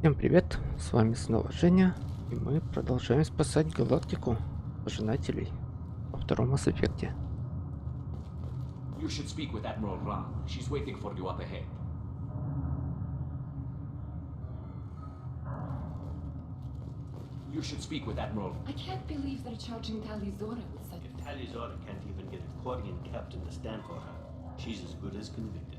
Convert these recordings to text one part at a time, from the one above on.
Всем привет, с вами снова Женя, и мы продолжаем спасать галактику пожинателей во втором Mass Effect. You should speak with Admiral Ra. She's waiting for you up ahead. You should speak with Admiral. I can't believe they're charging Talizora with such. If Talizora can't even get a Quarian captain to stand for her, she's as good as convicted.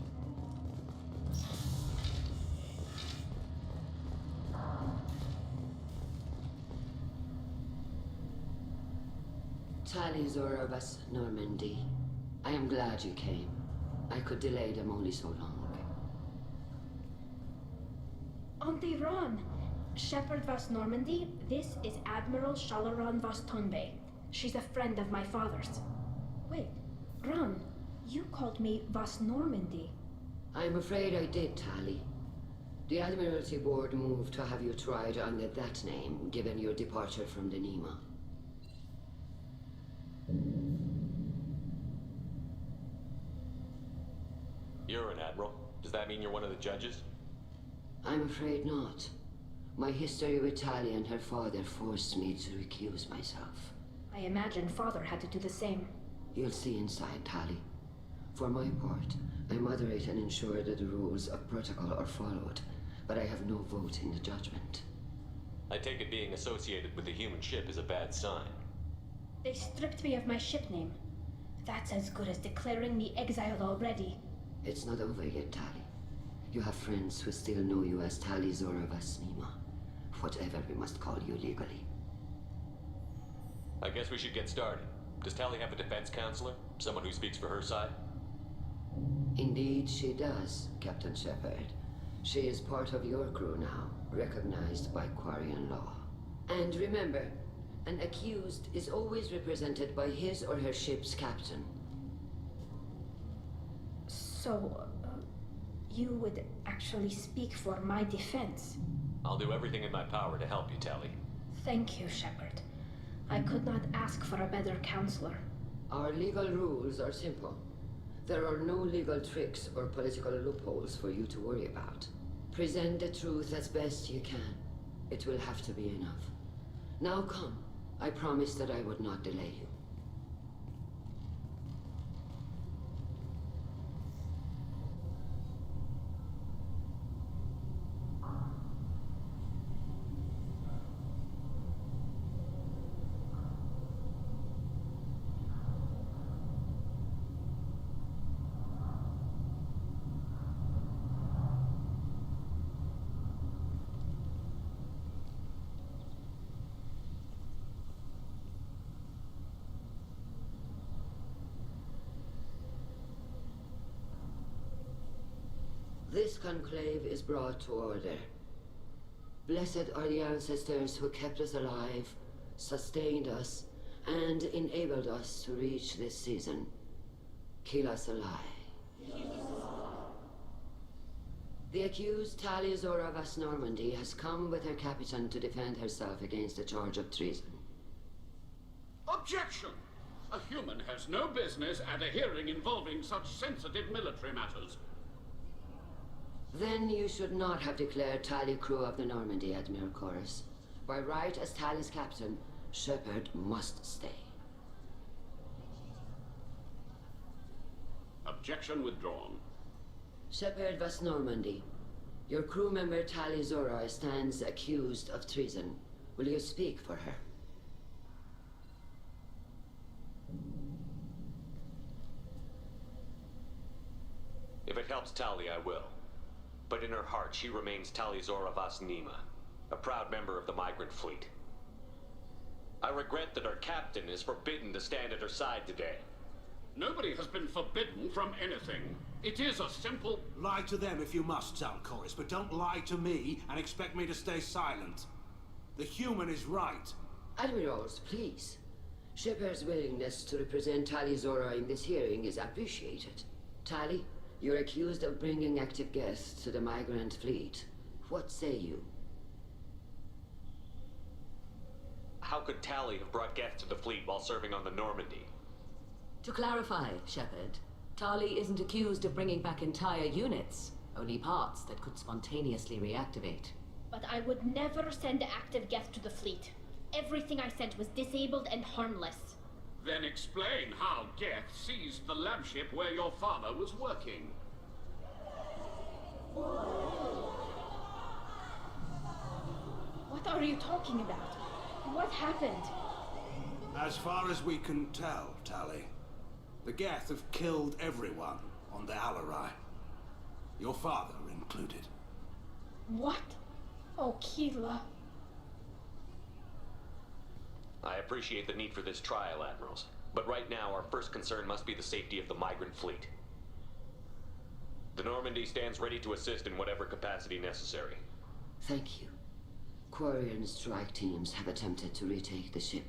Talizora was Normandy. I am glad you came. I could delay them only so long. Auntie Ron! Shepard Vas Normandy, this is Admiral Shalaron Vas Tonbe. She's a friend of my father's. Wait, Ron, you called me Vas Normandy. I'm afraid I did, Tali. The Admiralty Board moved to have you tried under that name, given your departure from the Nima. You're an admiral. Does that mean you're one of the judges? I'm afraid not. My history with Tali and her father forced me to recuse myself. I imagine father had to do the same. You'll see inside, Tali. For my part, I moderate and ensure that the rules of protocol are followed, but I have no vote in the judgment. I take it being associated with the human ship is a bad sign. They stripped me of my ship name. That's as good as declaring me exiled already. It's not over yet, Tali. You have friends who still know you as Talizora Vas Nima. Whatever we must call you legally. I guess we should get started. Does Tali have a defense counselor? Someone who speaks for her side? Indeed she does, Captain Shepard. She is part of your crew now, recognized by Quarian law. And remember, an accused is always represented by his or her ship's captain. So, you would actually speak for my defense? I'll do everything in my power to help you, Tali. Thank you, Shepard. I could not ask for a better counselor. Our legal rules are simple. There are no legal tricks or political loopholes for you to worry about. Present the truth as best you can. It will have to be enough. Now come. I promised that I would not delay you. This conclave is brought to order. Blessed are the ancestors who kept us alive, sustained us, and enabled us to reach this season. Keep us alive. The accused Talizora Vas Normandy has come with her captain to defend herself against a charge of treason. Objection! A human has no business at a hearing involving such sensitive military matters. Then you should not have declared Tali crew of the Normandy, Admiral Chorus. By right as Tali's captain, Shepard must stay. Objection withdrawn. Shepard Vas Normandy, your crew member Talizora stands accused of treason. Will you speak for her? If it helps Tali, I will. But in her heart, she remains Talizora Vas Nima, a proud member of the migrant fleet. I regret that our captain is forbidden to stand at her side today. Nobody has been forbidden from anything. It is a simple... Lie to them if you must, Chorus, but don't lie to me and expect me to stay silent. The human is right. Admirals, please. Shepard's willingness to represent Talizora in this hearing is appreciated. Tali, you're accused of bringing active guests to the migrant fleet. What say you? How could Tali have brought guests to the fleet while serving on the Normandy? To clarify, Shepard, Tali isn't accused of bringing back entire units, only parts that could spontaneously reactivate. But I would never send active Geth to the fleet. Everything I sent was disabled and harmless. Then explain how Geth seized the lab ship where your father was working. What are you talking about? What happened? As far as we can tell, Tali, the Geth have killed everyone on the Alarai. Your father included. What? Oh, Keela. I appreciate the need for this trial, Admirals. But right now, our first concern must be the safety of the migrant fleet. The Normandy stands ready to assist in whatever capacity necessary. Thank you. Quarry and strike teams have attempted to retake the ship,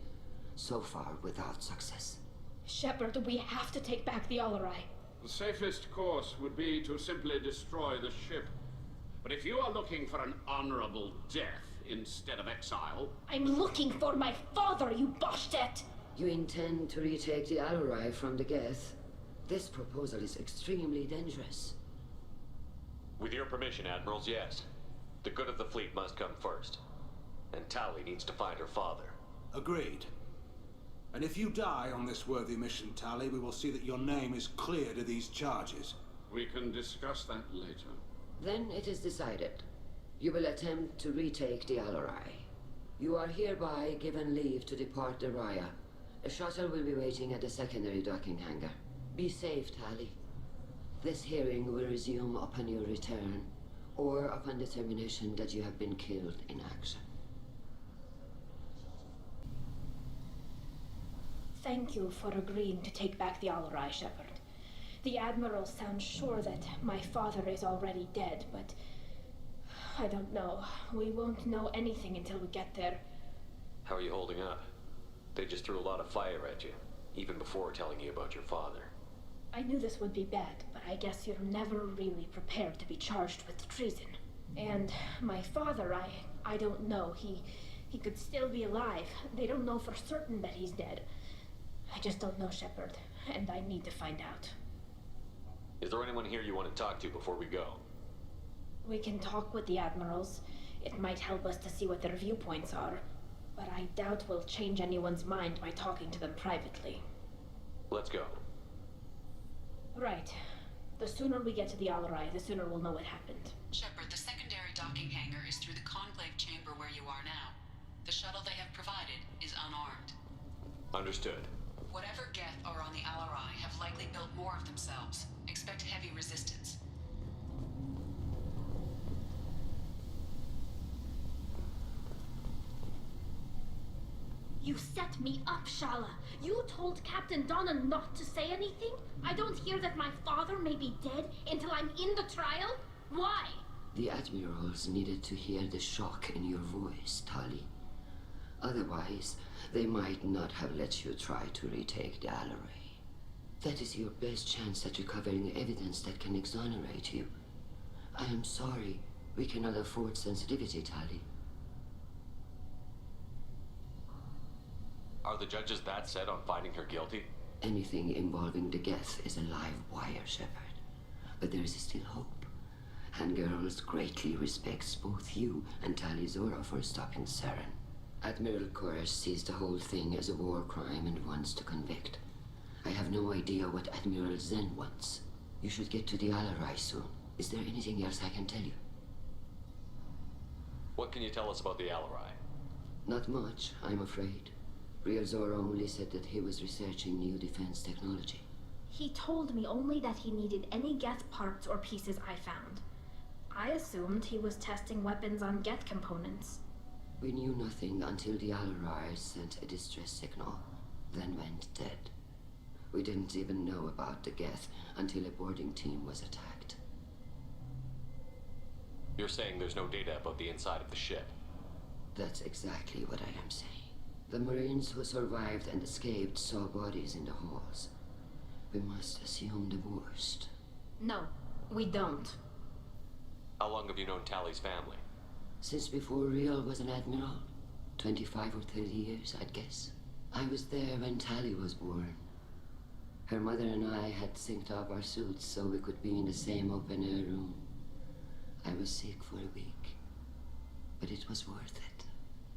so far without success. Shepard, we have to take back the Alarai. The safest course would be to simply destroy the ship. But if you are looking for an honorable death instead of exile... I'm looking for my father, you bastet! You intend to retake the Alarai from the Geth? This proposal is extremely dangerous. With your permission, Admirals, yes. The good of the fleet must come first. And Tali needs to find her father. Agreed. And if you die on this worthy mission, Tali, we will see that your name is cleared of these charges. We can discuss that later. Then it is decided. You will attempt to retake the Alarai. You are hereby given leave to depart the Raya. A shuttle will be waiting at the secondary docking hangar. Be safe, Tali. This hearing will resume upon your return, or upon determination that you have been killed in action. Thank you for agreeing to take back the Alarai, Shepard. The Admiral sounds sure that my father is already dead, but... I don't know. We won't know anything until we get there. How are you holding up? They just threw a lot of fire at you, even before telling you about your father. I knew this would be bad, but I guess you're never really prepared to be charged with treason. And my father, I don't know. He could still be alive. They don't know for certain that he's dead. I just don't know, Shepard, and I need to find out. Is there anyone here you want to talk to before we go? We can talk with the Admirals. It might help us to see what their viewpoints are, but I doubt we'll change anyone's mind by talking to them privately. Let's go. Right. The sooner we get to the Alarai, the sooner we'll know what happened. Shepard, the secondary docking hangar is through the conclave chamber where you are now. The shuttle they have provided is unarmed. Understood. Whatever Geth are on the Alarai have likely built more of themselves. Expect heavy resistance. You set me up, Shala. You told Captain Donna not to say anything? I don't hear that my father may be dead until I'm in the trial? Why? The Admirals needed to hear the shock in your voice, Tali. Otherwise, they might not have let you try to retake the Alarai. That is your best chance at recovering evidence that can exonerate you. I am sorry. We cannot afford sensitivity, Tali. Are the judges that set on finding her guilty? Anything involving the Geth is a live wire, Shepard. But there is still hope. And Girls greatly respects both you and Tali Zora for stopping Saren. Admiral Koresh sees the whole thing as a war crime and wants to convict. I have no idea what Admiral Zen wants. You should get to the Alarai soon. Is there anything else I can tell you? What can you tell us about the Alarai? Not much, I'm afraid. Real Zora only said that he was researching new defense technology. He told me only that he needed any Geth parts or pieces I found. I assumed he was testing weapons on Geth components. We knew nothing until the Alarai sent a distress signal, then went dead. We didn't even know about the Geth until a boarding team was attacked. You're saying there's no data about the inside of the ship? That's exactly what I am saying. The Marines who survived and escaped saw bodies in the halls. We must assume the worst. No, we don't. How long have you known Tali's family? Since before Real was an admiral. 25 or 30 years, I'd guess. I was there when Tali was born. Her mother and I had synced up our suits so we could be in the same open-air room. I was sick for a week. but it was worth it.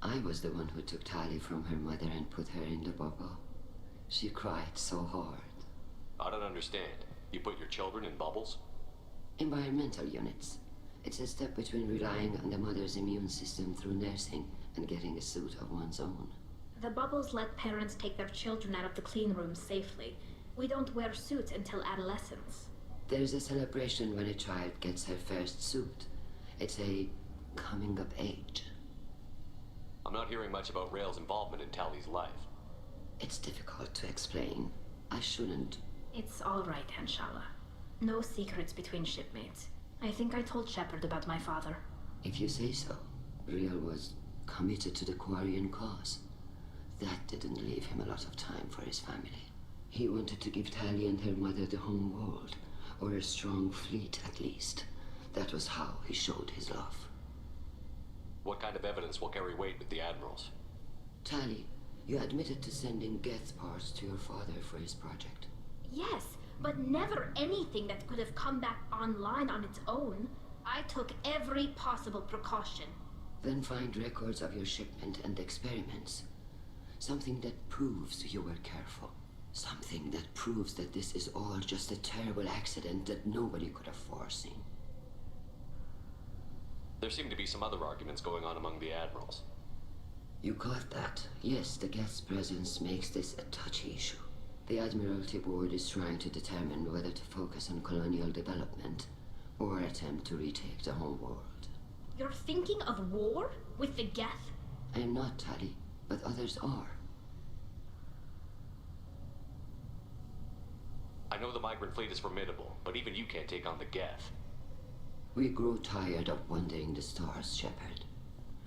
I was the one who took Tali from her mother and put her in the bubble. She cried so hard. I don't understand. You put your children in bubbles? Environmental units. It's a step between relying on the mother's immune system through nursing and getting a suit of one's own. The bubbles let parents take their children out of the clean rooms safely. We don't wear suits until adolescence. There's a celebration when a child gets her first suit. It's a coming of age. I'm not hearing much about Rail's involvement in Tali's life. It's difficult to explain. I shouldn't. It's all right, Anshala. No secrets between shipmates. I think I told Shepard about my father. If you say so. Rail was committed to the Quarian cause. That didn't leave him a lot of time for his family. He wanted to give Tali and her mother the home world, or a strong fleet at least. That was how he showed his love. What kind of evidence will carry weight with the admirals? Tali, you admitted to sending Geth parts to your father for his project. Yes, but never anything that could have come back online on its own. I took every possible precaution. Then find records of your shipment and experiments. Something that proves you were careful. Something that proves that this is all just a terrible accident that nobody could have foreseen. There seem to be some other arguments going on among the admirals. You caught that? Yes, the Geth's presence makes this a touchy issue. The Admiralty Board is trying to determine whether to focus on colonial development or attempt to retake the home world. You're thinking of war? With the Geth? I am not, Tali, but others are. I know the migrant fleet is formidable, but even you can't take on the Geth. We grow tired of wandering the stars, Shepard.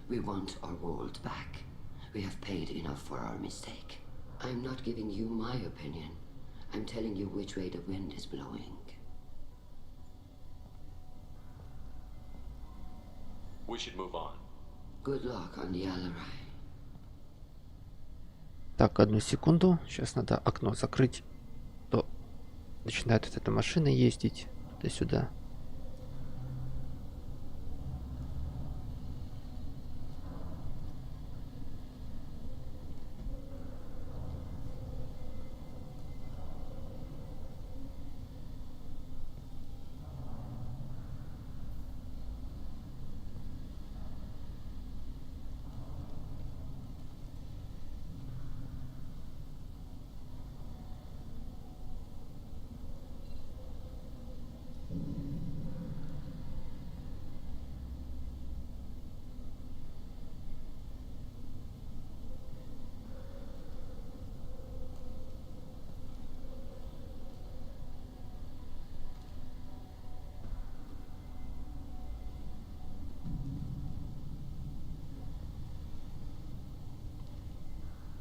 We want our world back. We have paid enough for our mistake. I'm not giving you my opinion. I'm telling you which way the wind is blowing. We should move on. Good luck on the Alarai. Так, одну секунду. Сейчас надо окно закрыть. То начинает вот эта машина ездить туда-сюда.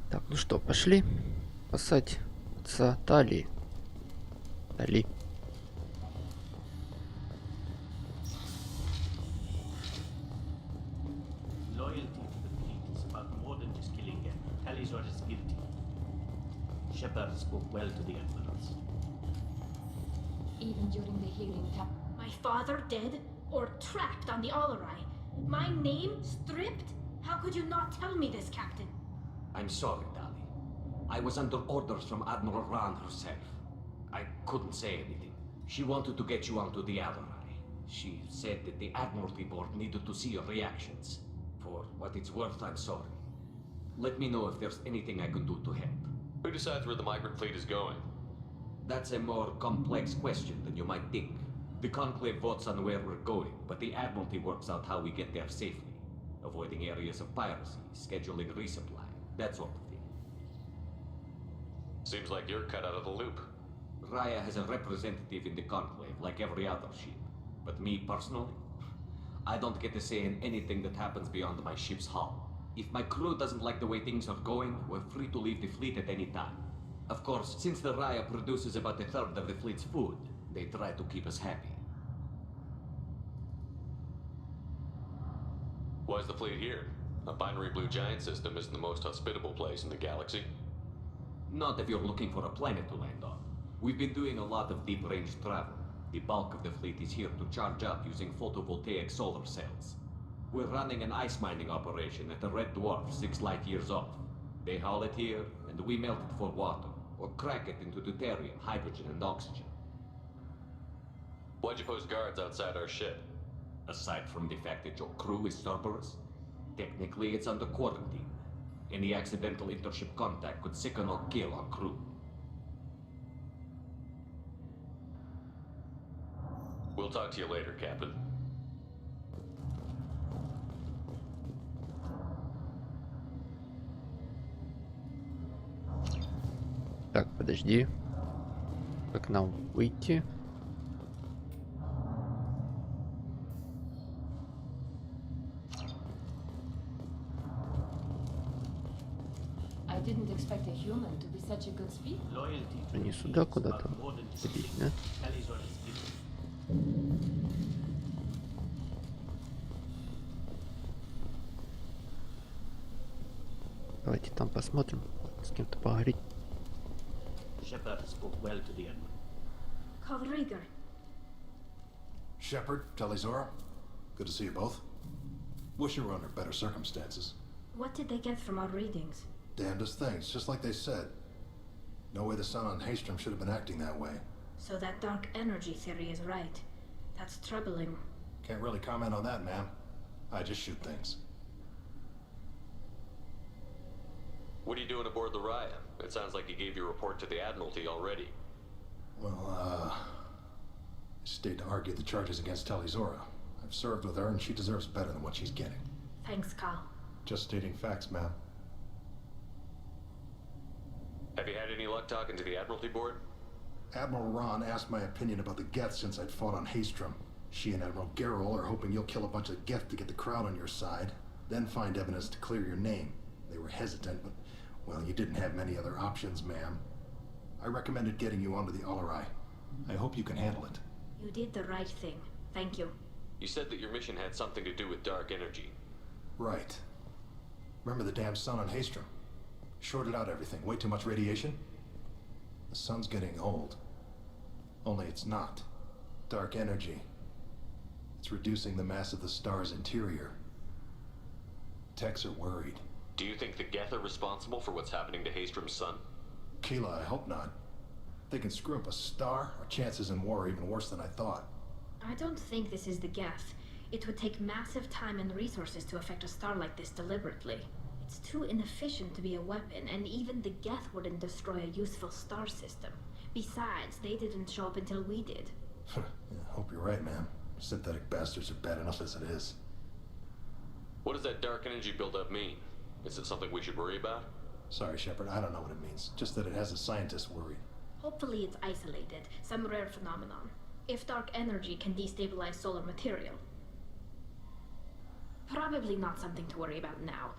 Так, ну что, пошли спасать отца Тали. Тали. Loyalty to the fleet is about more than just killing them. Talizor is guilty. Shepard spoke well to the admirals. Even during the healing time. My father dead? Or trapped on the Alarai? My name stripped? How could you not tell me this, Captain? I'm sorry, Tali. I was under orders from Admiral Ran herself. I couldn't say anything. She wanted to get you onto the Alarai. She said that the Admiralty Board needed to see your reactions. For what it's worth, I'm sorry. Let me know if there's anything I can do to help. Who decides where the migrant fleet is going? That's a more complex question than you might think. The Conclave votes on where we're going, but the Admiralty works out how we get there safely. Avoiding areas of piracy, scheduling resupply, that sort of thing. Seems like you're cut out of the loop. Raya has a representative in the Conclave, like every other ship. But me, personally, I don't get to say in anything that happens beyond my ship's hull. If my crew doesn't like the way things are going, we're free to leave the fleet at any time. Of course, since the Raya produces about a third of the fleet's food, they try to keep us happy. Why's the fleet here? A binary blue giant system isn't the most hospitable place in the galaxy. Not if you're looking for a planet to land on. We've been doing a lot of deep-range travel. The bulk of the fleet is here to charge up using photovoltaic solar cells. We're running an ice mining operation at a red dwarf 6 light years off. They haul it here, and we melt it for water, or crack it into deuterium, hydrogen, and oxygen. Why'd you post guards outside our ship? Aside from the fact that your crew is Cerberus, technically it's under quarantine. Any accidental intership contact could sicken or kill our crew. We'll talk to you later, Captain. Так, подожди. Как нам выйти? I didn't expect a human to be such a good speaker. Loyalty Не сюда куда-то ходить, да? Tally's orders guilty. Давайте там посмотрим, с кем-то поговорить. Shepard spoke well to the Admiral. Call Rieger. Shepard, Telizora, good to see you both. Wish you were under better circumstances. What did they get from our readings? Damnedest things, just like they said. No way the sun on Haystrom should have been acting that way. So that dark energy theory is right. That's troubling. Can't really comment on that, ma'am. I just shoot things. What are you doing aboard the Raya? It sounds like you gave your report to the Admiralty already. Well, I stayed to argue the charges against Telizora. I've served with her and she deserves better than what she's getting. Thanks, Carl. Just stating facts, ma'am. Have you had any luck talking to the Admiralty board? Admiral Ron asked my opinion about the Geth since I'd fought on Haystrom. She and Admiral Gerrel are hoping you'll kill a bunch of Geth to get the crowd on your side, then find evidence to clear your name. They were hesitant, but, well, you didn't have many other options, ma'am. I recommended getting you onto the Alarai. I hope you can handle it. You did the right thing. Thank you. You said that your mission had something to do with dark energy. Right. Remember the damn sun on Haystrom? Shorted out everything. Way too much radiation? The sun's getting old. Only it's not. Dark energy. It's reducing the mass of the star's interior. Techs are worried. Do you think the Geth are responsible for what's happening to Haystrom's sun? Keela, I hope not. If they can screw up a star, our chances in war are even worse than I thought. I don't think this is the Geth. It would take massive time and resources to affect a star like this deliberately. It's too inefficient to be a weapon, and even the Geth wouldn't destroy a useful star system. Besides, they didn't show up until we did. Yeah, hope you're right, man. Synthetic bastards are bad enough as it is. What does that dark energy buildup mean? Is it something we should worry about? Sorry, Shepard, I don't know what it means. Just that it has the scientists worried. Hopefully it's isolated, some rare phenomenon. If dark energy can destabilize solar material. Probably not something to worry about now.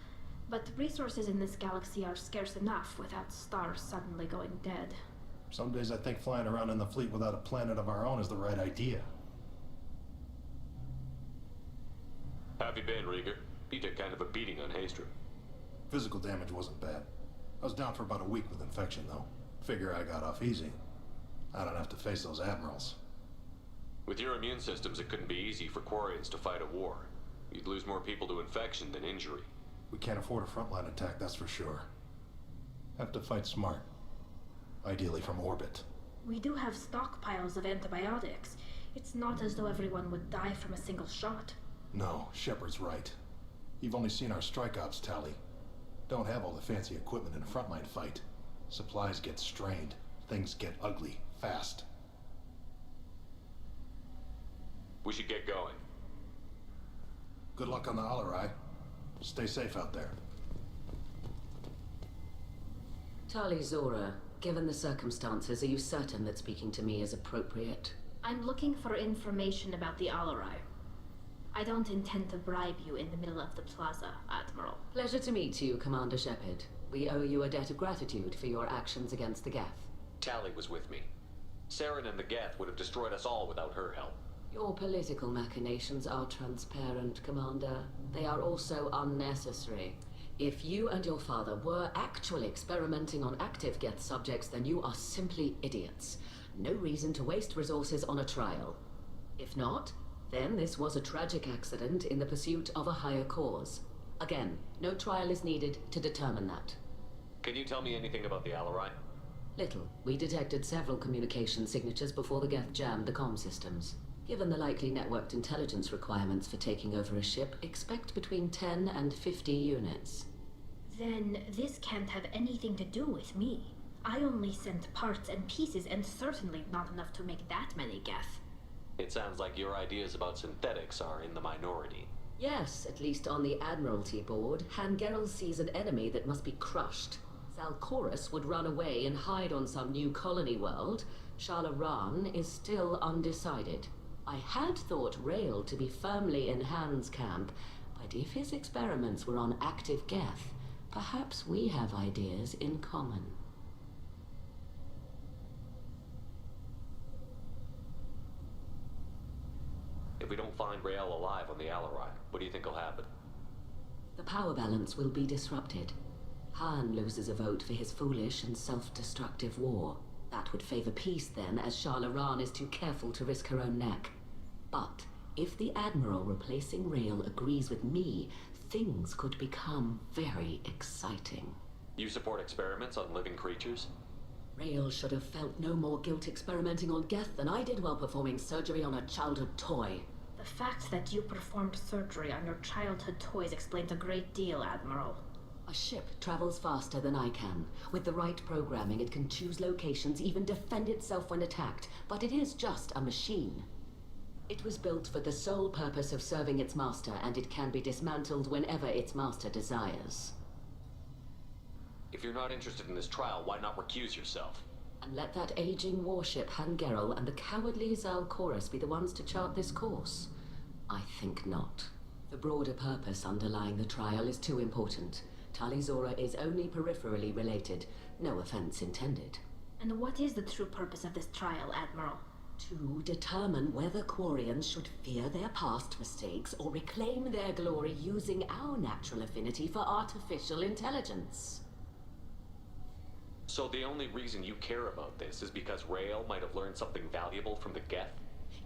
But resources in this galaxy are scarce enough without stars suddenly going dead. Some days I think flying around in the fleet without a planet of our own is the right idea. How have you been, Rieger? You took kind of a beating on Haystrom. Physical damage wasn't bad. I was down for about a week with infection, though. Figure I got off easy. I don't have to face those admirals. With your immune systems, it couldn't be easy for Quarians to fight a war. You'd lose more people to infection than injury. We can't afford a frontline attack, that's for sure. Have to fight smart. Ideally from orbit. We do have stockpiles of antibiotics. It's not as though everyone would die from a single shot. No, Shepard's right. You've only seen our strike ops tally. Don't have all the fancy equipment in a frontline fight. Supplies get strained. Things get ugly, fast. We should get going. Good luck on the Alarai. Stay safe out there. Tali Zora, given the circumstances, are you certain that speaking to me is appropriate? I'm looking for information about the Alarai. I don't intend to bribe you in the middle of the plaza, Admiral. Pleasure to meet you, Commander Shepard. We owe you a debt of gratitude for your actions against the Geth. Tali was with me. Saren and the Geth would have destroyed us all without her help. Your political machinations are transparent, Commander. They are also unnecessary. If you and your father were actually experimenting on active Geth subjects, then you are simply idiots. No reason to waste resources on a trial. If not, Then this was a tragic accident in the pursuit of a higher cause. Again, no trial is needed to determine that. Can you tell me anything about the Alarai? Little. We detected several communication signatures before the Geth jammed the comm systems. Given the likely networked intelligence requirements for taking over a ship, expect between 10 and 50 units. Then this can't have anything to do with me. I only sent parts and pieces, and certainly not enough to make that many Geth. It sounds like your ideas about synthetics are in the minority. Yes, at least on the Admiralty board, Hangerel sees an enemy that must be crushed. Zalcorus would run away and hide on some new colony world. Shalaran is still undecided. I had thought Rail to be firmly in Han's camp, but if his experiments were on active Geth, perhaps we have ideas in common. If we don't find Rael alive on the Alarai, what do you think will happen? The power balance will be disrupted. Han loses a vote for his foolish and self-destructive war. That would favor peace then, as Shalaran is too careful to risk her own neck. But if the Admiral replacing Rael agrees with me, things could become very exciting. You support experiments on living creatures? Rael should have felt no more guilt experimenting on Geth than I did while performing surgery on a childhood toy. The fact that you performed surgery on your childhood toys explains a great deal, Admiral. A ship travels faster than I can. With the right programming, it can choose locations, even defend itself when attacked. But it is just a machine. It was built for the sole purpose of serving its master, and it can be dismantled whenever its master desires. If you're not interested in this trial, why not recuse yourself? And let that aging warship Hangerel and the cowardly Zalcorus be the ones to chart this course? I think not. The broader purpose underlying the trial is too important. Talizora is only peripherally related. No offense intended. And what is the true purpose of this trial, Admiral? To determine whether Quarians should fear their past mistakes or reclaim their glory using our natural affinity for artificial intelligence. So the only reason you care about this is because Rael might have learned something valuable from the Geth?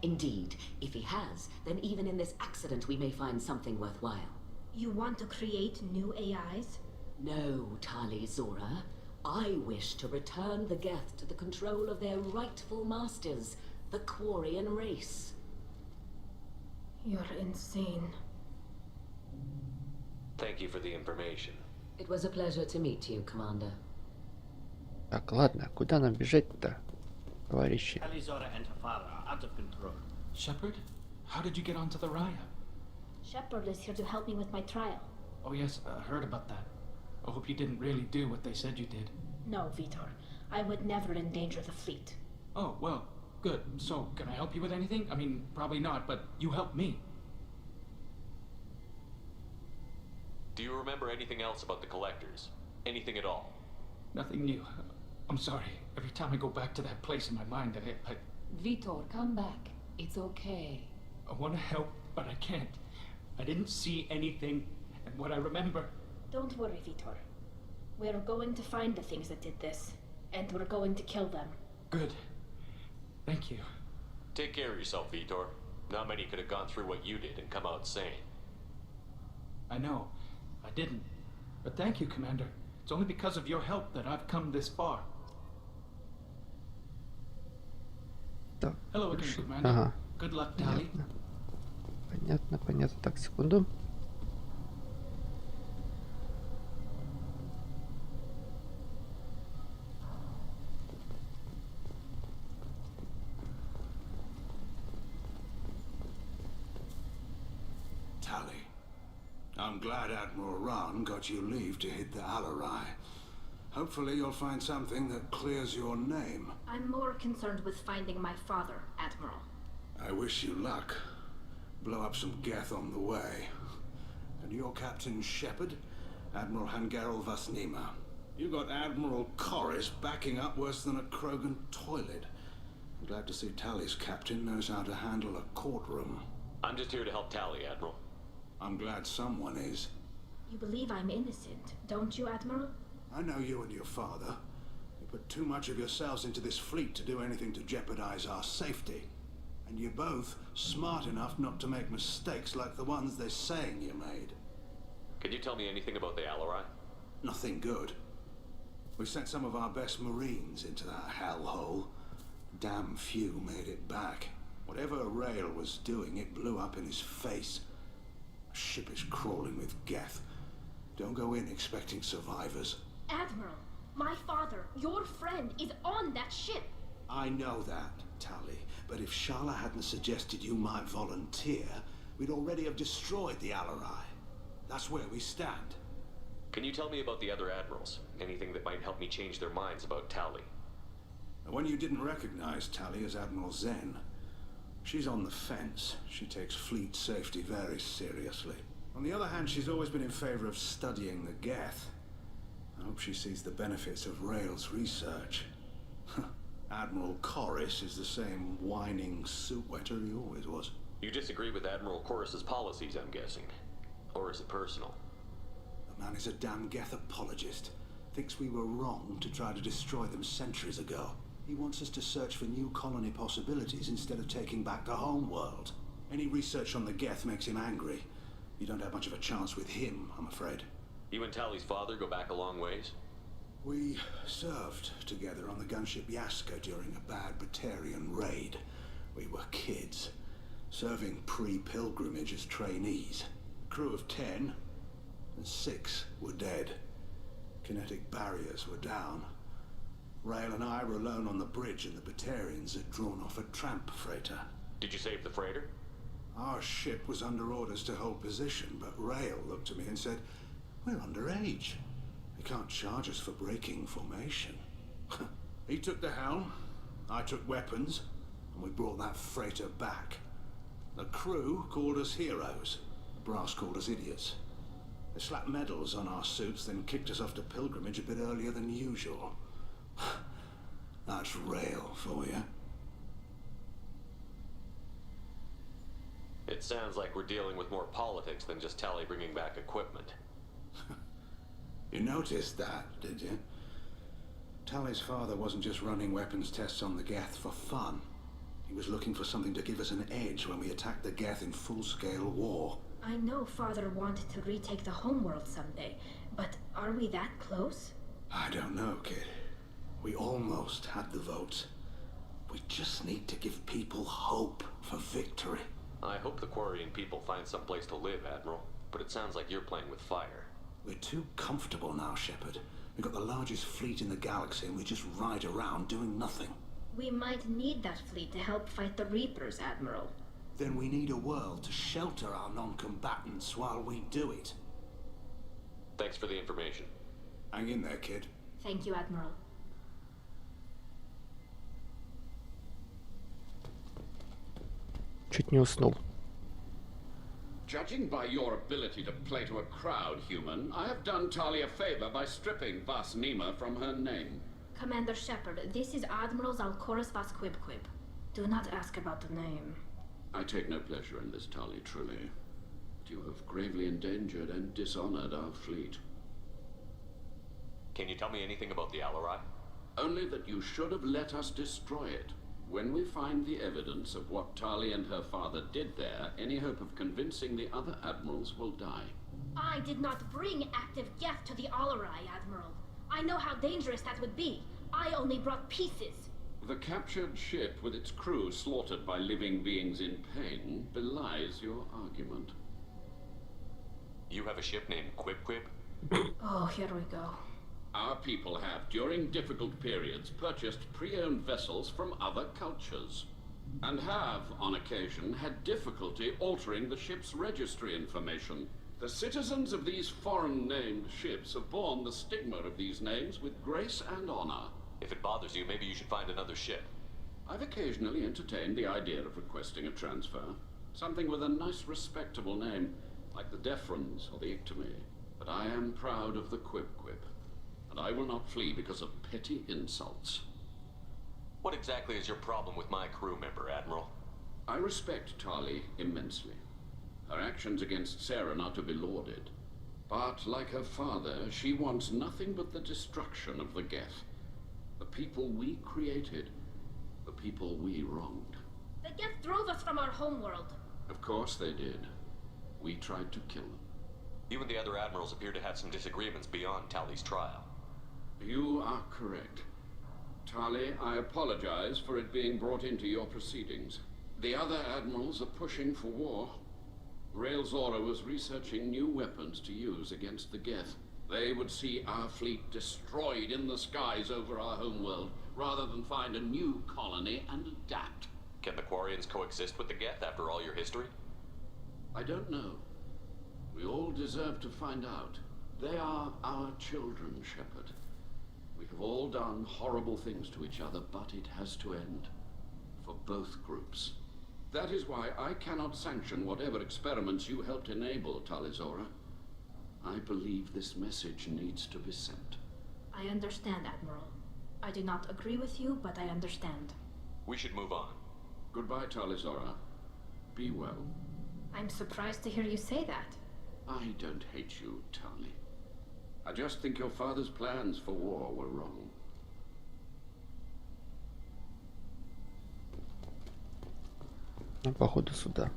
Indeed. If he has, then even in this accident we may find something worthwhile. You want to create new AIs? No, Talizora. I wish to return the Geth to the control of their rightful masters, the Quarian race. You're insane. Thank you for the information. It was a pleasure to meet you, Commander. Так, ладно, куда нам бежать-то, товарищи? Talizora and her father are out of control. Shepard? How did you get onto the Raya? Shepard is here to help me with my trial. Oh yes, I heard about that. I hope you didn't really do what they said you did. No, Vitor. I would never endanger the fleet. Oh, well, good. So, can I help you with anything? I mean, probably not, but you helped me. Do you remember anything else about the Collectors? Anything at all? Nothing new. I'm sorry. Every time I go back to that place in my mind, I Vitor, come back. It's okay. want to help, but I can't. I didn't see anything, and what I remember... Don't worry, Vitor. We're going to find the things that did this, and we're going to kill them. Good. Thank you. Take care of yourself, Vitor. Not many could have gone through what you did and come out sane. I know. I didn't. But thank you, Commander. It's only because of your help that I've come this far. Так, Hello again, хорошо. Commander. Ага, Good luck, Tali. понятно, понятно. Так, секунду. Tali, I'm glad Admiral Ran got you leave to hit the Alarai. Hopefully you'll find something that clears your name. I'm more concerned with finding my father, Admiral. I wish you luck. Blow up some Geth on the way. And your Captain Shepard, Admiral Hangerel Vasnima. You got Admiral Corris backing up worse than a Krogan toilet. I'm glad to see Tali's captain knows how to handle a courtroom. I'm just here to help Tali, Admiral. I'm glad someone is. You believe I'm innocent, don't you, Admiral? I know you and your father. You put too much of yourselves into this fleet to do anything to jeopardize our safety. And you're both smart enough not to make mistakes like the ones they're saying you made. Can you tell me anything about the Alarai? Nothing good. We sent some of our best Marines into that hellhole. Damn few made it back. Whatever Rail was doing, it blew up in his face. The ship is crawling with Geth. Don't go in expecting survivors. Admiral, my father, your friend, is on that ship. I know that, Tali. But if Shala hadn't suggested you might volunteer, we'd already have destroyed the Alarai. That's where we stand. Can you tell me about the other admirals? Anything that might help me change their minds about Tali? The one you didn't recognize, Tali, is Admiral Zen. She's on the fence. She takes fleet safety very seriously. On the other hand, she's always been in favor of studying the Geth. I hope she sees the benefits of Rail's research. Admiral Corris is the same whining soup wetter he always was. You disagree with Admiral Corris's policies, I'm guessing. Or is it personal? The man is a damn Geth apologist. Thinks we were wrong to try to destroy them centuries ago. He wants us to search for new colony possibilities instead of taking back the home world. Any research on the Geth makes him angry. You don't have much of a chance with him, I'm afraid. You and Tali's father go back a long ways? We served together on the gunship Yaska during a bad Batarian raid. We were kids, serving pre-pilgrimage as trainees. A crew of 10, and 6 were dead. Kinetic barriers were down. Rail and I were alone on the bridge, and the Batarians had drawn off a tramp freighter. Did you save the freighter? Our ship was under orders to hold position, but Rail looked at me and said, "We're underage. They can't charge us for breaking formation." He took the helm, I took weapons, and we brought that freighter back. The crew called us heroes. The brass called us idiots. They slapped medals on our suits, then kicked us off to pilgrimage a bit earlier than usual. That's Rail for you. It sounds like we're dealing with more politics than just Tali bringing back equipment. You noticed that, did you? Tali's father wasn't just running weapons tests on the Geth for fun. He was looking for something to give us an edge when we attacked the Geth in full-scale war. I know Father wanted to retake the homeworld someday, but are we that close? I don't know, kid. We almost had the votes. We just need to give people hope for victory. I hope the Quarian people find some place to live, Admiral. But it sounds like you're playing with fire. We're too comfortable now, Shepard. We've got the largest fleet in the galaxy and we just ride around doing nothing. We might need that fleet to help fight the Reapers, Admiral. Then we need a world to shelter our non-combatants while we do it. Thanks for the information. Hang in there, kid. Thank you, Admiral. Чуть не уснул. Judging by your ability to play to a crowd, human, I have done Tali a favor by stripping Vas Nima from her name. Commander Shepard, this is Admiral Zalkoris Vas Quibquib. Do not ask about the name. I take no pleasure in this, Tali, truly. But you have gravely endangered and dishonored our fleet. Can you tell me anything about the Alarai? Only that you should have let us destroy it. When we find the evidence of what Tali and her father did there, any hope of convincing the other admirals will die. I did not bring active Geth to the Alarai, Admiral. I know how dangerous that would be. I only brought pieces. The captured ship with its crew slaughtered by living beings in pain belies your argument. You have a ship named Quib? Oh, here we go. Our people have, during difficult periods, purchased pre-owned vessels from other cultures, and have, on occasion, had difficulty altering the ship's registry information. The citizens of these foreign-named ships have borne the stigma of these names with grace and honor. If it bothers you, maybe you should find another ship. I've occasionally entertained the idea of requesting a transfer. Something with a nice, respectable name, like the Defrons or the Ictomy. But I am proud of the Quib. And I will not flee because of petty insults. What exactly is your problem with my crew member, Admiral? I respect Tali immensely. Her actions against Saren are to be lauded. But, like her father, she wants nothing but the destruction of the Geth. The people we created, the people we wronged. The Geth drove us from our homeworld. Of course they did. We tried to kill them. You and the other admirals appear to have some disagreements beyond Tally's trial. You are correct. Tali, I apologize for it being brought into your proceedings. The other admirals are pushing for war. Rael Zora was researching new weapons to use against the Geth. They would see our fleet destroyed in the skies over our homeworld, rather than find a new colony and adapt. Can the Quarians coexist with the Geth after all your history? I don't know. We all deserve to find out. They are our children, Shepard. We have all done horrible things to each other, but it has to end. For both groups. That is why I cannot sanction whatever experiments you helped enable, Talizora. I believe this message needs to be sent. I understand, Admiral. I do not agree with you, but I understand. We should move on. Goodbye, Talizora. Be well. I'm surprised to hear you say that. I don't hate you, Tali. I just think your father's plans for war were wrong. Ну, походу, сюда.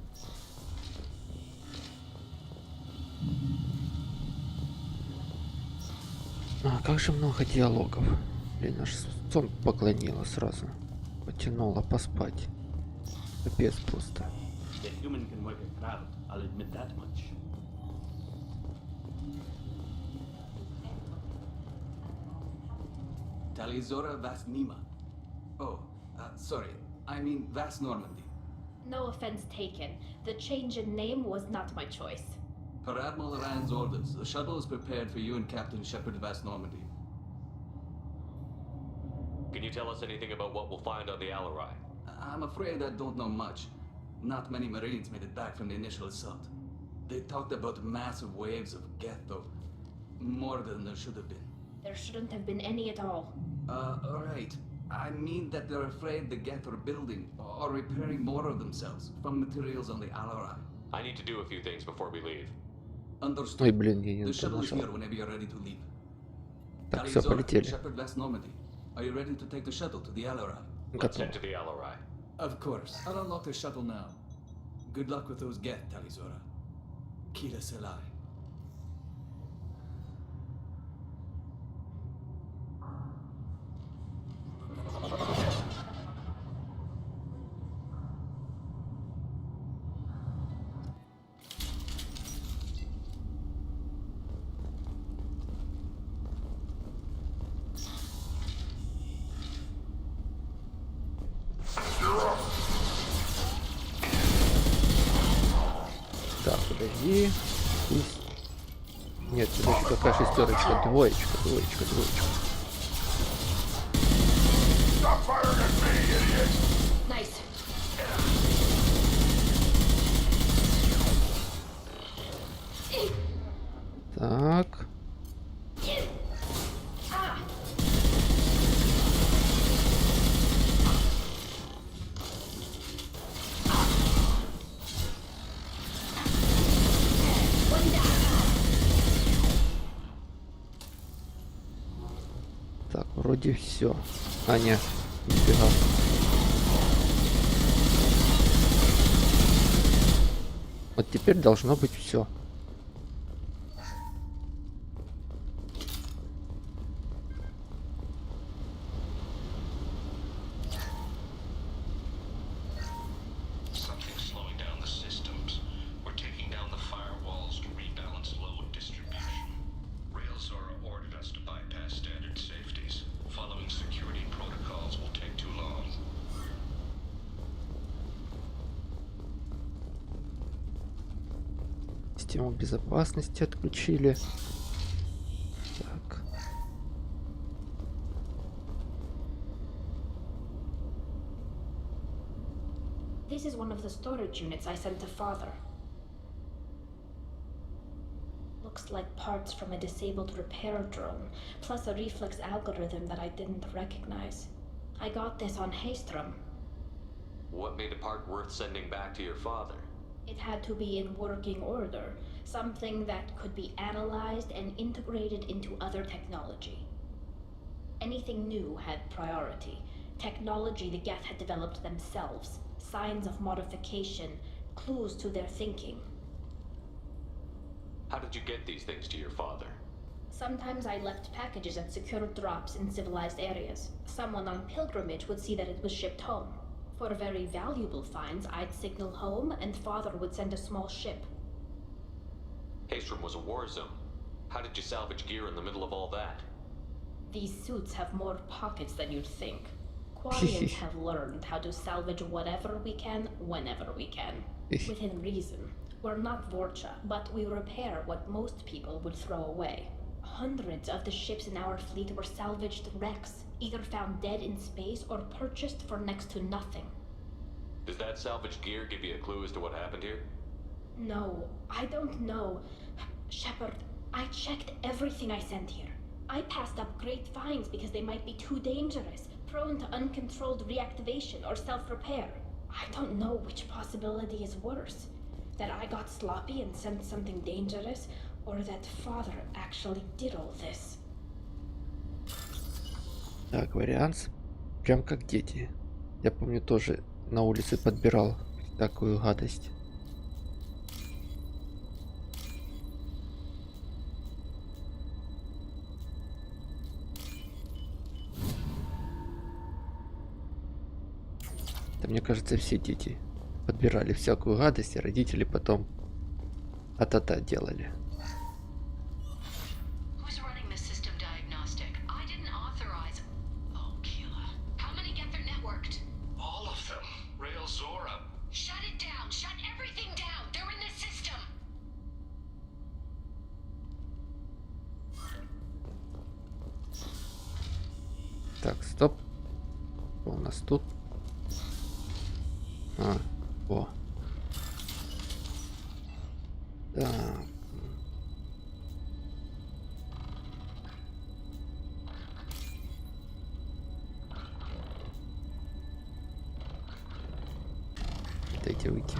А, как же много диалогов. Блин, аж сон поклонила сразу. Потянула поспать. Капец просто. The human can work a crowd, I'll admit that much. Talizora Vas Nima. Oh, sorry. I mean Vas Normandy. No offense taken. The change in name was not my choice. Per Admiral Rand's orders, the shuttle is prepared for you and Captain Shepard Vas Normandy. Can you tell us anything about what we'll find on the Alarai? I'm afraid I don't know much. Not many Marines made it back from the initial assault. They talked about massive waves of Geth, though. More than there should have been. There shouldn't have been any at all. Alright. I mean that they're afraid the Geth are building or repairing more of themselves from materials on the Alarai. I need to do a few things before we leave. Understood. Ой, блин, я не The shuttle is нажал. here whenever you're ready to leave. Так, все, полетели. Shepard Vas Normandy. Are you ready to take the shuttle to the Alarai? Let's head to the Alarai. Of course. I'll unlock the shuttle now. Good luck with those Geth, Talizora. Kira Selai. Так, подожди. Здесь... Нет, подожди, какая шестерочка? Двоечка, двоечка, двоечка. Nice. Так. Так, вроде все. А, нет, нифига. Вот теперь должно быть все. Something's slowing down the systems. We're taking down the firewalls to rebalance load distribution. Rail Zora ordered us to bypass standard safeties. Following security protocols will take too long. Систему безопасности отключили. Так. This is one of the storage units I sent to Father. Looks like parts from a disabled repair drone, plus a reflex algorithm that I didn't recognize. I got this on Haystrom. What made a part worth sending back to your father? It had to be in working order, something that could be analyzed and integrated into other technology. Anything new had priority. Technology the Geth had developed themselves. signs of modification, clues to their thinking. How did you get these things to your father? Sometimes I left packages at secure drops in civilized areas. Someone on pilgrimage would see that it was shipped home. For very valuable finds, I'd signal home and father would send a small ship. Haystrom was a war zone. How did you salvage gear in the middle of all that? These suits have more pockets than you'd think. Quarians have learned how to salvage whatever we can, whenever we can. Within reason. We're not Vorcha, but we repair what most people would throw away. Hundreds of the ships in our fleet were salvaged wrecks, either found dead in space or purchased for next to nothing. Does that salvaged gear give you a clue as to what happened here? No, I don't know. Shepard, I checked everything I sent here. I passed up great finds because they might be too dangerous, prone to uncontrolled reactivation or self-repair. I don't know which possibility is worse. That I got sloppy and sent something dangerous, or that father actually did all this. Так, вариант прям как дети. Я помню, тоже на улице подбирал такую гадость. Да, мне кажется, все дети подбирали всякую гадость, и родители потом а-та-та делали. Так, стоп. Что у нас тут? О. Так. Дайте выйти.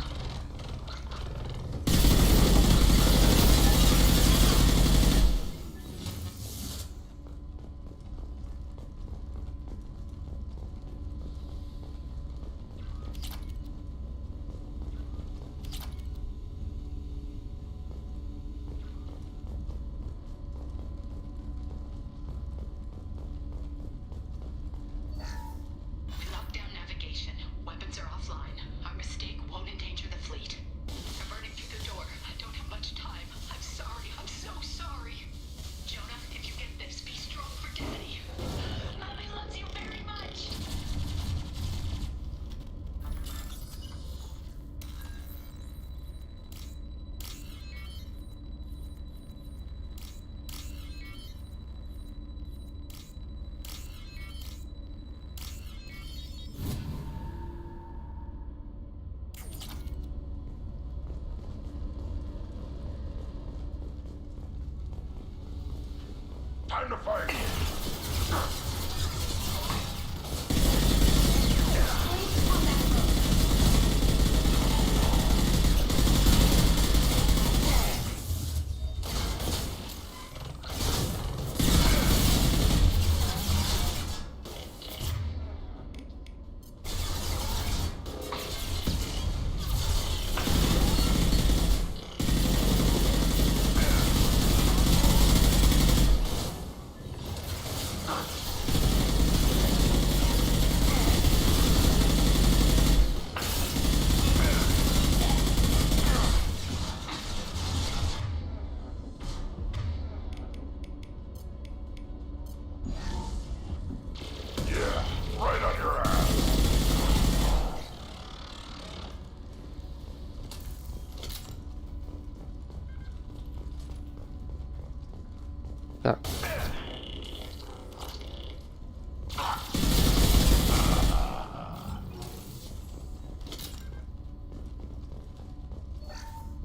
Time to fight! Так.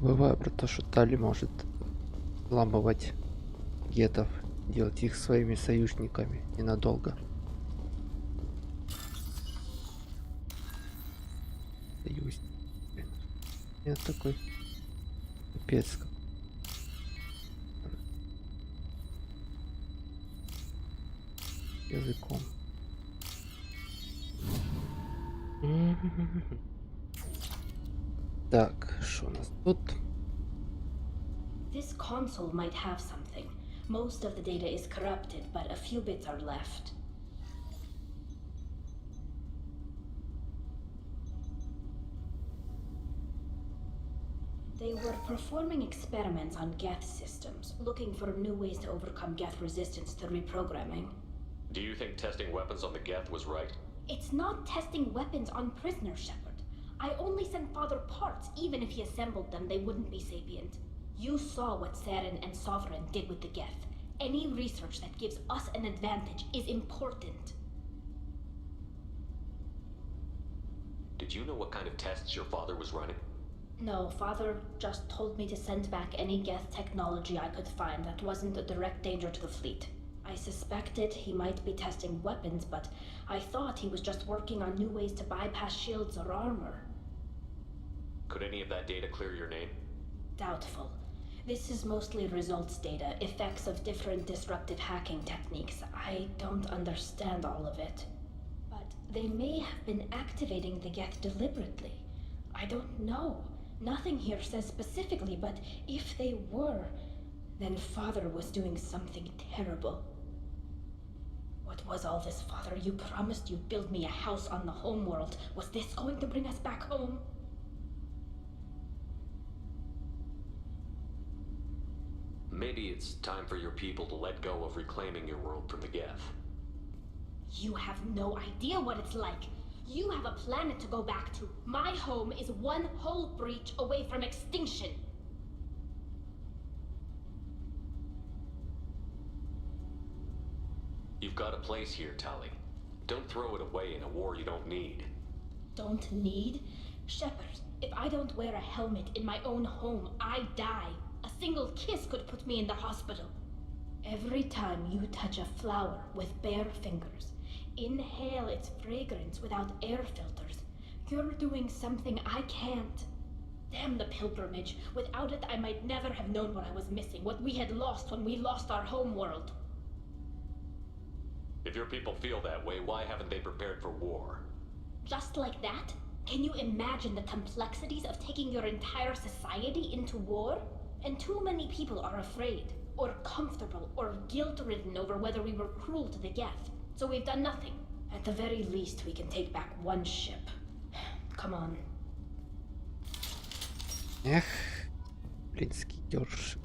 Бывает про то, что Тали может ламывать гетов, делать их своими союзниками ненадолго. Союзник. Нет такой. Капец. Языком. Так, что у нас тут? This console might have something. Most of the data is corrupted, but a few bits are left. They were performing experiments on Geth systems, looking for new ways to overcome Geth resistance to reprogramming. Do you think testing weapons on the Geth was right? It's not testing weapons on prisoners, Shepard. I only sent Father parts. Even if he assembled them, they wouldn't be sapient. You saw what Saren and Sovereign did with the Geth. Any research that gives us an advantage is important. Did you know what kind of tests your father was running? No, Father just told me to send back any Geth technology I could find that wasn't a direct danger to the fleet. I suspected he might be testing weapons, but I thought he was just working on new ways to bypass shields or armor. Could any of that data clear your name? Doubtful. This is mostly results data, effects of different disruptive hacking techniques. I don't understand all of it. But they may have been activating the Geth deliberately. I don't know. Nothing here says specifically, but if they were, then Father was doing something terrible. What was all this, Father? You promised you'd build me a house on the homeworld. Was this going to bring us back home? Maybe it's time for your people to let go of reclaiming your world from the Geth. You have no idea what it's like. You have a planet to go back to. My home is one hull breach away from extinction. You've got a place here, Tali. Don't throw it away in a war you don't need. Don't need? Shepard, if I don't wear a helmet in my own home, I die. A single kiss could put me in the hospital. Every time you touch a flower with bare fingers, inhale its fragrance without air filters, you're doing something I can't. Damn the pilgrimage. Without it, I might never have known what I was missing, what we had lost when we lost our home world. If your people feel that way, why haven't they prepared for war? Just like that? Can you imagine the complexities of taking your entire society into war? And too many people are afraid, or comfortable, or guilt-ridden over whether we were cruel to the Geth. So we've done nothing. At the very least, we can take back one ship. Come on. Эх, блин, скидёрш.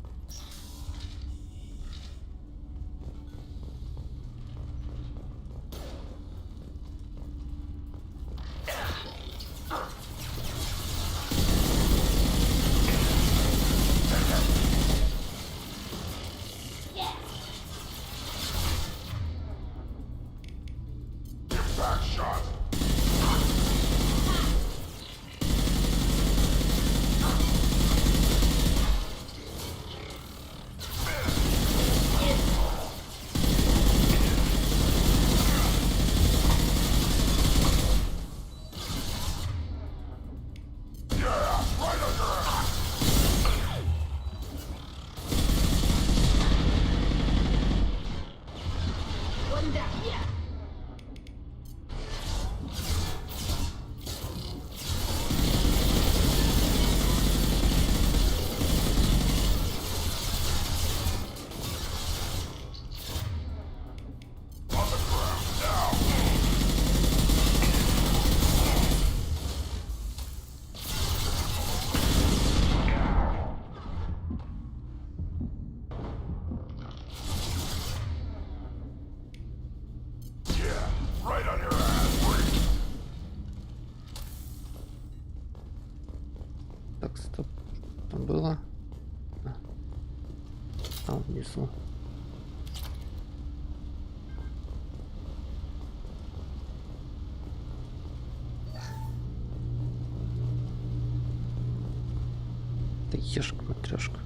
Так, стоп. Там было? Там внизу. Ты ешка, матрешка.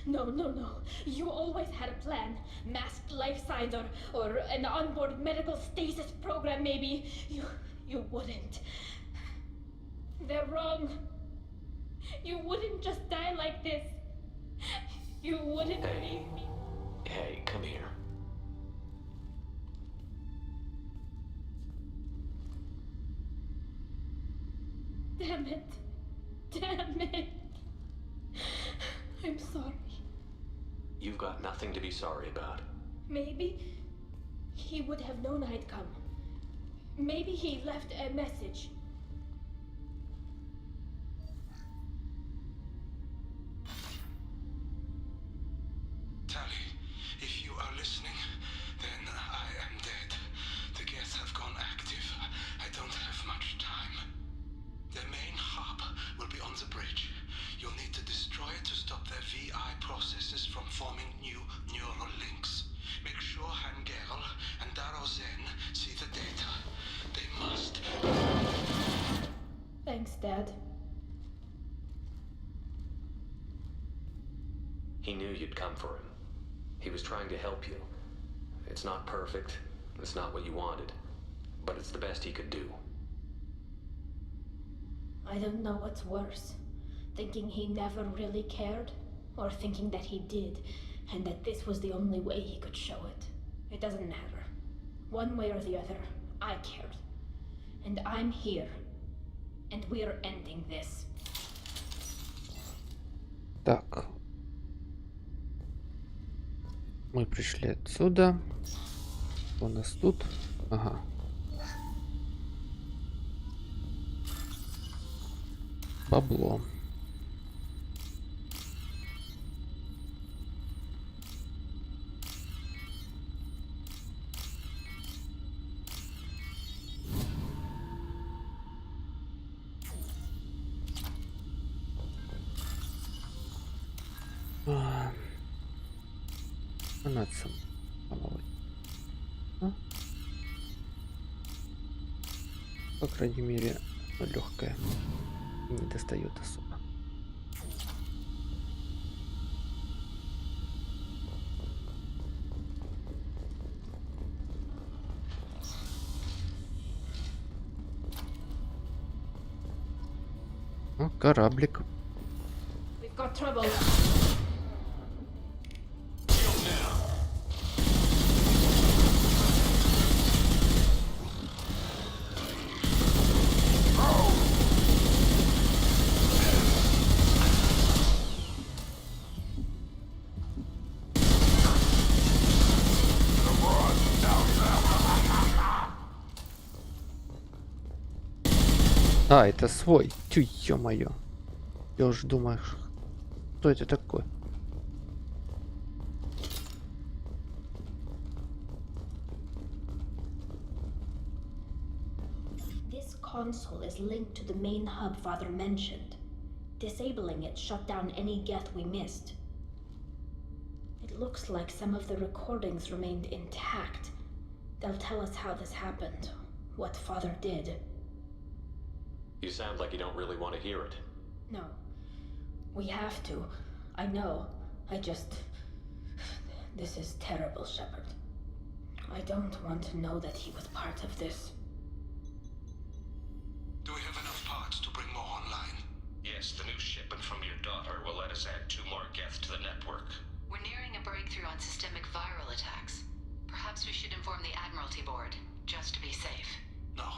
No. You always had a plan. Masked life signs or an onboard medical stasis program maybe. You wouldn't. They're wrong. You wouldn't just die like this. You wouldn't leave me. Hey, come here. Damn it. I'm sorry. You've got nothing to be sorry about. Maybe he would have known I'd come. Maybe he left a message. Tally, if you are listening, then I am dead. The Geth have gone active. I don't have much time. The main hub will be on the bridge. You'll need to destroy it to stop their VI processes from forming new neural links. Make sure Hangerl and Darozen see the data. They must. Thanks, Dad. He knew you'd come for him. He was trying to help you. It's not perfect. It's not what you wanted. But it's the best he could do. I don't know what's worse. Thinking he never really cared, or thinking that he did, and that this was the only way he could show it. It doesn't matter. One way or the other, I cared. And I'm here. And we're ending this. Так. Мы пришли отсюда. У нас тут. Ага. Бабло. Нацам. По крайней мере, легкая. Не достает особо. О, кораблик. We've got trouble. А, это свой. Тю, ё-моё. Я уж думаю, что это такое? This console is linked to the main hub Father mentioned. Disabling it shut down any Geth we missed. It looks like some of the recordings remained intact. They'll tell us how this happened, what Father did. You sound like you don't really want to hear it. No. We have to. I know. This is terrible, Shepard. I don't want to know that he was part of this. Do we have enough parts to bring more online? Yes, the new shipment from your daughter will let us add 2 more Geth to the network. We're nearing a breakthrough on systemic viral attacks. Perhaps we should inform the Admiralty Board, just to be safe. No.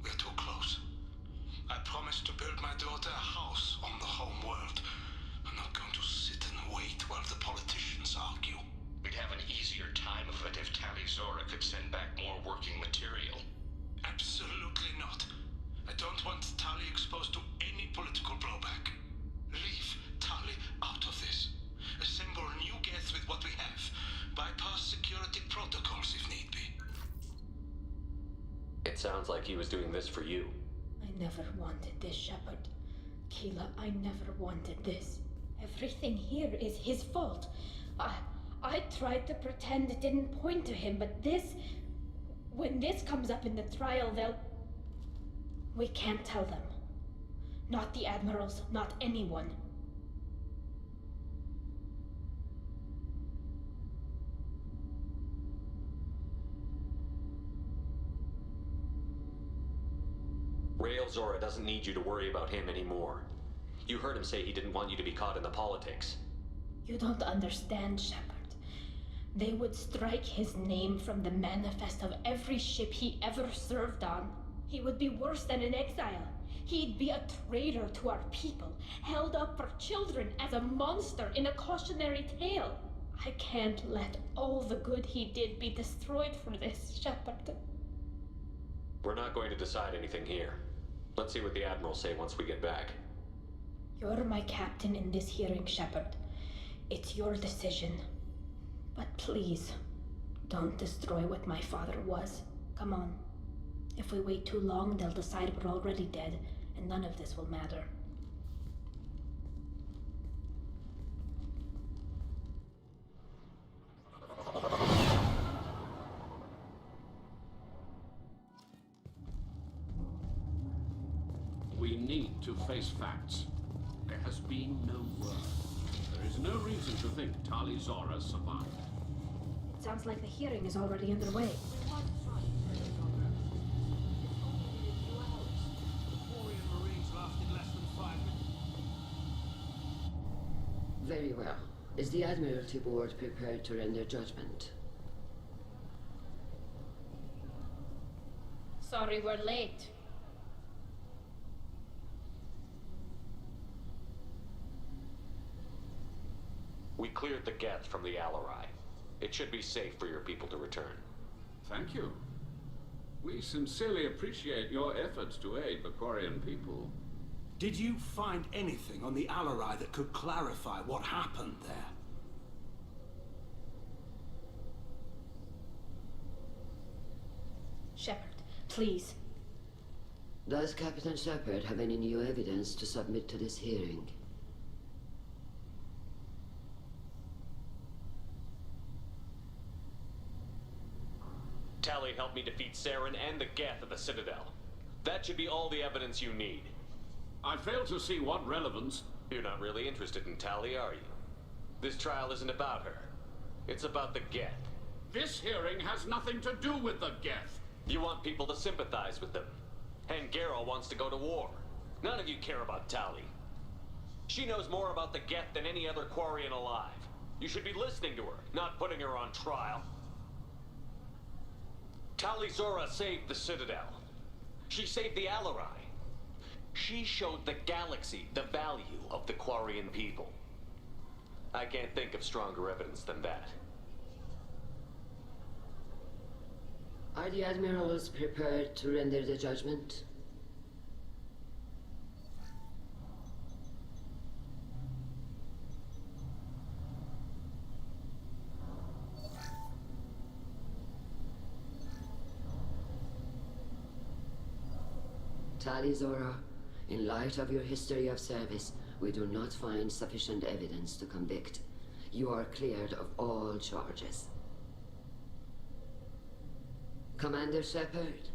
We're too close. I promised to build my daughter a house on the home world. I'm not going to sit and wait while the politicians argue. We'd have an easier time of it if Tali Zora could send back more working material. Absolutely not. I don't want Tali exposed to any political blowback. Leave Tali out of this. Assemble new Geth with what we have. Bypass security protocols if need be. It sounds like he was doing this for you. I never wanted this, Shepard. Keela, I never wanted this. Everything here is his fault. I tried to pretend it didn't point to him, but this... When this comes up in the trial, they'll... We can't tell them. Not the admirals, not anyone. Rail Zora doesn't need you to worry about him anymore. You heard him say he didn't want you to be caught in the politics. You don't understand, Shepard. They would strike his name from the manifest of every ship he ever served on. He would be worse than an exile. He'd be a traitor to our people, held up for children as a monster in a cautionary tale. I can't let all the good he did be destroyed for this, Shepard. We're not going to decide anything here. Let's see what the Admirals say once we get back. You're my captain in this hearing, Shepard. It's your decision. But please, don't destroy what my father was. Come on. If we wait too long, they'll decide we're already dead, and none of this will matter. We need to face facts. There has been no word. There is no reason to think Tali Zora survived. It sounds like the hearing is already underway. Very well. Is the Admiralty Board prepared to render judgment? Sorry we're late. We cleared the Geth from the Alarai. It should be safe for your people to return. Thank you. We sincerely appreciate your efforts to aid the Quarian people. Did you find anything on the Alarai that could clarify what happened there? Shepard, please. Does Captain Shepard have any new evidence to submit to this hearing? Tali helped me defeat Saren and the Geth at the Citadel. That should be all the evidence you need. I fail to see what relevance... You're not really interested in Tali, are you? This trial isn't about her. It's about the Geth. This hearing has nothing to do with the Geth. You want people to sympathize with them. And Geralt wants to go to war. None of you care about Tali. She knows more about the Geth than any other Quarian alive. You should be listening to her, not putting her on trial. Tali Zora saved the Citadel. She saved the Alarai. She showed the galaxy the value of the Quarian people. I can't think of stronger evidence than that. Are the Admirals prepared to render the judgment? Tali Zora, in light of your history of service, we do not find sufficient evidence to convict. You are cleared of all charges. Commander Shepard,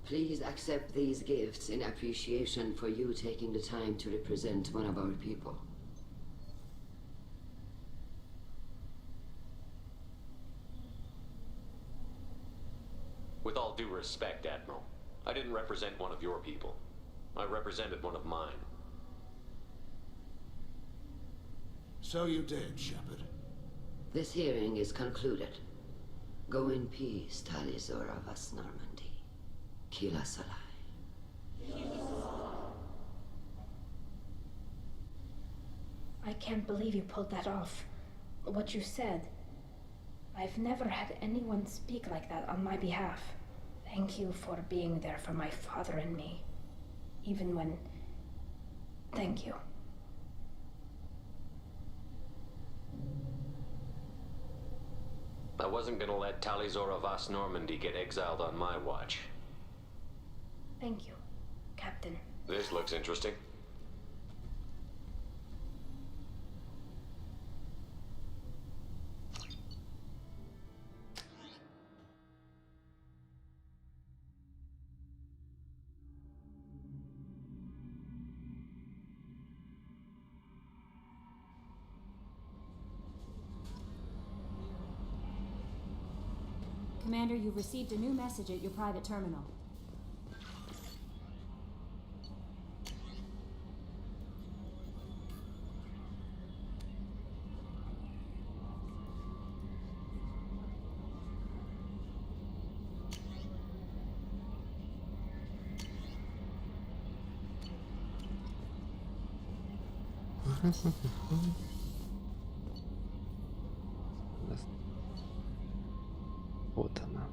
please accept these gifts in appreciation for you taking the time to represent one of our people. With all due respect, Admiral, I didn't represent one of your people. I represented one of mine. So you did, Shepard. This hearing is concluded. Go in peace, Tali Zora vas Normandy. Kila Salai. I can't believe you pulled that off. What you said. I've never had anyone speak like that on my behalf. Thank you for being there for my father and me. Even when... Thank you. I wasn't gonna let Tali Zora vas Normandy get exiled on my watch. Thank you, Captain. This looks interesting. Commander, you've received a new message at your private terminal. Вот она.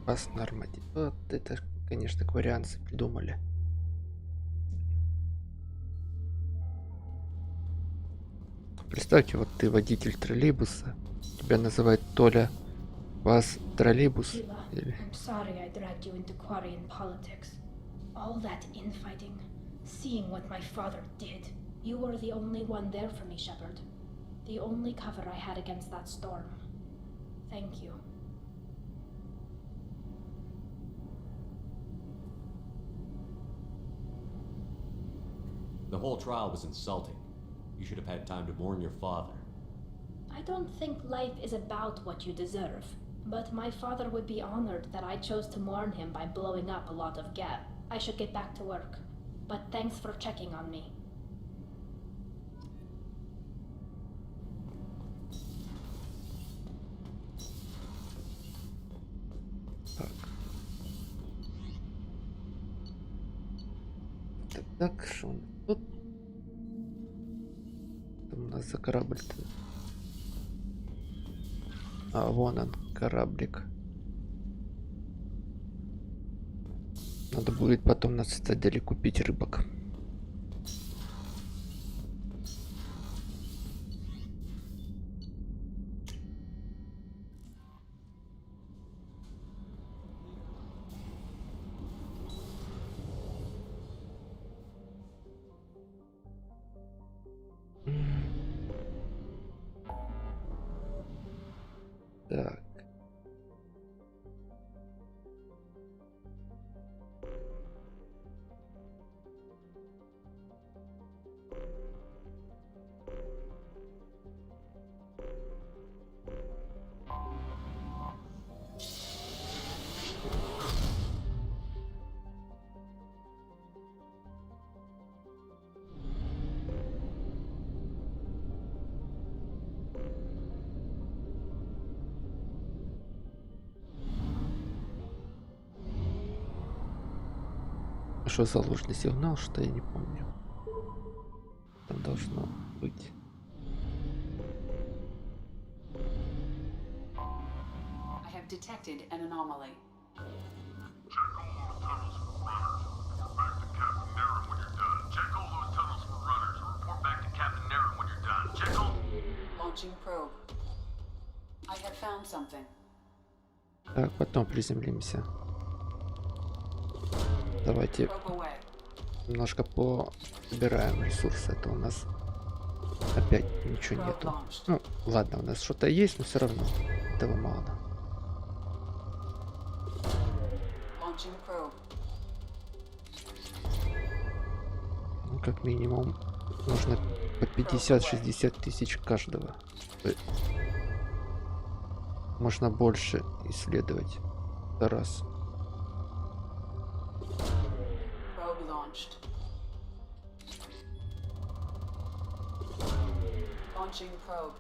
Пас норматив. Вот это, конечно, кварианцы придумали. Представьте, вот ты водитель троллейбуса. Тебя называют Толя Вас троллейбус. Или... I'm sorry I dragged you into quarry and politics. All that infighting, seeing what my father did. You were the only one there for me, Shepard. The only cover I had against that storm. Thank you. The whole trial was insulting. You should have had time to mourn your father. I don't think life is about what you deserve, but my father would be honored that I chose to mourn him by blowing up a lot of gas. I should get back to work, but thanks for checking on me. Так, что тут там у нас за корабль-то? А, вон он, кораблик. Надо будет потом на цитадели купить рыбок. Так. Что за ложный сигнал, что я не помню. Там должно быть. I have detected an anomaly. Check all those tunnels for runners. Report back to Captain Naren when you're done. Check all those tunnels for runners. Report back to Captain Naren when you're done. Check all... Launching probe. I have found something. Так, потом приземлимся. Давайте немножко собираем ресурсы. Это у нас опять ничего нету. Ну, ладно, у нас что-то есть, но все равно этого мало. Ну, как минимум нужно по 50-60 тысяч каждого. Можно больше исследовать за раз. Launching probe.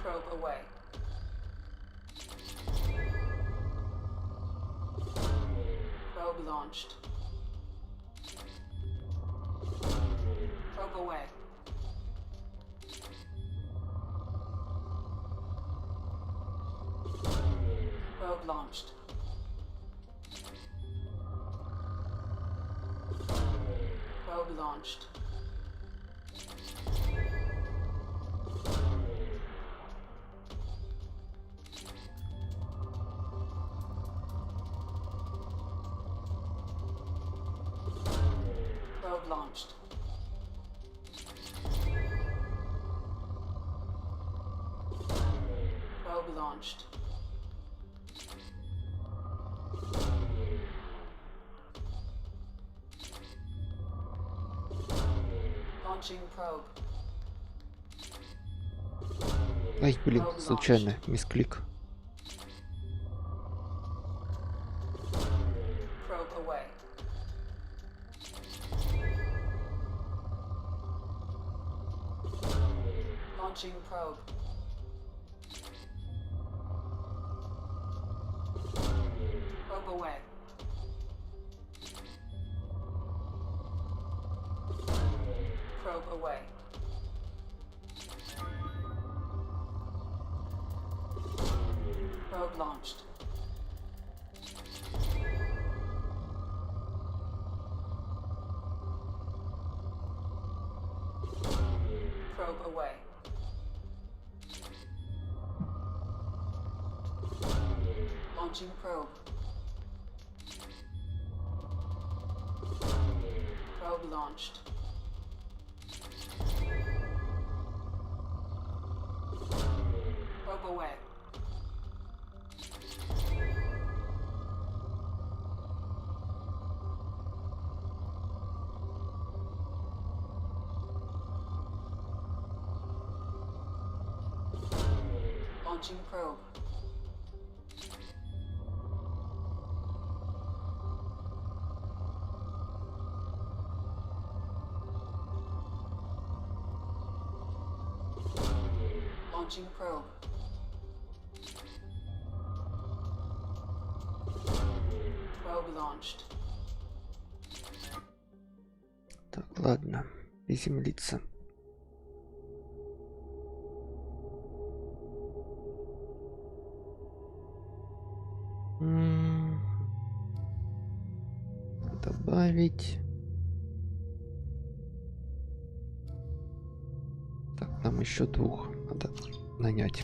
Probe away. Probe launched. Probe away. Probe launched. Probe launched. Probe launched. Probe launched. Launching probe. Ай, блин, случайно, мисклик. Probe away. Launching probe. Probe away. Probe away. Probe launched. Probe away. Launching probe. Probe launched. Probe away. Launching probe. Launching probe. Probe launched. Так, ладно. Приземлиться. Добавить. Так, нам еще двух надо нанять.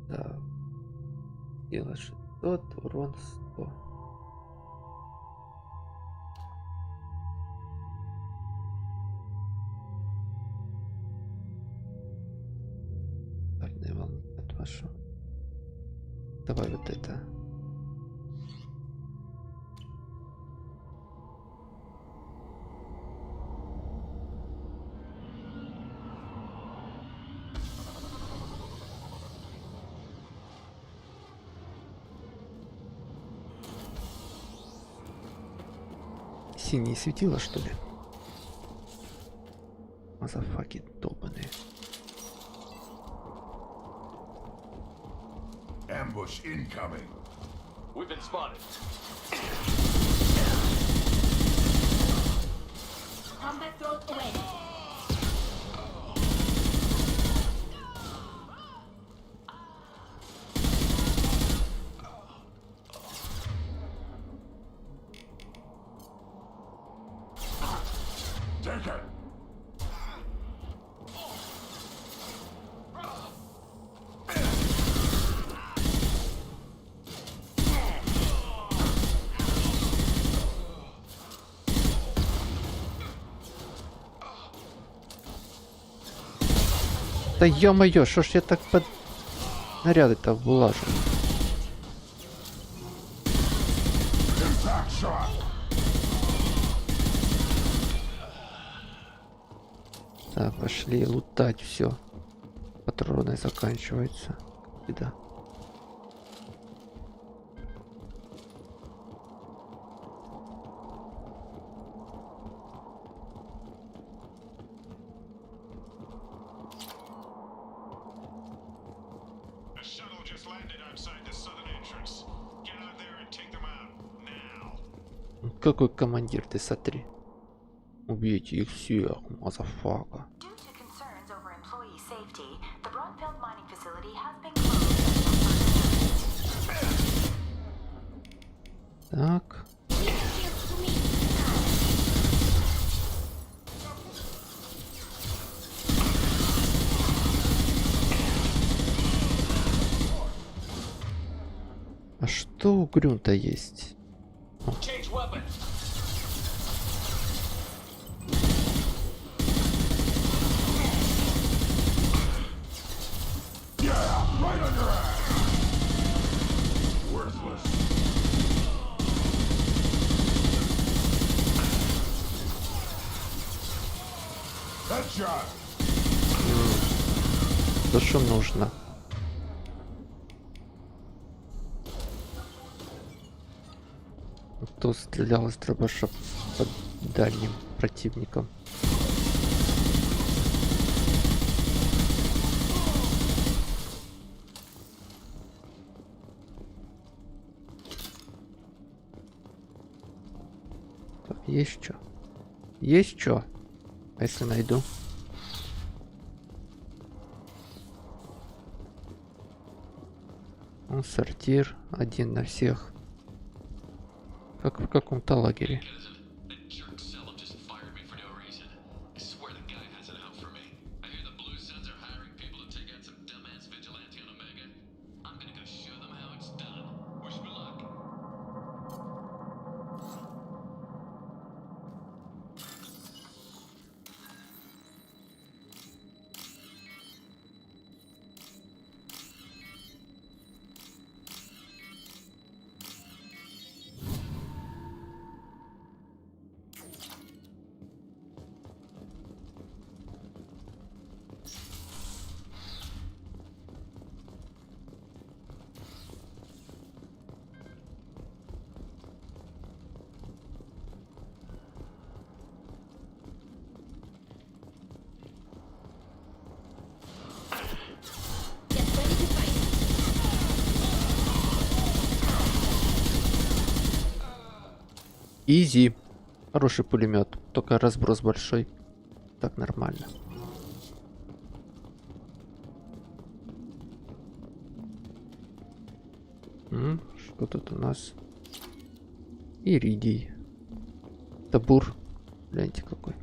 Так. Дело 600, урон 100. Ударная волна от вашего. Давай вот это. Синие светила, что ли? Мазафаки долбаные. Ambush incoming. We've been spotted. Combat throat away. Take it. Да ё-моё, что ж я так под наряды-то влажу? Так, пошли лутать все. Патроны заканчиваются. Беда. Какой командир, ты смотри. Убейте их всех, мазафака. Так. А что у Грюнта есть? Worthless. То, что нужно. Кто стрелял из дробаша под дальним противником. Так, есть что? Есть что? А если найду? Сортир один на всех. Как в каком-то лагере. Изи. Хороший пулемет, только разброс большой. Так нормально. Что тут у нас? Иридий. Табур. Гляньте какой.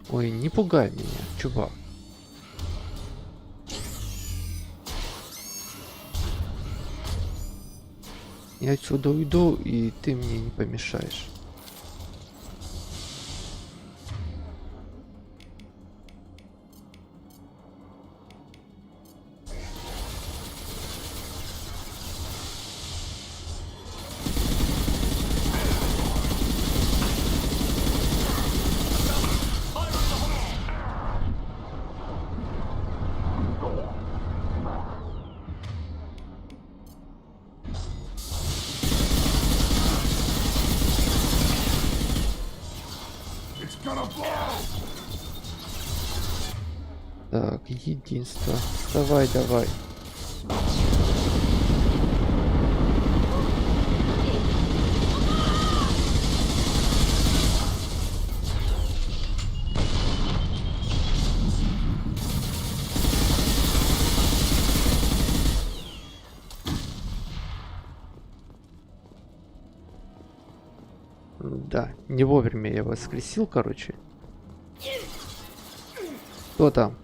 Ой, не пугай меня, чувак. Я отсюда уйду, и ты мне не помешаешь. Так, единство. Давай, давай. Да, не вовремя я воскресил, короче. Кто там?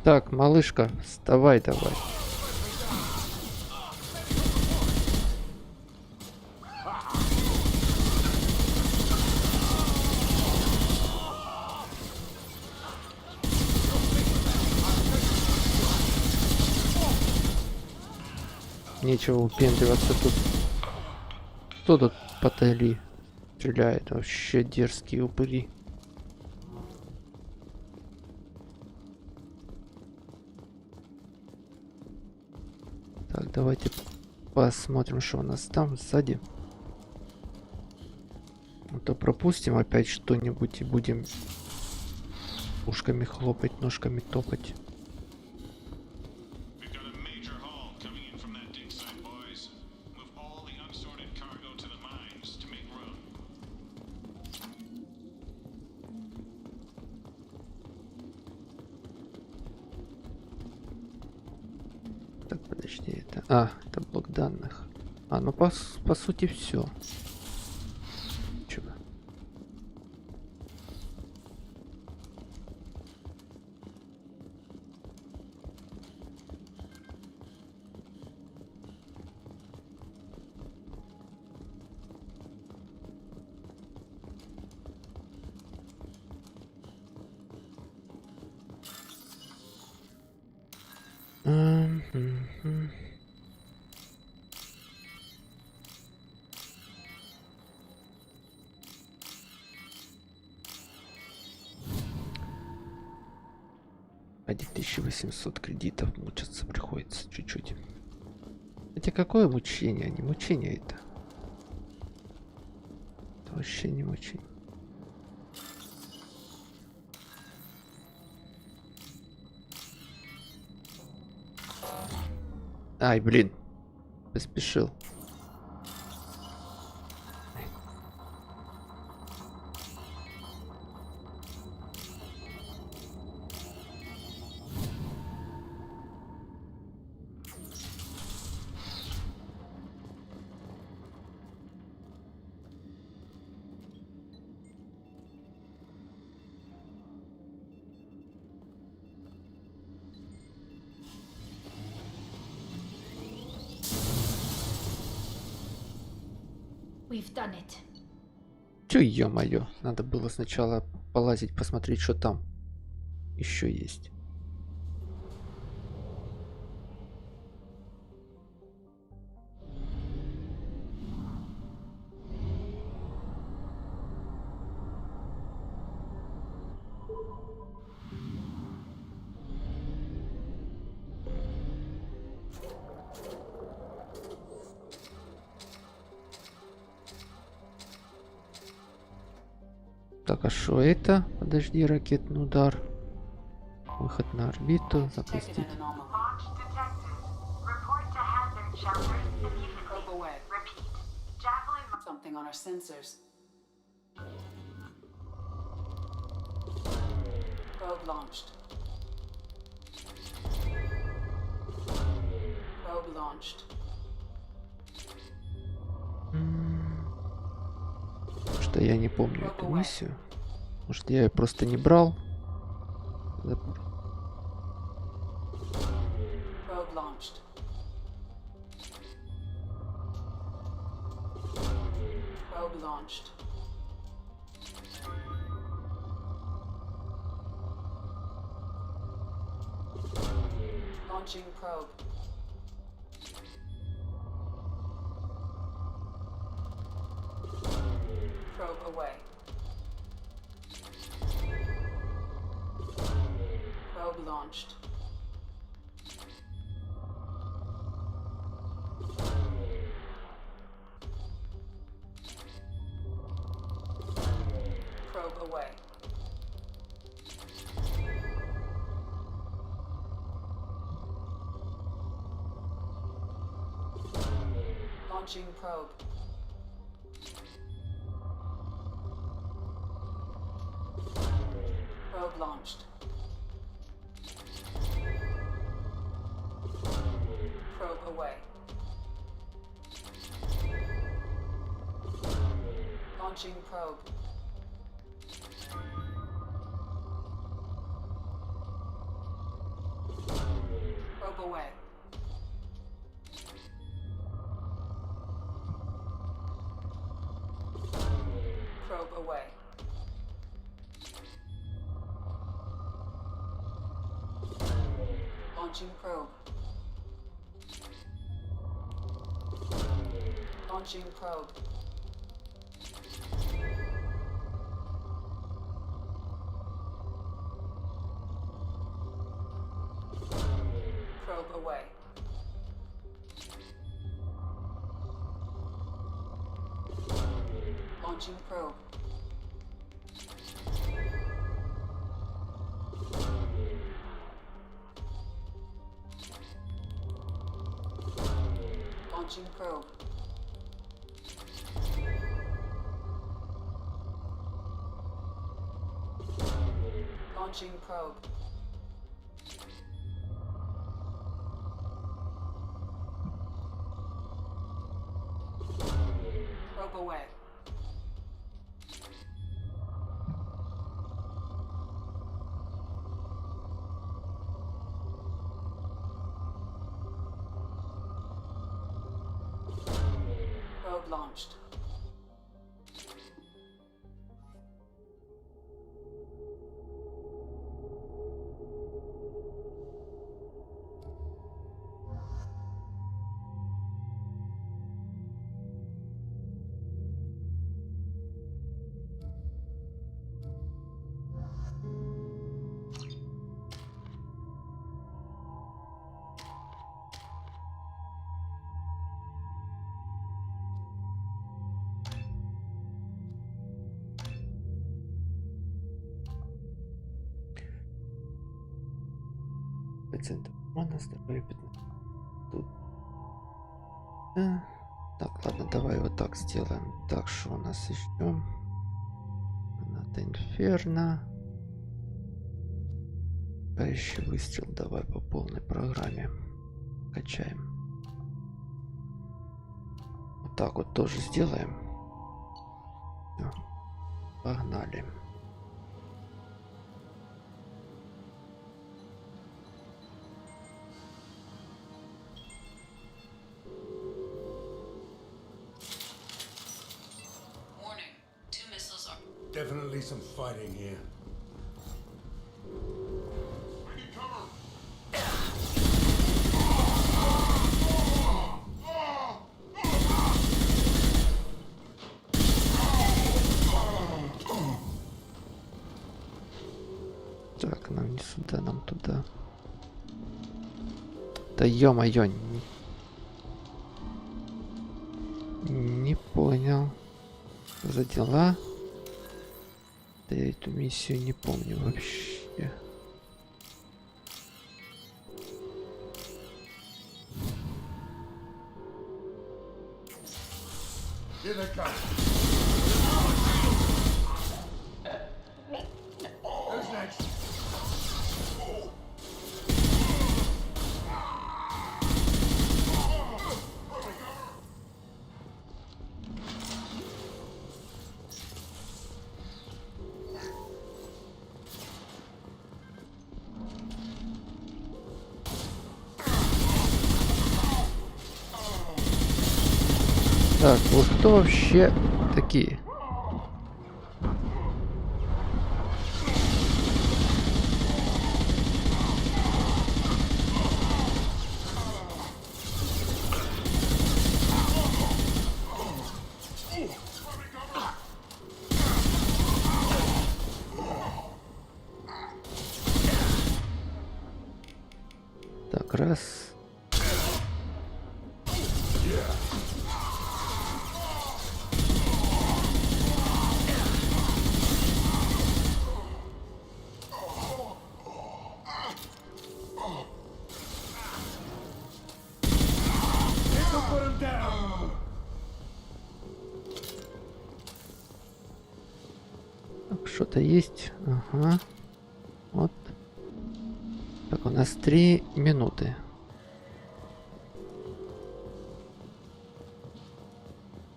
Так, малышка, вставай давай. Нечего упендриваться тут. Кто тут потали стреляет? Вообще дерзкие упыри. Так, давайте посмотрим, что у нас там сзади. А то пропустим опять что-нибудь и будем ушками хлопать, ножками топать. Так, подожди, это... А, это блок данных. А, ну по сути все. Чего? 1800 кредитов мучиться приходится чуть-чуть. Хотя какое мучение? Не мучение это. Это вообще не мучение. Ай, блин. Поспешил. We've done it. Чё, ё-моё, надо было сначала полазить, посмотреть, что там еще есть. Так, а что это? Подожди, ракетный удар. Выход на орбиту. Запустить. Something on our sensors. Probe launched. Probe launched. Что я не помню эту миссию. Может, я ее просто не брал. Probe launched. Probe launched. Launching probe. Probe away. Probe launched. Probe away. Launching probe. Probe launched. Probe away. Launching probe. Probe away. Probe away. Launching probe. Launching probe. Probe away. Launching probe. Launching probe. Launching probe. Probe away. Probe launched. 10% урона, здоровье 15. Тут. Да. Так, ладно, давай вот так сделаем. Так, что у нас еще? Надо инферно. Еще выстрел давай по полной программе. Качаем. Вот так вот тоже сделаем. Всё. Погнали. Definitely some fighting here. Так, нам не сюда, нам туда. Да ё-моё. Не понял. Что за дела? Да я эту миссию не помню вообще. Here they come. Who's next? Так, вот кто вообще такие? Так, раз. Что-то есть. Ага. Вот. Так, у нас 3 минуты.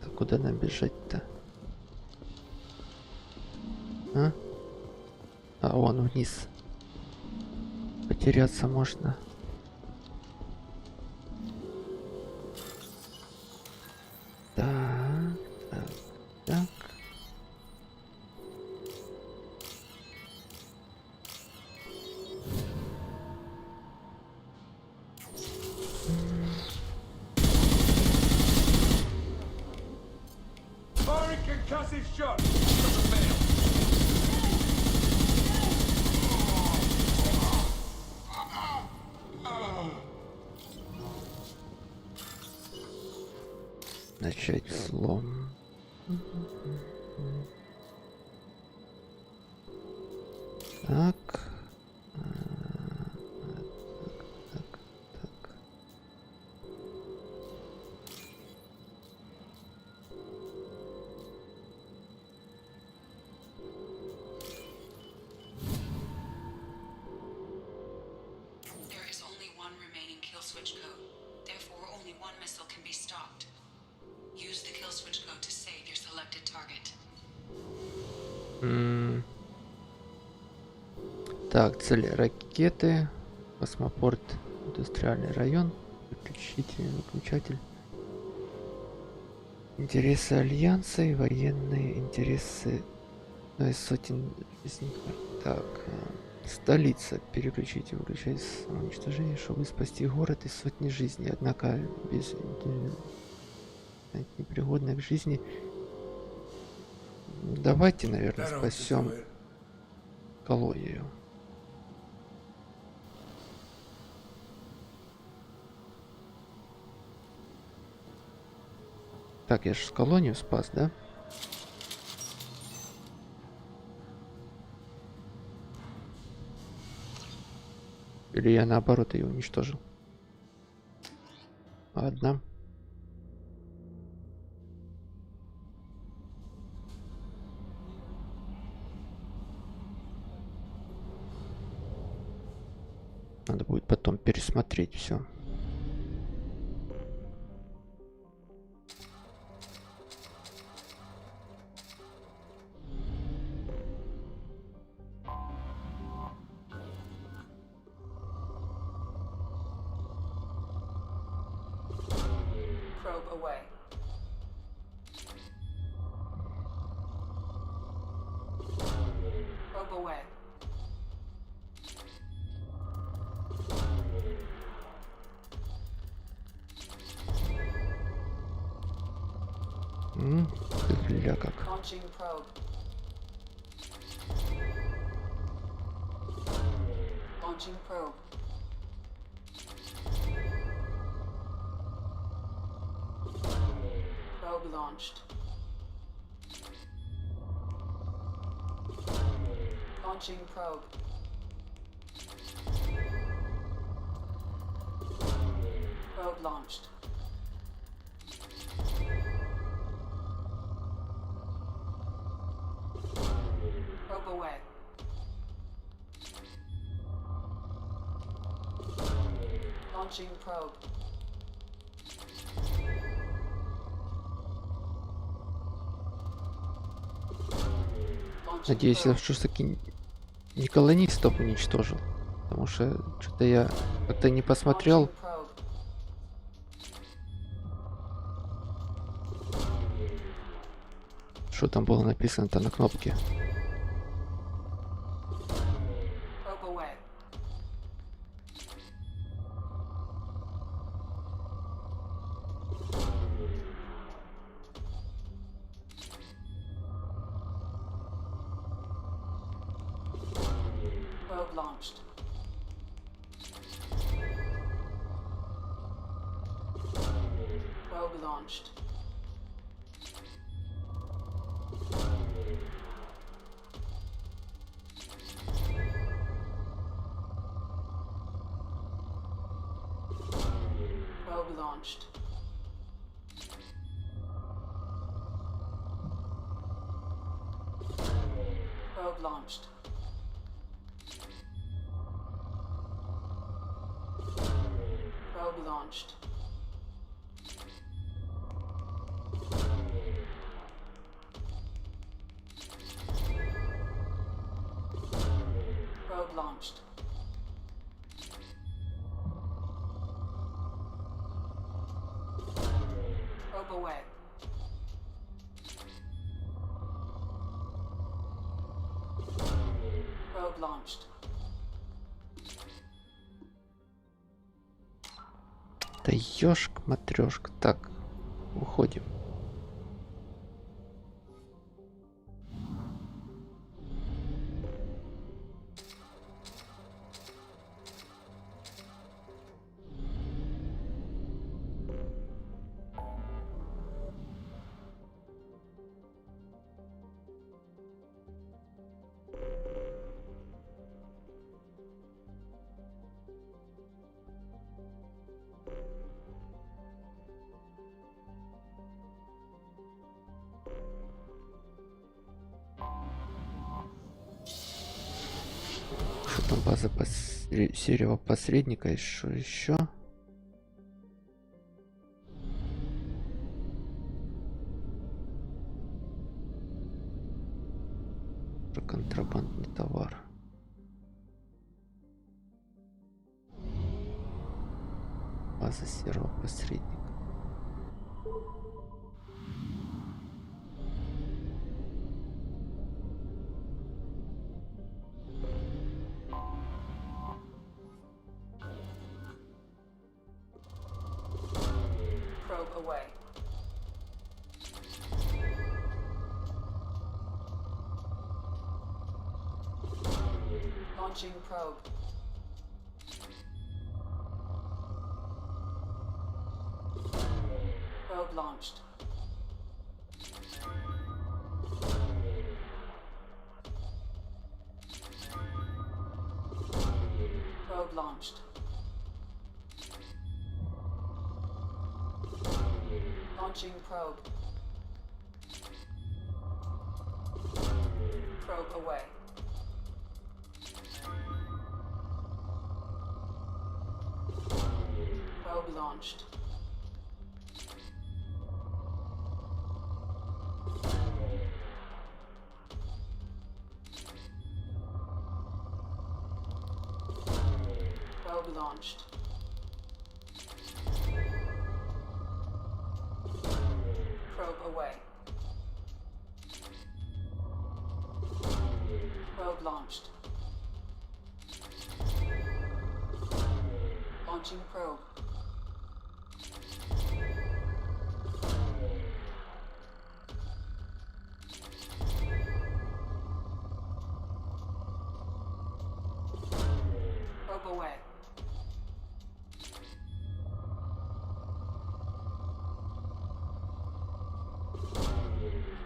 Так, куда нам бежать-то? А, вон вниз. Потеряться можно. Так, так, так. Concussive shot. Начать взлом. Так. Так, цели ракеты, космопорт, индустриальный район, выключатель. Интересы альянса и военные интересы из сотен жизней. Так, столица. Переключите, выключать самоуничтожение, чтобы спасти город из сотни жизней. Однако без непригодных к жизни. Давайте, наверное, спасем колонию. Так, я же колонию спас, да? Или я наоборот ее уничтожил? Ладно. Надо будет потом пересмотреть все. Probe away. Probe away. Бля, как. Launching probe. Launching probe. Probe launched. Launching probe. Probe launched. Probe away. Launching probe. Надеюсь, я все-таки не колонистов уничтожил. Потому что что-то я как-то не посмотрел. Что там было написано-то на кнопке? Probe away. Probe launched. Probe launched. Probe launched. Probe launched. Probe launched. Probe launched. Probe away. Probe launched. Да ёшк-матрёшка. Так, уходим. Что там база серого посредника, и что еще? Про контрабандный товар. База серого посредника. Probe away. Launching probe. Probe launched. Probe Probe launched. Launching probe. Probe away. Probe launched. Probe launched. Probe away. Probe launched. Launching probe. Probe away.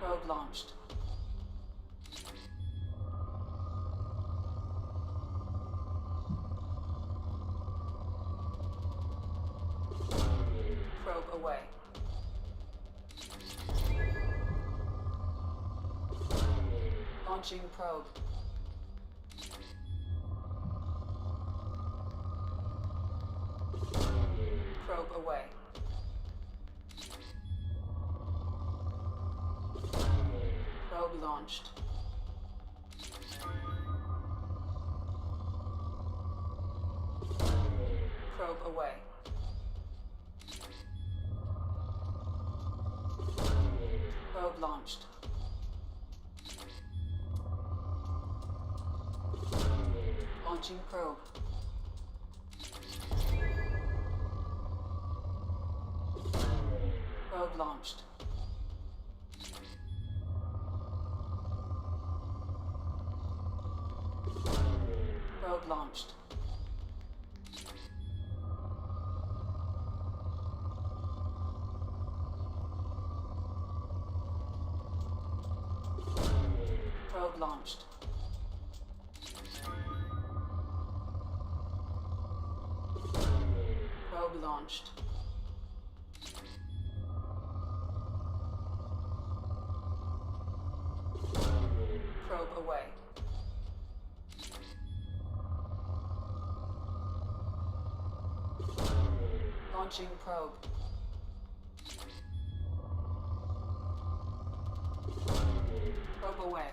Probe launched. Probe away. Launching probe. Probe away. Probe launched. Probe away. Probe launched. Launching probe. Probe launched. Probe launched. Probe launched. Probe launched. Probe away. Launching probe. Probe away.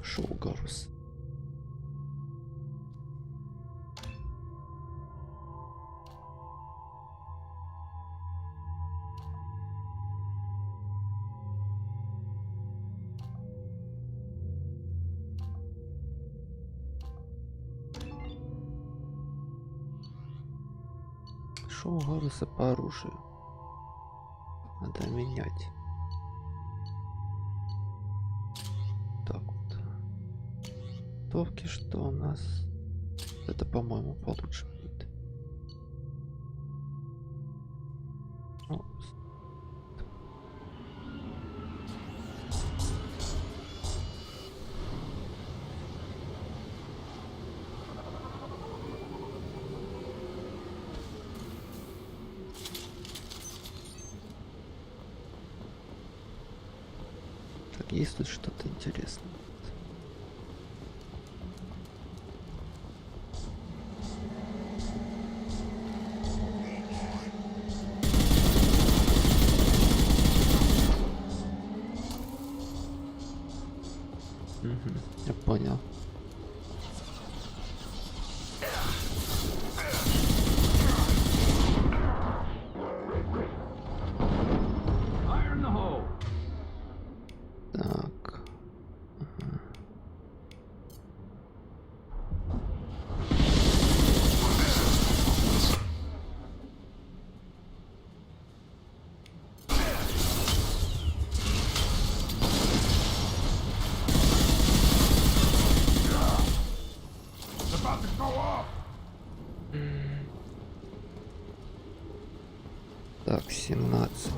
Шоу Гарус. Шоу Гаруса по оружию. Надо менять. Так вот. Товки, что у нас? Это, по-моему, получше будет. О. Так, есть тут что-то интересное? Я понял. Так. Ага. about to go off. Так, 17.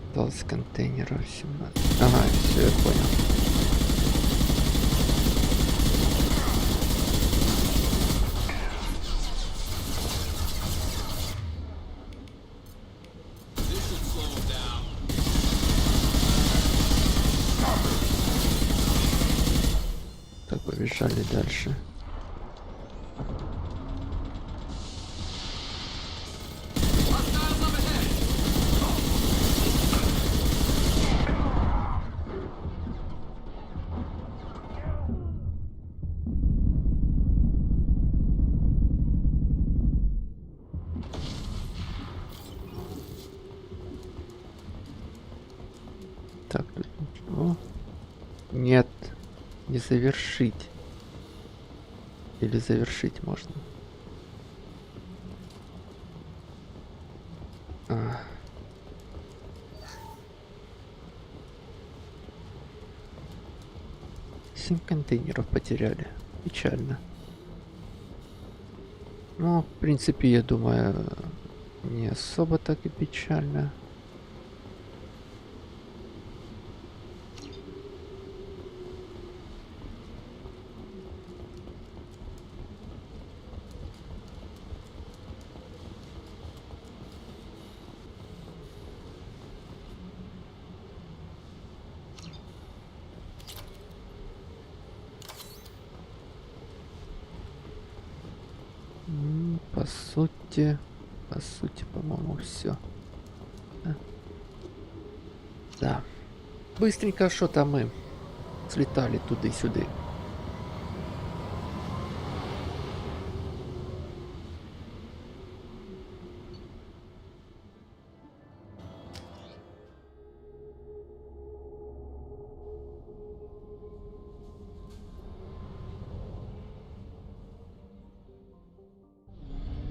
Осталось контейнеров 17. Ага, все, я понял. Так, побежали дальше. Так, тут ничего. Нет, не завершить. Или завершить можно. А. Семь контейнеров потеряли. Печально. Ну, в принципе, я думаю, не особо так и печально. По сути, по-моему, все. Да. Быстренько что-то мы слетали туда-сюда.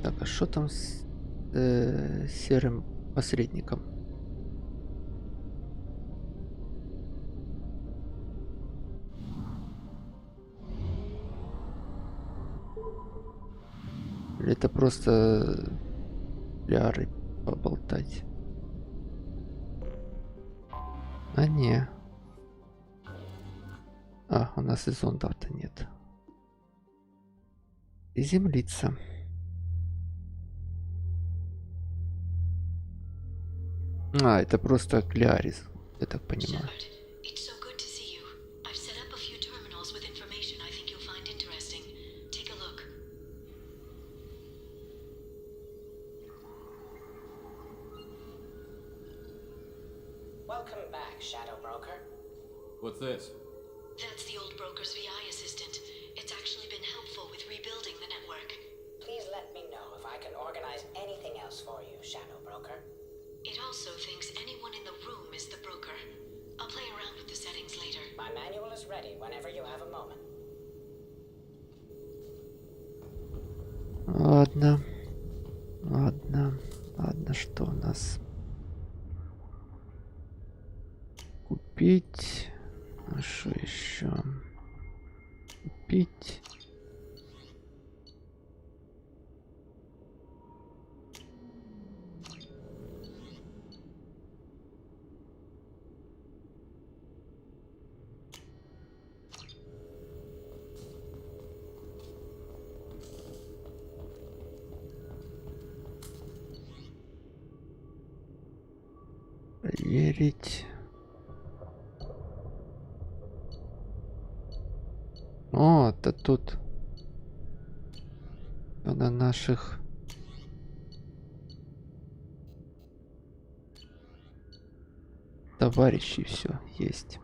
Так, а что там с серым посредником? Или это просто пиары поболтать? А не. А, у нас и зондов-то нет. И землица. А, это просто Клярис, я так понимаю. Welcome back, Shadow Broker. What's this? That's the old broker's VI assistant. It's actually been helpful with rebuilding the network. Please let me know if I can organize anything else for you, Shadow Broker. It also thinks anyone in the room is the broker. I'll play around with the settings later. My manual is ready whenever you have a moment. Ладно, что у нас? Купить. А что еще? Купить. Проверить. О, это тут на наших товарищей все есть.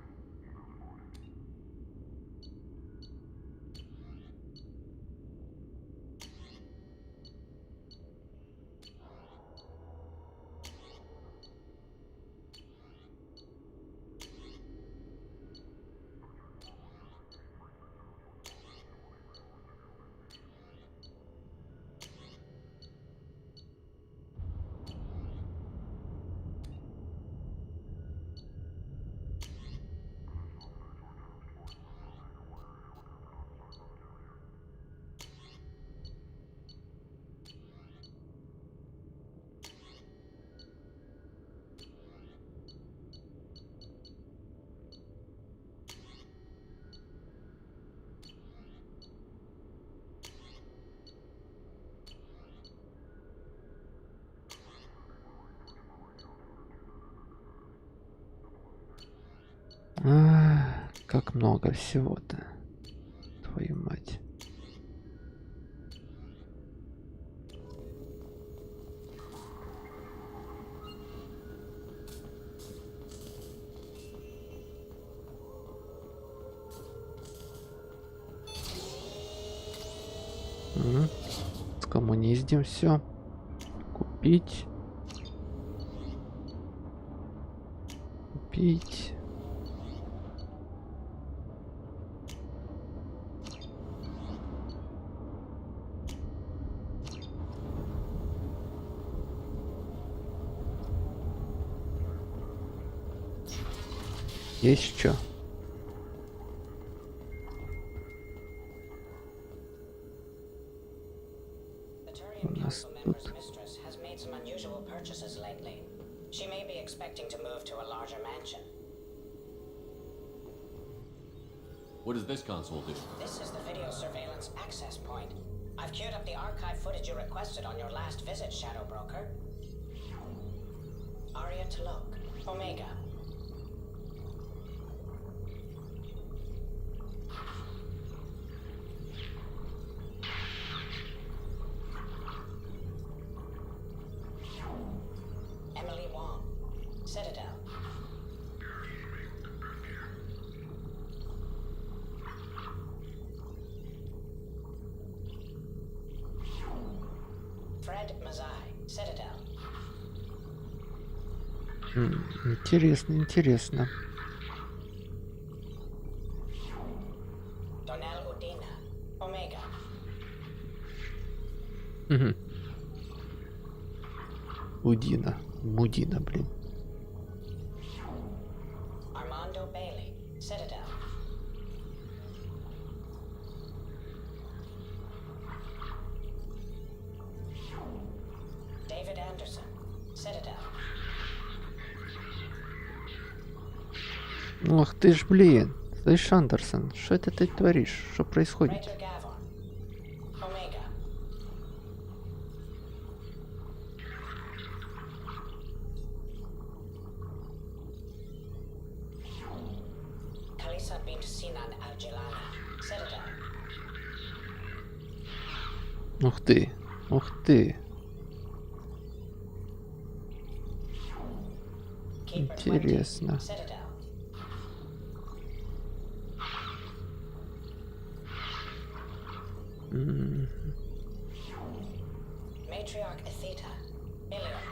как много всего-то. Твою мать. Скоммуниздим все. Купить. Купить. Есть что? У нас тут. She may be expecting to move to a larger mansion. What does this console do? This is the video surveillance access point. I've queued up the archive footage you requested on your last visit, Shadow Broker. Aria to look. Omega. Emily Wong. Citadel. Fred Mazai. Citadel. Интересно, интересно. Donnell Udina. Omega. Удина. Мудина, блин. Armando Bailey. Citadel. David Anderson. Citadel. Ох ты ж, блин. Слышь, Андерсон, что это ты творишь? Что происходит? Raider Gavon. Omega. Kalisa bint Sinan Al-Jilani. Citadel. Ух ты. Ух ты. Интересно. Citadel. Matriarch Atheta. Ilion.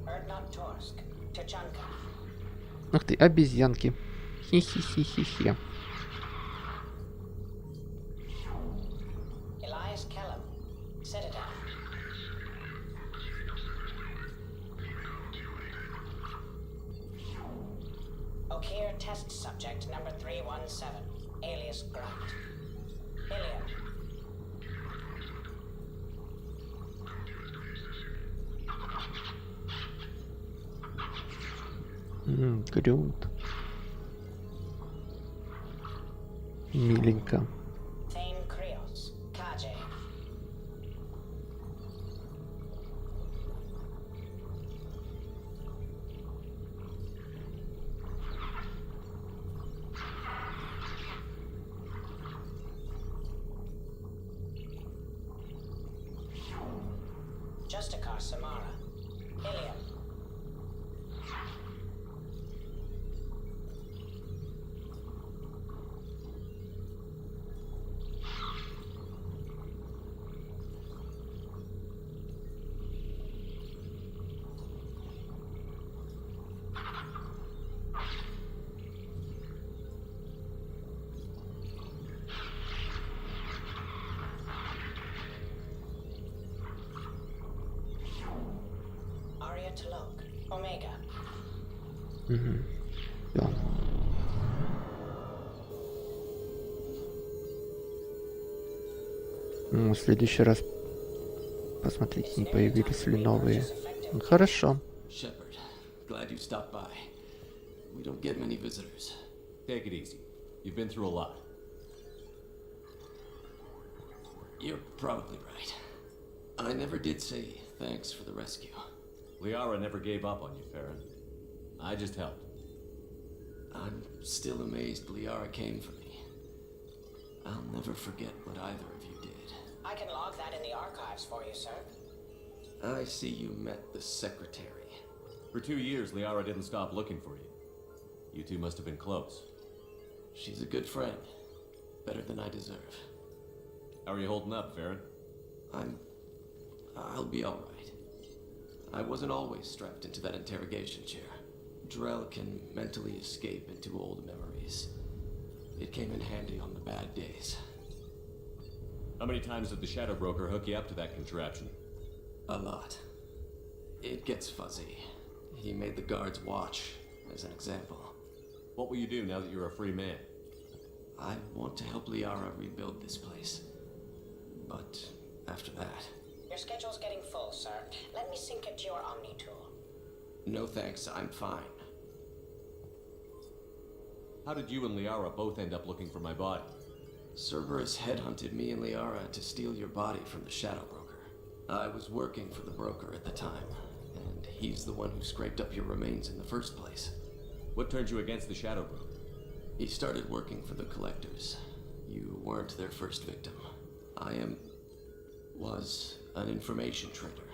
Erdnot Torsk. Tuchanka. Ух ты, обезьянки. Хи-хи-хи-хи-хи. Elias Kellum. Citadel. Okir test subject number 317, alias Grunt. Ilion. Грюнт. Миленько. Thane Krios. Kaje. Justicar Samara. Ilion. Aria to look. Omega. Да. В следующий раз посмотрите, не появились ли новые. Хорошо. Shepard, glad you stopped by. We don't get many visitors. Take it easy. You've been through a lot. You're probably right. I never did say thanks for the rescue. Liara never gave up on you, Farron. I just helped. I'm still amazed Liara came for me. I'll never forget what either of you did. I can log that in the archives for you, sir. I see you met the secretary. For 2 years, Liara didn't stop looking for you. You two must have been close. She's a good friend. Better than I deserve. How are you holding up, Farron? I'll be alright. I wasn't always strapped into that interrogation chair. Drell can mentally escape into old memories. It came in handy on the bad days. How many times did the Shadow Broker hook you up to that contraption? A lot. It gets fuzzy. He made the guards watch, as an example. What will you do now that you're a free man? I want to help Liara rebuild this place. But after that... Your schedule's getting full, sir. Let me sync it to your Omni tool. No thanks, I'm fine. How did you and Liara both end up looking for my body? Cerberus headhunted me and Liara to steal your body from the Shadow Broker. I was working for the broker at the time, and he's the one who scraped up your remains in the first place. What turned you against the Shadow Broker? He started working for the Collectors. You weren't their first victim. Was an information trader,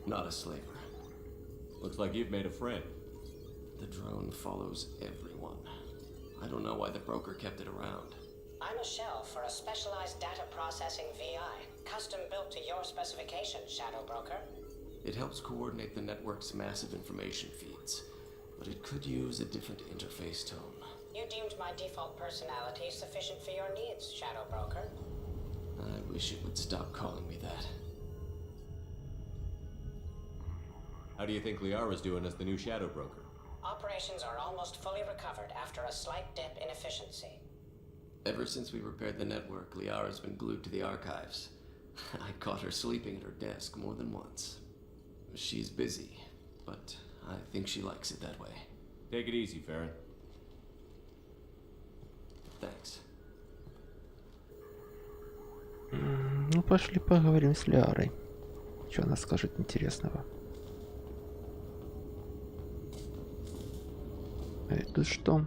not a slaver. Looks like you've made a friend. The drone follows everyone. I don't know why the broker kept it around. I'm a shell for a specialized data processing VI, custom built to your specifications, Shadow Broker. It helps coordinate the network's massive information feeds, but it could use a different interface tone. You deemed my default personality sufficient for your needs, Shadow Broker. I wish it would stop calling me that. How do you think Liara's doing as the new Shadow Broker? Operations are almost fully recovered after a slight dip in efficiency. Ever since we repaired the network, Liara's been glued to the archives. I caught her sleeping at her desk more than once. She's busy, but I think she likes it that way. Take it easy, Farron. Thanks. Ну, пошли поговорим с Лиарой. Что она скажет интересного? А это что?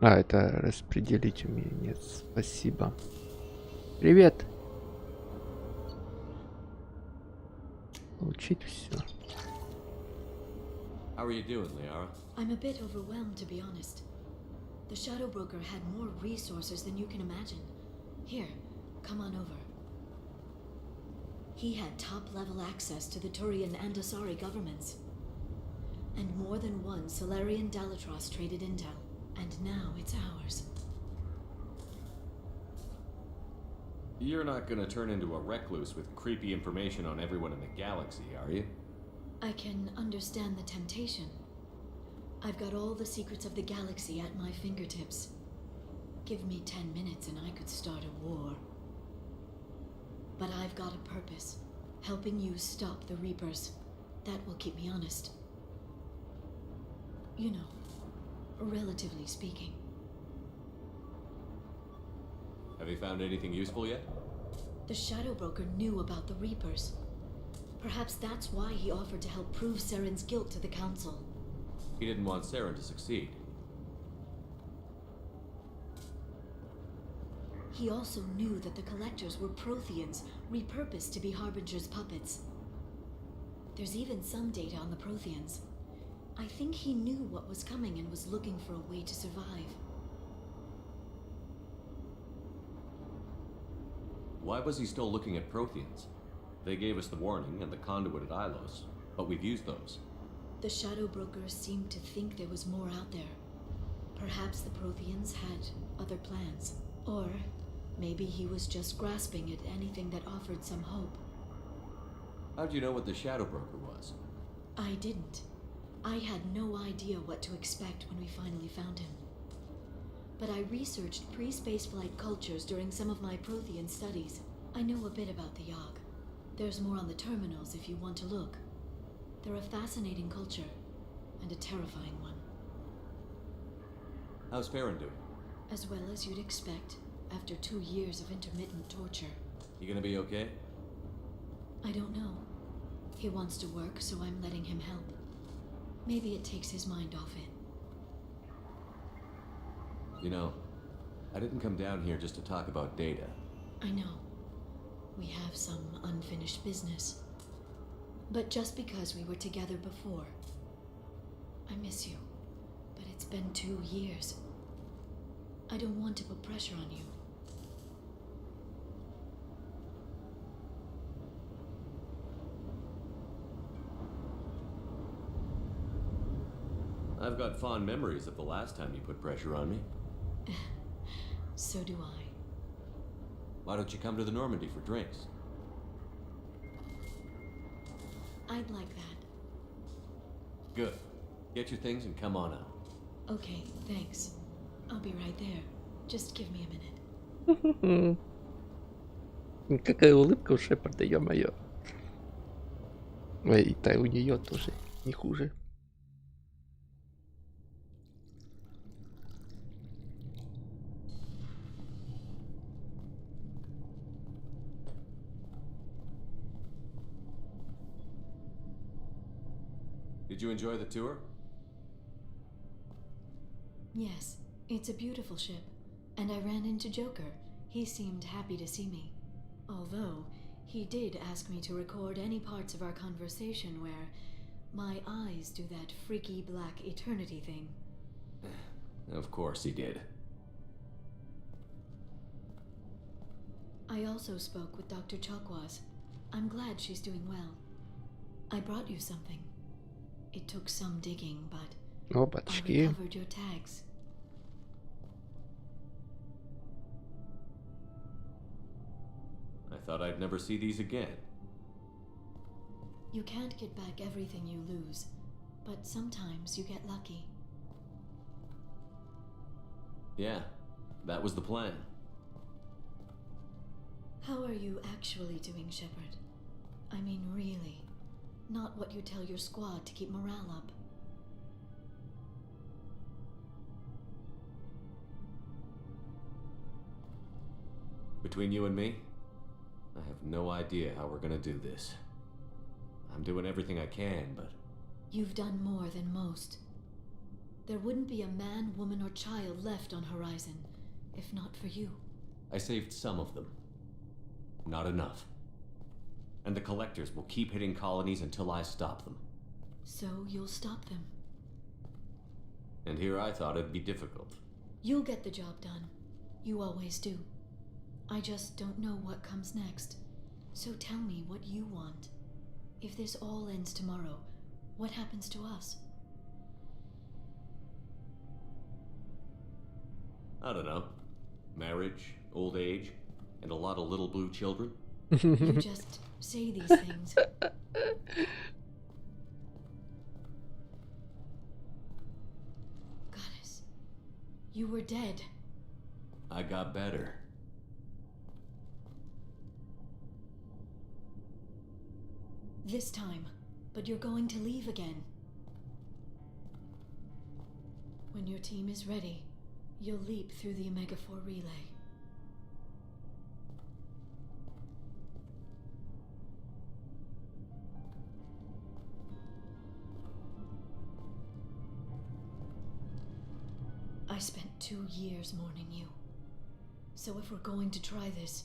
А, это распределить умение. Нет, спасибо. Привет. Получить все. How are you doing, Liara? I'm a bit overwhelmed, to be honest. The Shadow Broker had more resources than you can imagine. Here, come on over. He had top-level access to the Turian and Asari governments. And more than one Solarian Dalatros traded intel. And now it's ours. You're not gonna turn into a recluse with creepy information on everyone in the galaxy, are you? I can understand the temptation. I've got all the secrets of the galaxy at my fingertips. Give me 10 minutes and I could start a war. But I've got a purpose. Helping you stop the Reapers. That will keep me honest. You know, relatively speaking. Have you found anything useful yet? The Shadow Broker knew about the Reapers. Perhaps that's why he offered to help prove Saren's guilt to the Council. He didn't want Saren to succeed. He also knew that the Collectors were Protheans, repurposed to be Harbinger's puppets. There's even some data on the Protheans. I think he knew what was coming and was looking for a way to survive. Why was he still looking at Protheans? They gave us the warning and the conduit at Ilos, but we've used those. The Shadow Broker seemed to think there was more out there. Perhaps the Protheans had other plans. Or maybe he was just grasping at anything that offered some hope. How'd you know what the Shadow Broker was? I didn't. I had no idea what to expect when we finally found him. But I researched pre-spaceflight cultures during some of my Prothean studies. I know a bit about the Yogg. There's more on the terminals if you want to look. They're a fascinating culture, and a terrifying one. How's Farron doing? As well as you'd expect, after 2 years of intermittent torture. You gonna be okay? I don't know. He wants to work, so I'm letting him help. Maybe it takes his mind off it. You know, I didn't come down here just to talk about data. I know. We have some unfinished business. But just because we were together before, I miss you. But it's been 2 years. I don't want to put pressure on you. I've got fond memories of the last time you put pressure on me. So do I. Why don't you come to the Normandy for drinks? I'd like that. Good. Get your things and come on out. Okay, thanks. I'll be right there. Just give me a minute. Какая улыбка у Шепарда, ё-моё. Ой, и у нее тоже не хуже. Did you enjoy the tour? Yes, it's a beautiful ship. And I ran into Joker. He seemed happy to see me. Although, he did ask me to record any parts of our conversation where my eyes do that freaky black eternity thing. Of course he did. I also spoke with Dr. Chakwas. I'm glad she's doing well. I brought you something. It took some digging, but Опачки. I recovered your tags. I thought I'd never see these again. You can't get back everything you lose, but sometimes you get lucky. Yeah, that was the plan. How are you actually doing, Shepard? I mean, really. Not what you tell your squad to keep morale up. Between you and me, I have no idea how we're gonna do this. I'm doing everything I can, but... You've done more than most. There wouldn't be a man, woman, or child left on Horizon, if not for you. I saved some of them. Not enough. And the collectors will keep hitting colonies until I stop them. So you'll stop them. And here I thought it'd be difficult. You'll get the job done. You always do. I just don't know what comes next. So tell me what you want. If this all ends tomorrow, what happens to us? I don't know. Marriage, old age, and a lot of little blue children. You just say these things. Goddess, you were dead. I got better. This time, but you're going to leave again. When your team is ready, you'll leap through the Omega-4 relay. I spent 2 years mourning you. So if we're going to try this,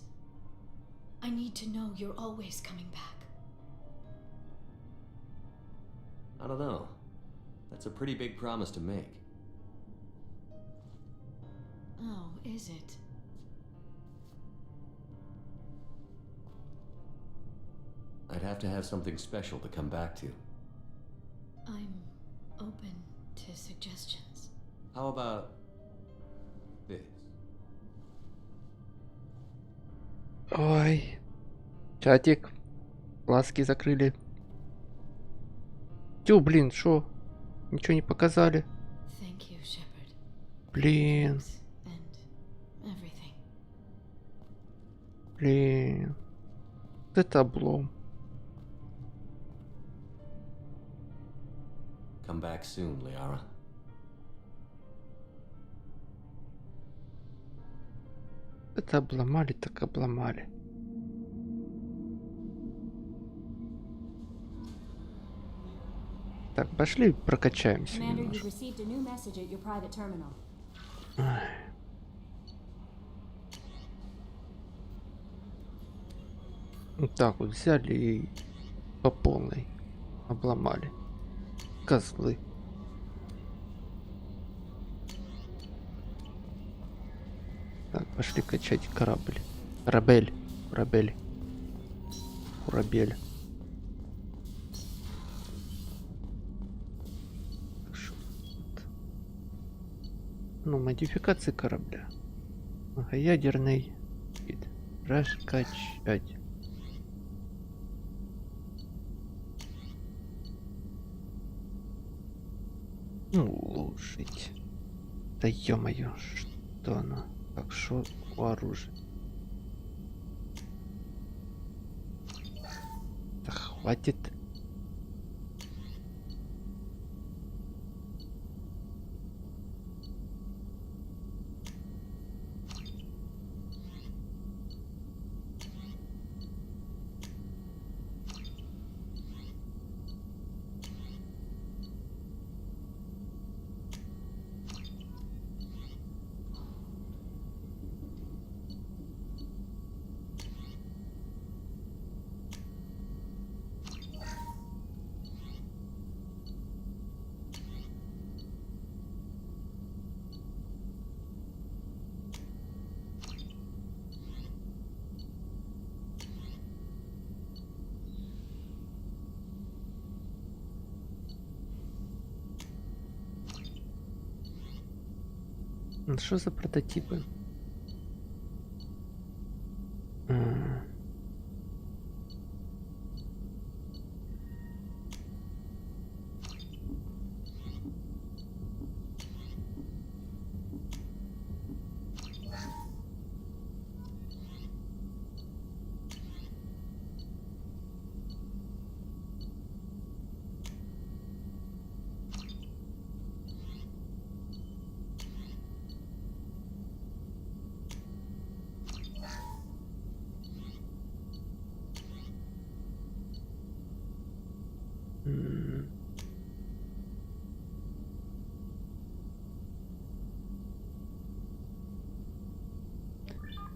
I need to know you're always coming back. I don't know. That's a pretty big promise to make. Oh, is it? I'd have to have something special to come back to. I'm open to suggestions. How about this? Ой. Чатик. Глазки закрыли. Тю, блин, шо? Ничего не показали. Thank you, Shepard. Блин. And everything. Блин. Вот это облом. Come back soon, Liara. Это обломали, так обломали. Так, пошли прокачаемся Commander, немножко. you've received a new message at your private terminal. Ай. Вот так вот взяли и по полной обломали. Козлы. Так, пошли качать корабль. Корабель. Корабель. Корабель. Так, шо тут? Ну, модификации корабля. Многоядерный вид. Раскачать. Улучшить. Да ё-моё, что оно? Так, шо у оружия? Да хватит. Что за прототипы?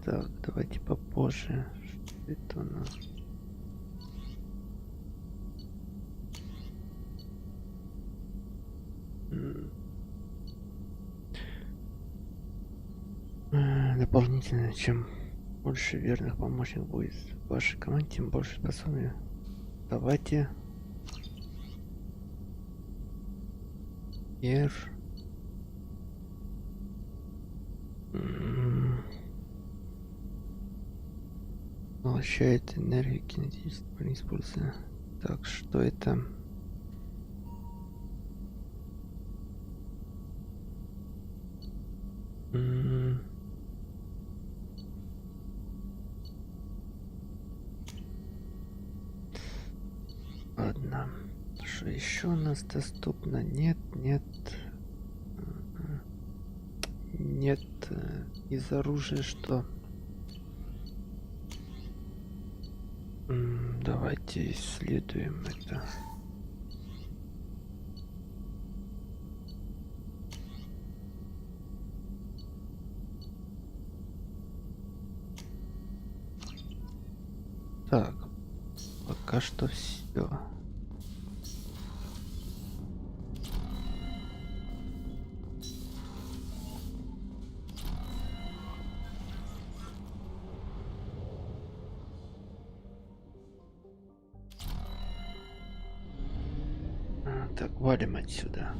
Так, давайте попозже. Что это у нас? Дополнительно, чем больше верных помощников будет в вашей команде, тем больше способны. Давайте. Поглощает энергию кинетического, не используя. Так, что это? Ладно. Что еще у нас доступно? Нет, нет. Нет. Из оружия что? Давайте исследуем это. Так, пока что все. Так, валим отсюда.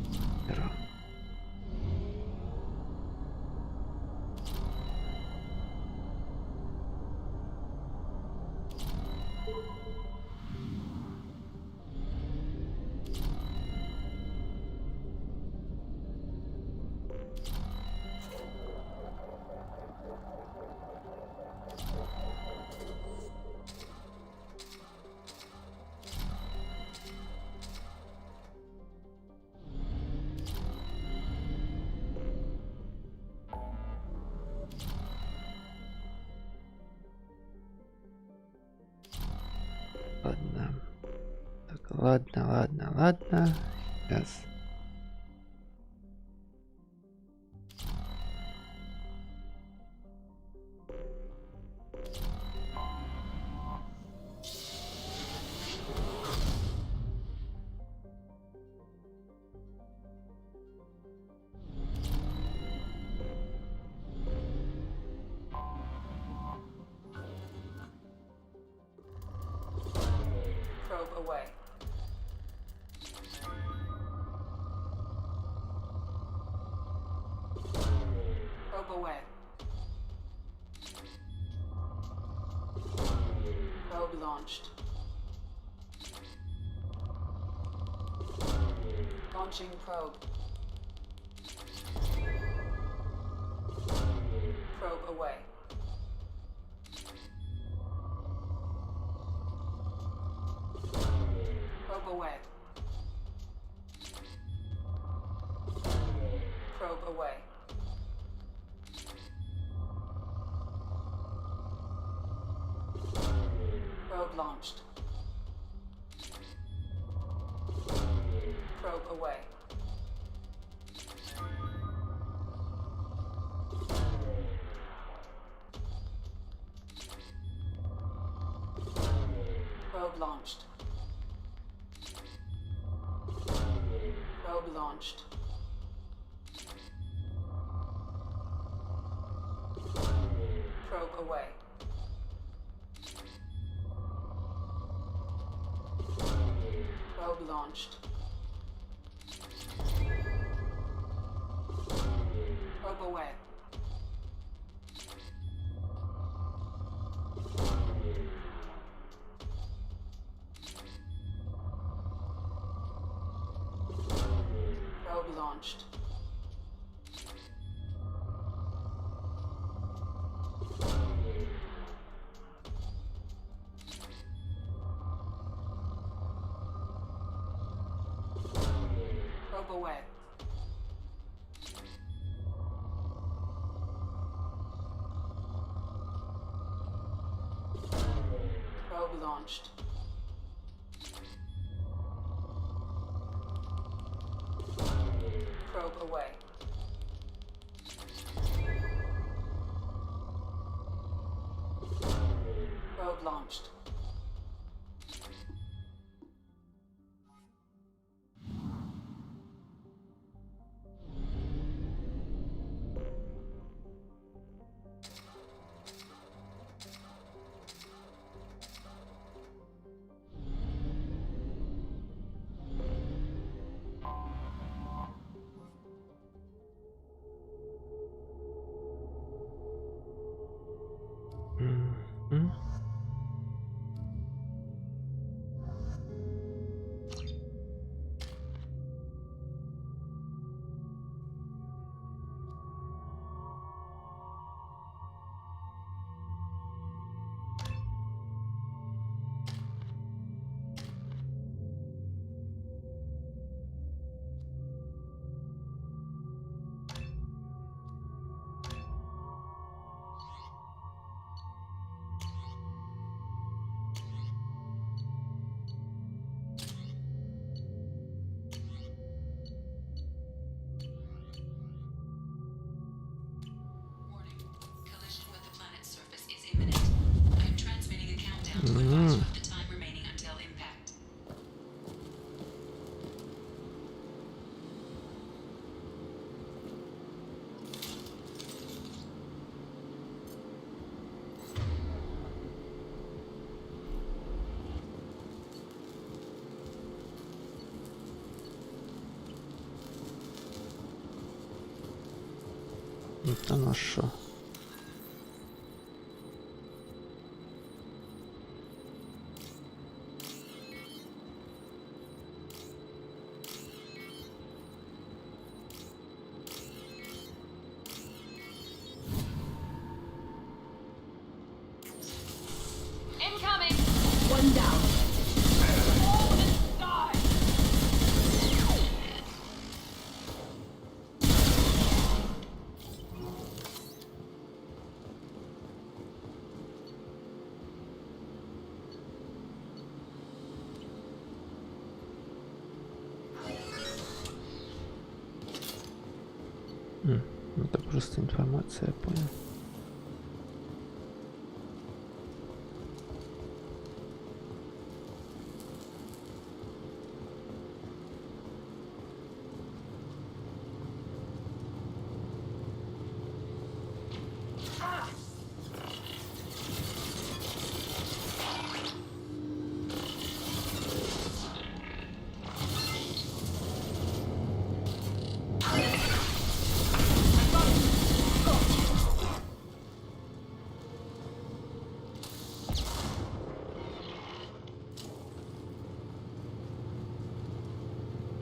Ладно. Так, ладно. Yes. Probe away. Probe away. Probe launched. Launching probe. Probe away. Probe away. Probe away. Probe launched. Probe away. Probe launched. Probe launched. Probe away. Probe launched. Probe away. Probe launched. Probe away. Probe launched. Probe away. Probe launched. Та на що? Incoming! One down. Oh, this guy! Это просто информация, я понял.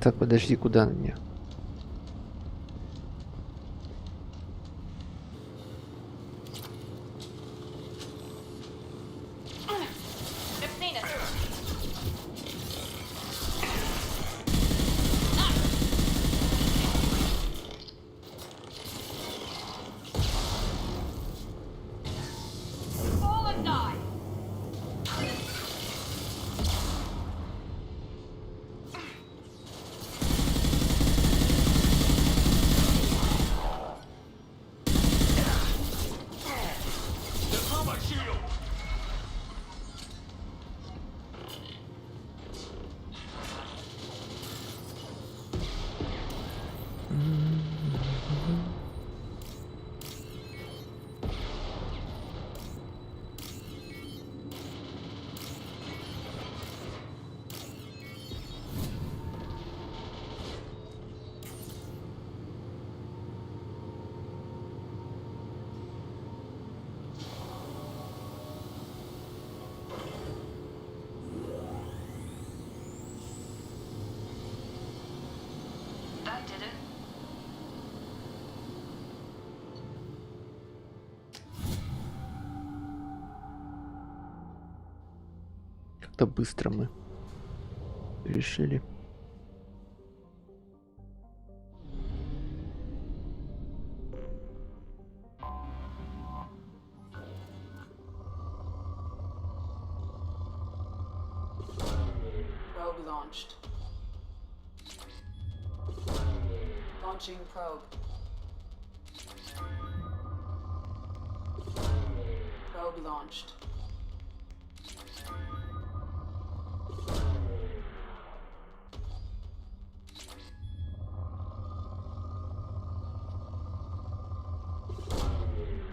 Так, подожди, куда на меня? Как-то быстро мы решили. Probe launched. Launching probe. Probe launched.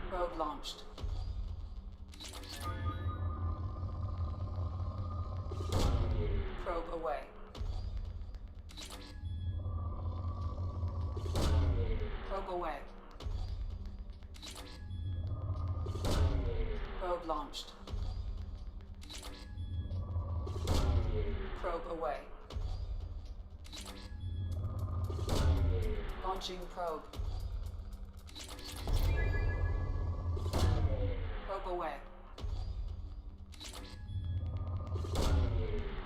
Probe launched. Probe away. Probe away. Probe launched. Probe away. Launching probe. Probe away.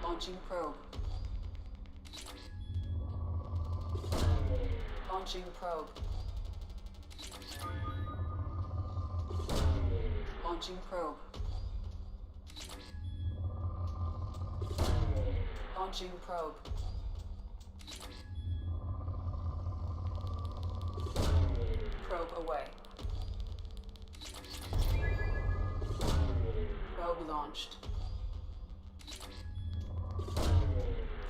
Launching probe. Launching probe. Launching probe. Launching probe. Probe away. Probe launched.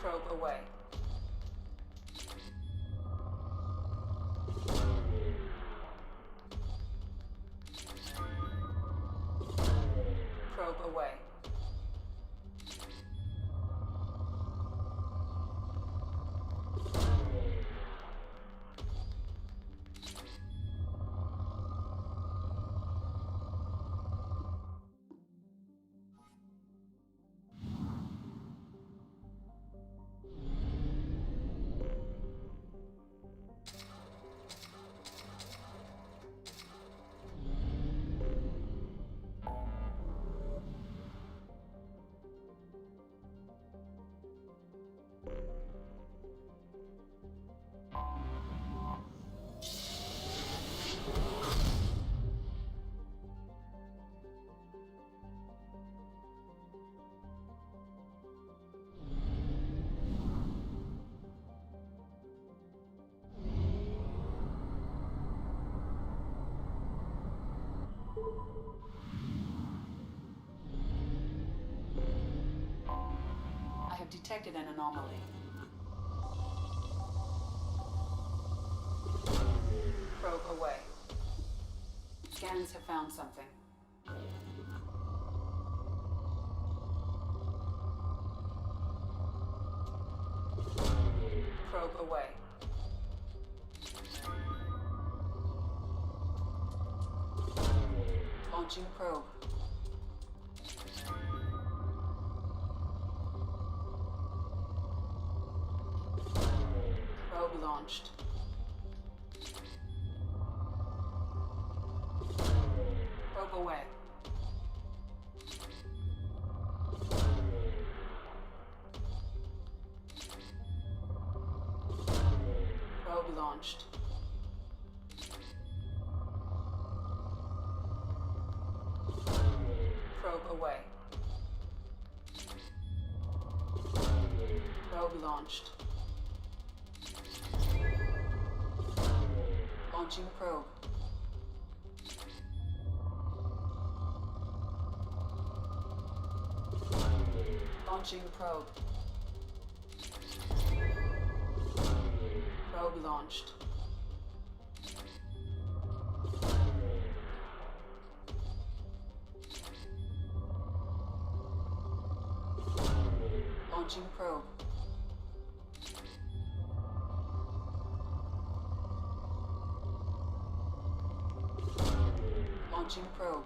Probe away. Probe away. detected an anomaly. Probe away. Scans have found something. Probe away. Launching probe. Probe launched. Probe away. Probe launched. Probe away. Probe launched. Launching probe. Launching probe. Probe launched. Launching probe. Launching probe.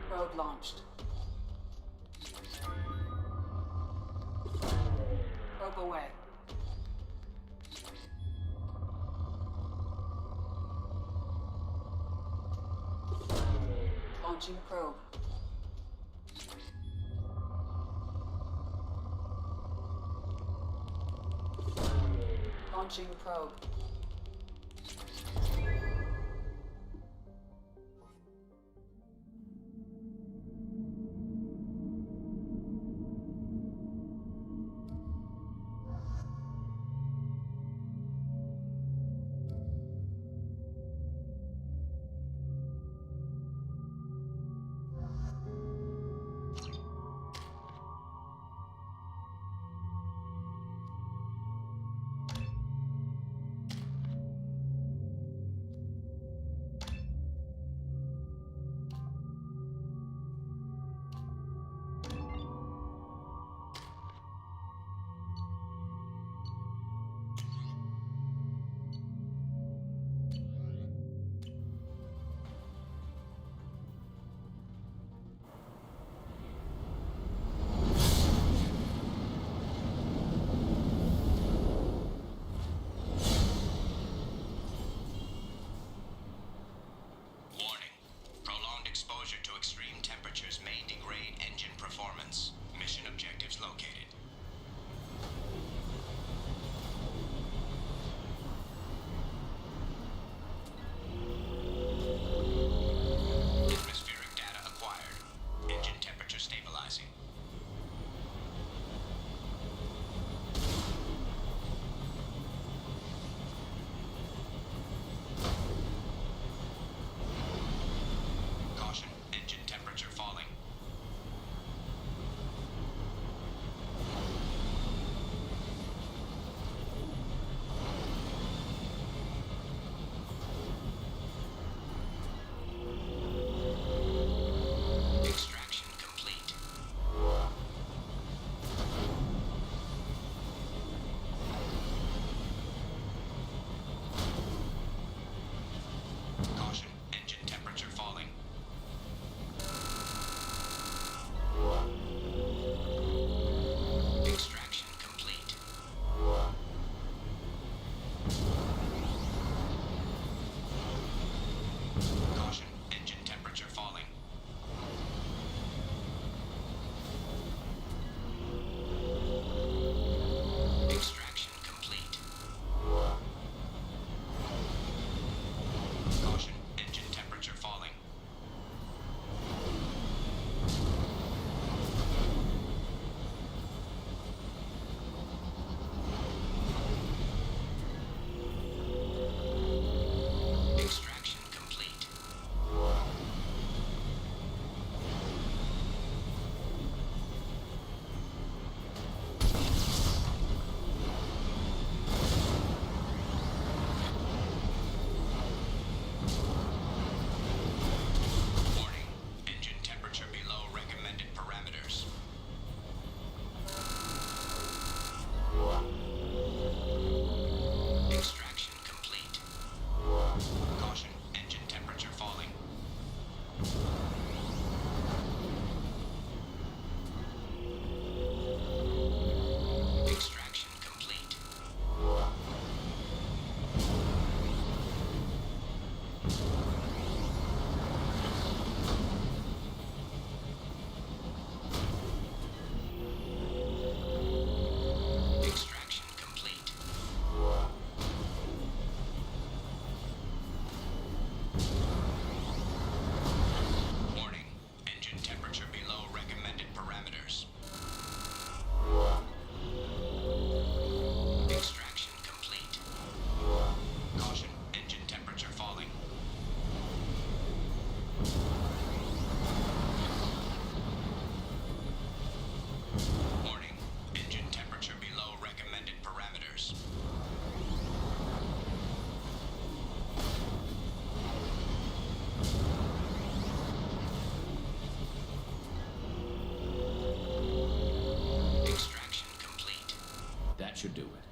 Probe launched. Probe away. Launching probe. Launching probe. That should do it.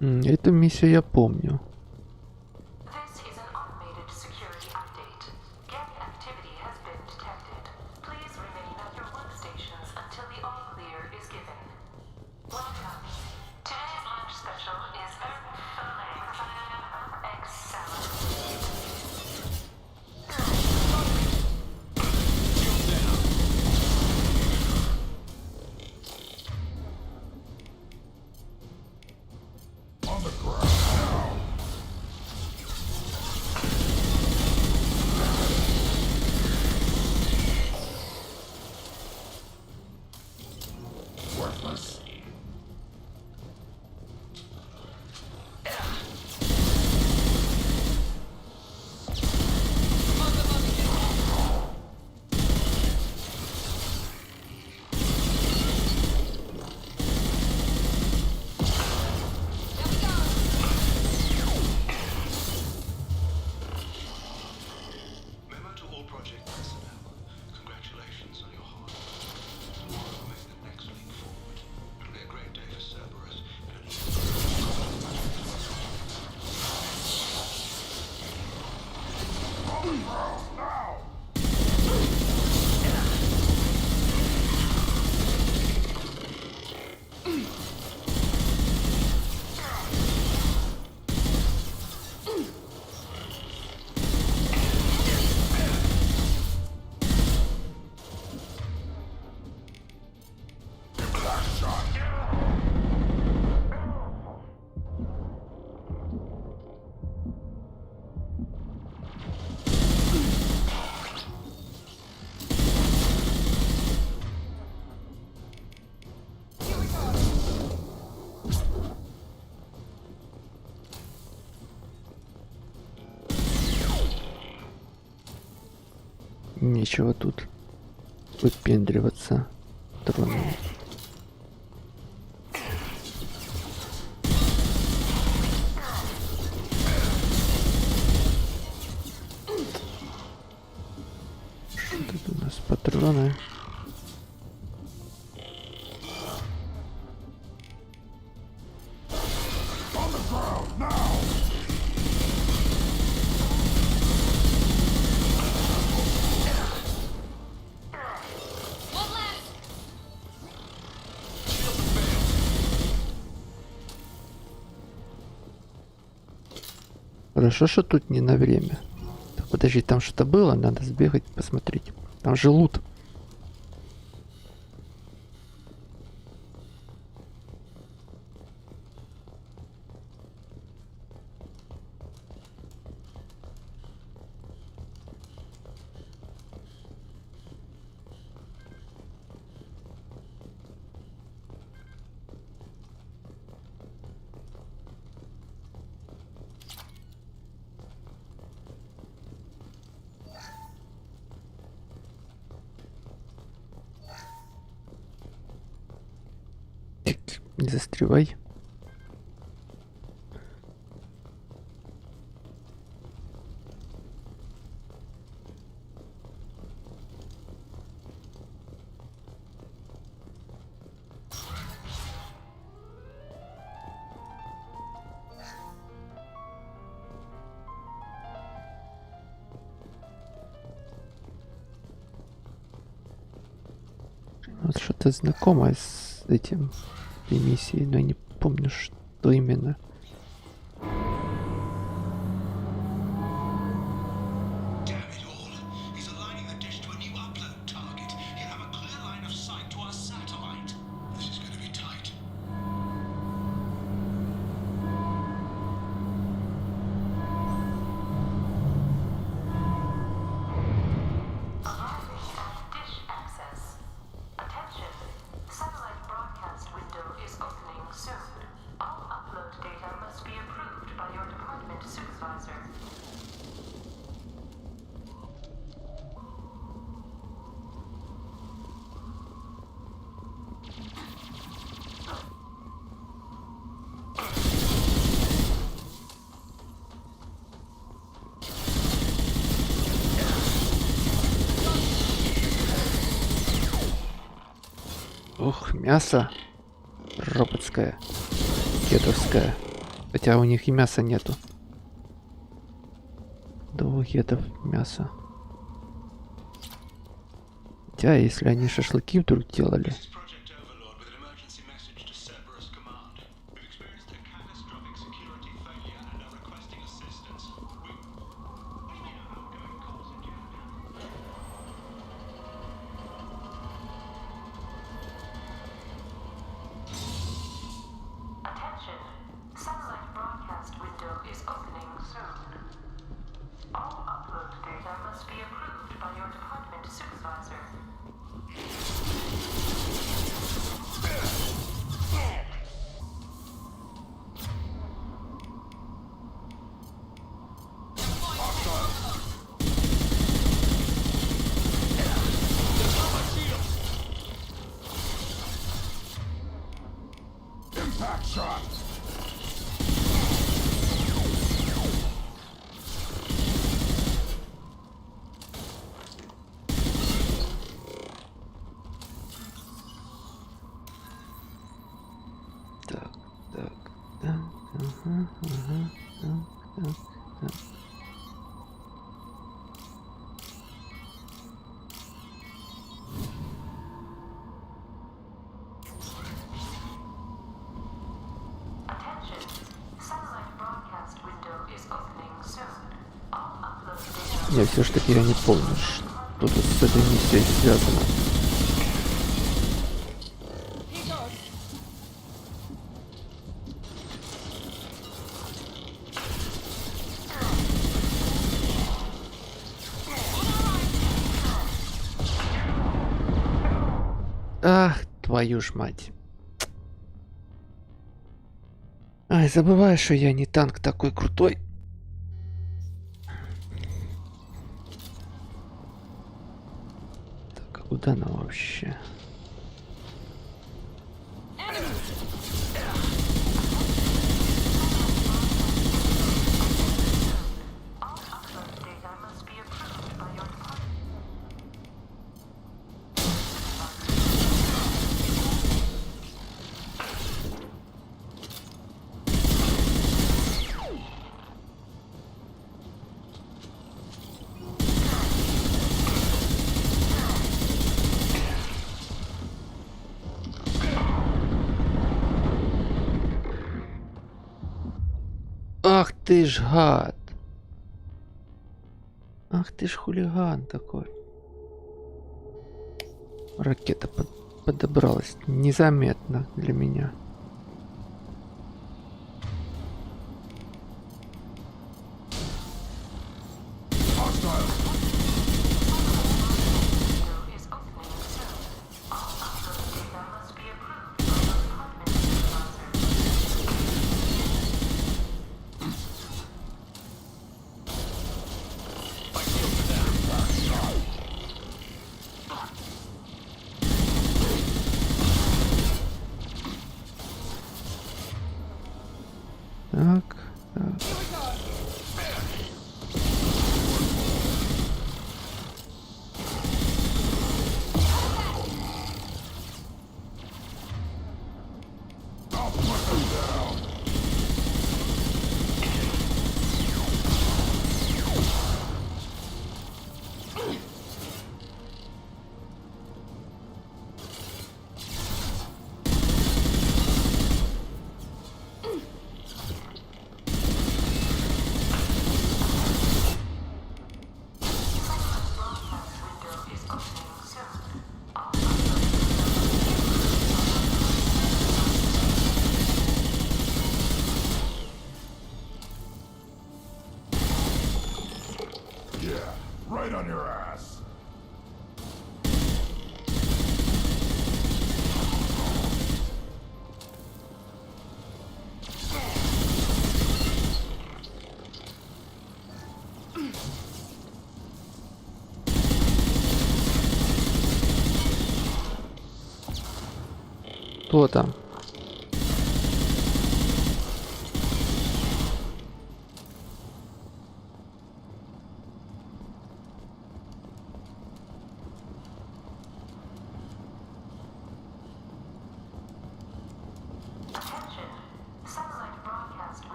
Эту миссию я помню. On the ground. Нечего тут выпендриваться тронами. Что тут у нас патроны? Хорошо, что тут не на время. Так, подожди, там что-то было, надо сбегать, посмотреть. Там же лут. Не застревай. Вот что-то знакомое с этим миссией, но я не помню, что именно. Ох, мясо роботское, кедовское. Хотя у них и мяса нету. До кедов мясо. Хотя, если они шашлыки вдруг делали. Я все ж таки не помню, что тут с этой миссией связано. Ах, твою ж мать. Ай, забываю, что я не танк такой крутой. Куда нам вообще? Ах ты ж гад! Ах ты ж хулиган такой. Ракета подобралась незаметно для меня. Так, так. Right on your ass. Кто там?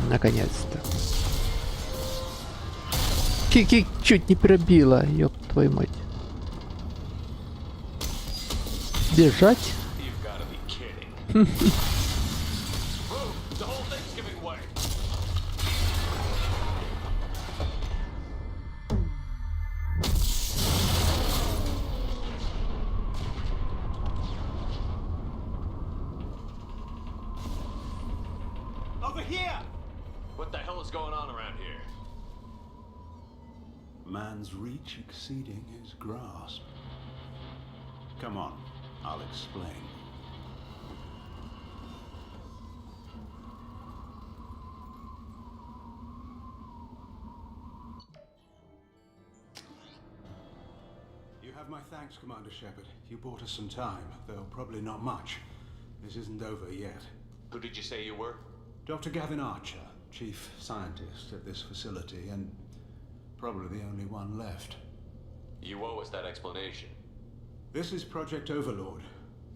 Наконец-то. Кик чуть не пробила, ёб твою мать. Бежать? Over here! hell is going on around here? Man's reach exceeding his grasp. Come on, I'll explain. You have my thanks, Commander Shepard. You bought us some time, though probably not much. This isn't over yet. Who did you say you were? Dr. Gavin Archer, chief scientist at this facility, and probably the only one left. You owe us that explanation. This is Project Overlord,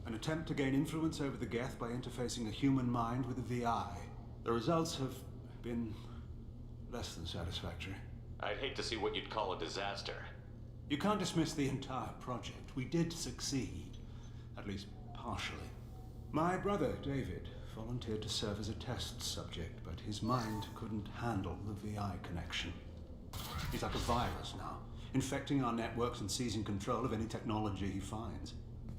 an attempt to gain influence over the Geth by interfacing a human mind with a VI. The results have been less than satisfactory. I'd hate to see what you'd call a disaster. You can't dismiss the entire project. We did succeed, at least partially. My brother, David, volunteered to serve as a test subject, but his mind couldn't handle the VI connection. He's like a virus now, infecting our networks and seizing control of any technology he finds.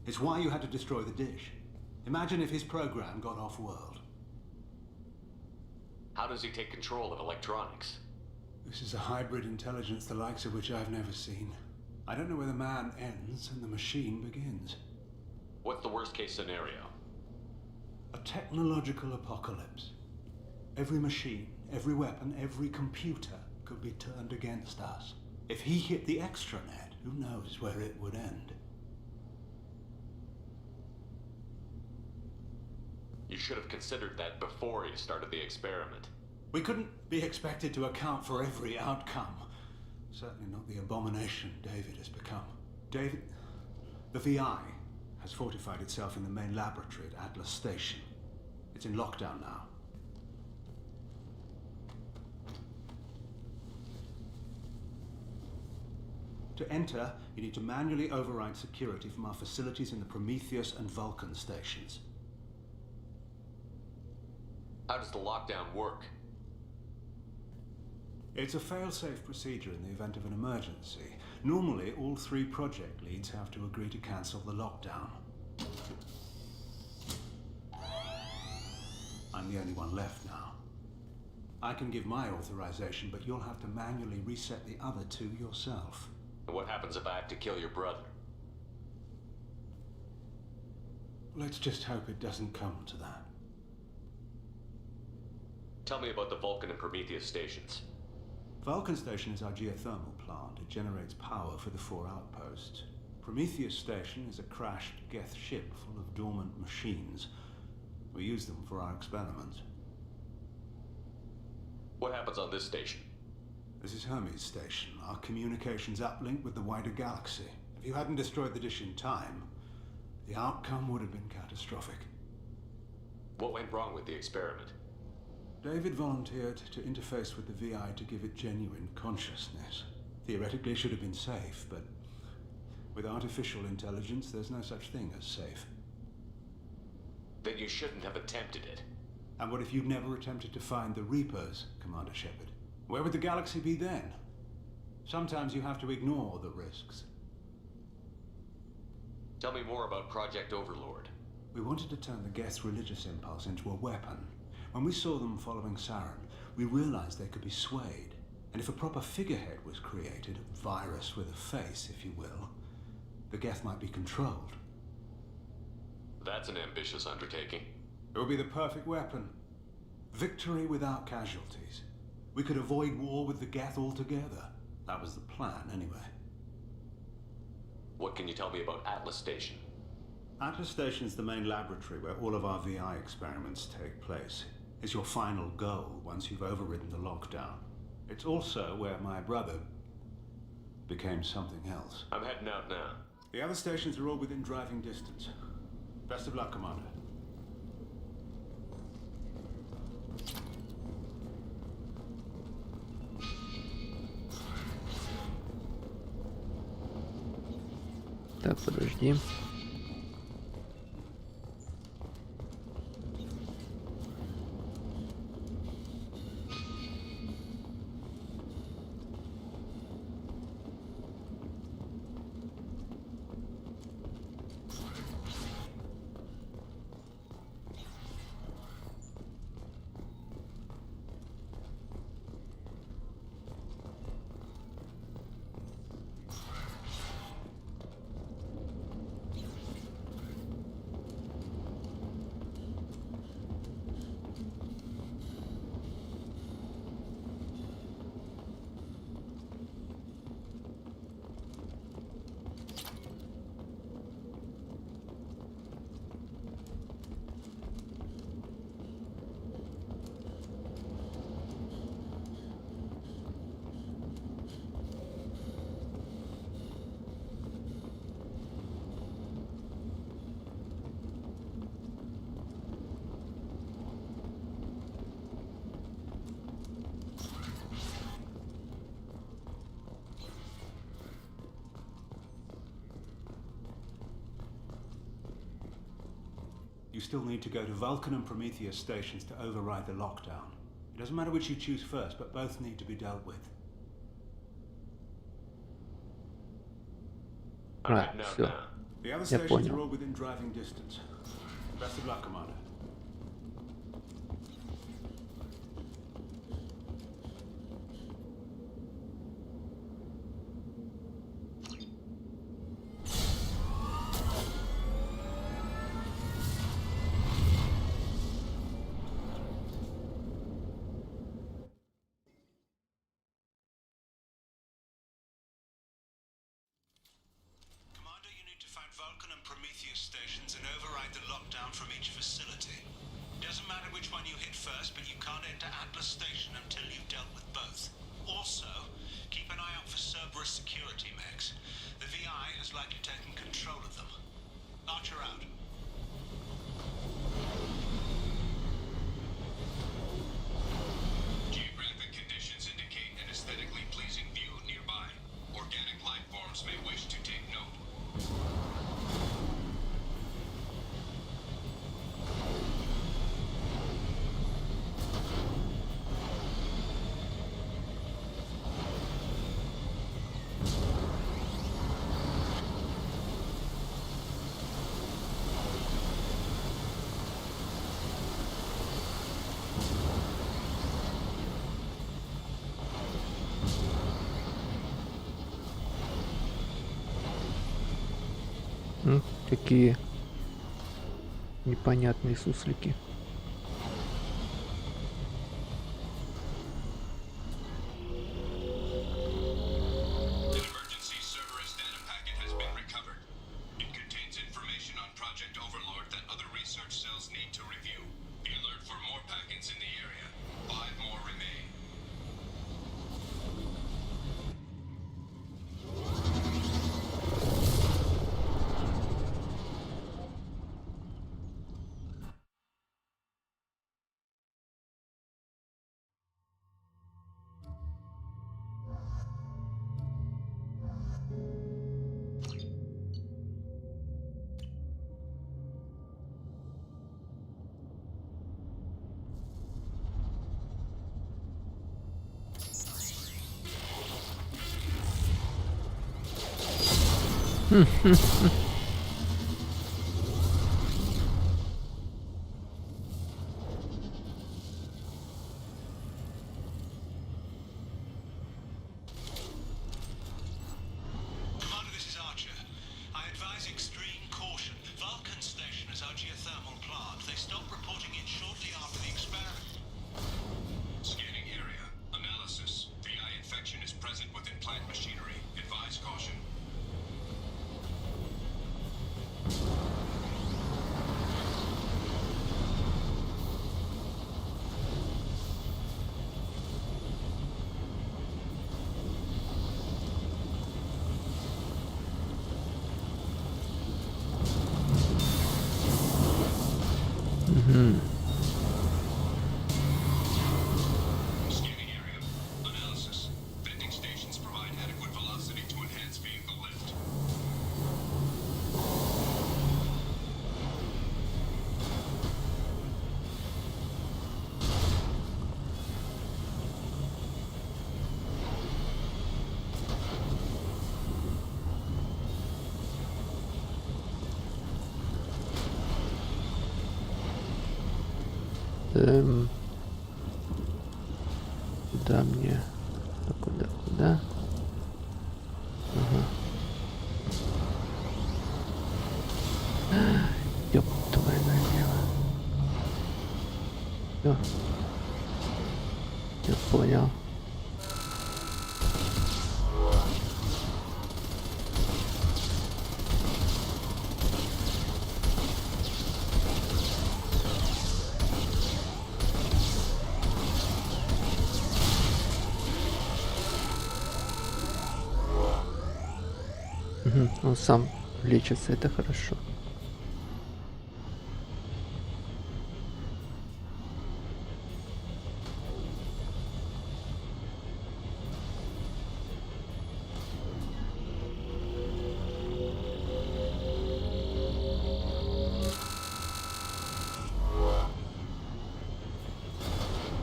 It's why you had to destroy the dish. Imagine if his program got off-world. How does he take control of electronics? This is a hybrid intelligence the likes of which I've never seen. I don't know where the man ends and the machine begins. What's the worst-case scenario? A technological apocalypse. Every machine, every weapon, every computer could be turned against us. If he hit the extranet, who knows where it would end? You should have considered that before you started the experiment. We couldn't be expected to account for every outcome. Certainly not the abomination David has become. David, the VI has fortified itself in the main laboratory at Atlas Station. It's in lockdown now. To enter, you need to manually override security from our facilities in the Prometheus and Vulcan stations. How does the lockdown work? It's a fail-safe procedure in the event of an emergency. Normally, all 3 project leads have to agree to cancel the lockdown. I'm the only one left now. I can give my authorization, but you'll have to manually reset the other 2 yourself. And what happens if I have to kill your brother? Let's just hope it doesn't come to that. Tell me about the Vulcan and Prometheus stations. Vulcan Station is our geothermal plant. It generates power for the 4 outposts. Prometheus Station is a crashed Geth ship full of dormant machines. We use them for our experiments. What happens on this station? This is Hermes Station, our communications uplink with the wider galaxy. If you hadn't destroyed the dish in time, the outcome would have been catastrophic. What went wrong with the experiment? David volunteered to interface with the VI to give it genuine consciousness. Theoretically, it should have been safe, but with artificial intelligence, there's no such thing as safe. Then you shouldn't have attempted it. And what if you'd never attempted to find the Reapers, Commander Shepard? Where would the galaxy be then? Sometimes you have to ignore the risks. Tell me more about Project Overlord. We wanted to turn the Geth's religious impulse into a weapon. When we saw them following Saren, we realized they could be swayed. And if a proper figurehead was created, a virus with a face, if you will, the Geth might be controlled. That's an ambitious undertaking. It would be the perfect weapon. Victory without casualties. We could avoid war with the Geth altogether. That was the plan, anyway. What can you tell me about Atlas Station? Atlas Station is the main laboratory where all of our VI experiments take place. It's your final goal once you've overridden the lockdown. It's also where my brother became something else. I'm heading out now. The other stations are all within driving distance. Best of luck, Commander. Так, подожди. still need to go to Vulcan and Prometheus stations to override the lockdown. It doesn't matter which you choose first, but both need to be dealt with. Все. The other Я stations понял. are all within driving distance. Best of luck, Commander. Vulcan and Prometheus stations and override the lockdown from each facility. Doesn't matter which one you hit first, but you can't enter Atlas Station until you've dealt with both. Also, keep an eye out for Cerberus security mechs. The VI has likely taken control of them. Archer out. Geographic conditions indicate an aesthetically pleasing view nearby. Organic life forms may wish to take note. Какие непонятные суслики. Куда мне? Куда? Ага. Ёб твою налево. Всё. Я понял. Он сам лечится, это хорошо.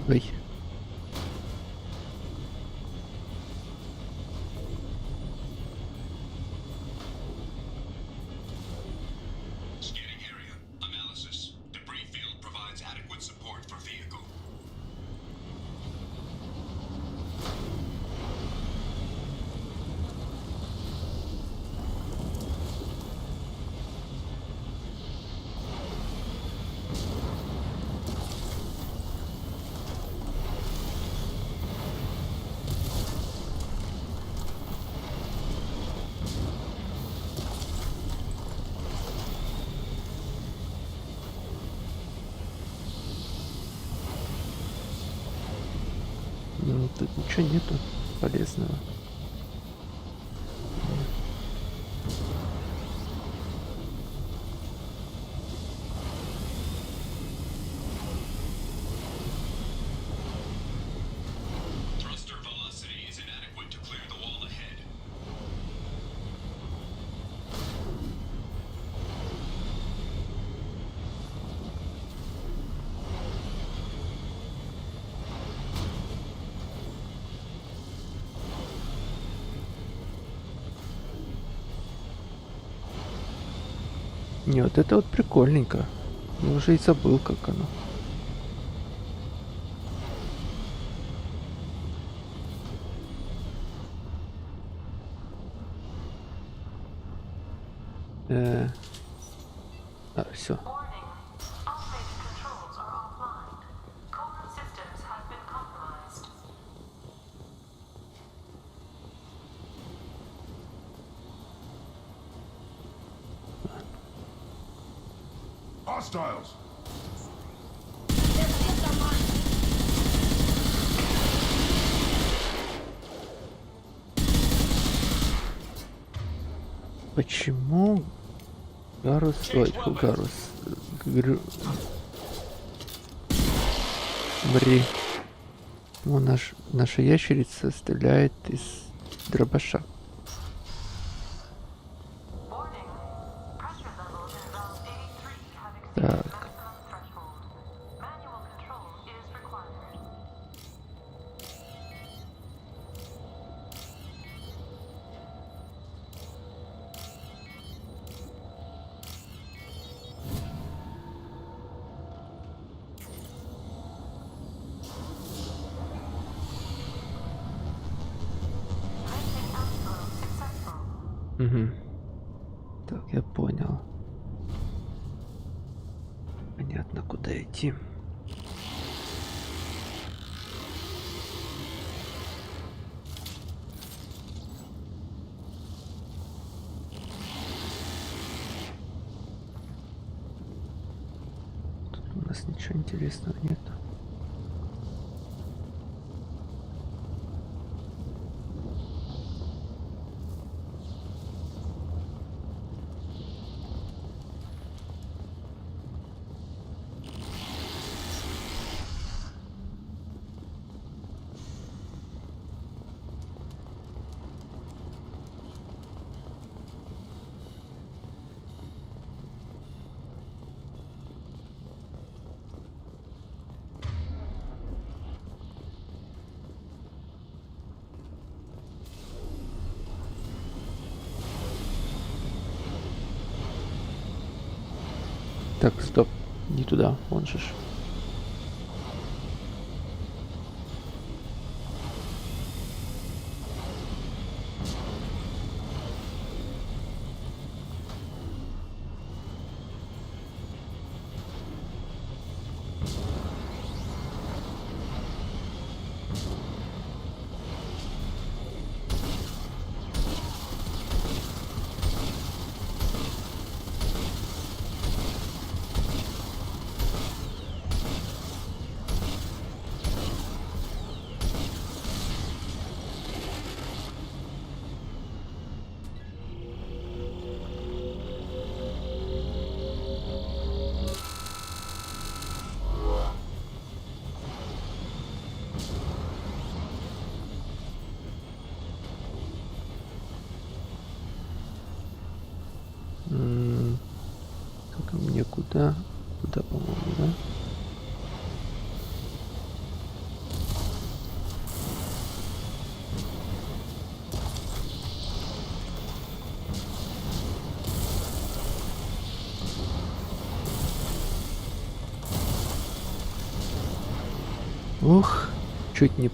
Ой. Scanning area. Analysis. Debris field provides adequate support for vehicle. Ну, тут ничего нету полезного. Thruster velocity is inadequate to clear the wall ahead. Не, вот это вот прикольненько. Я уже и забыл, как оно. Все. Hostiles! Почему Гарус, ой, Гарус, Мри, наша ящерица стреляет из дробаша. Так. Угу. Так, я понял. Понятно, куда идти. Тут у нас ничего интересного нет. Так, стоп, не туда, вон же ж. Только мне куда? Куда, по-моему, да? Ух, чуть не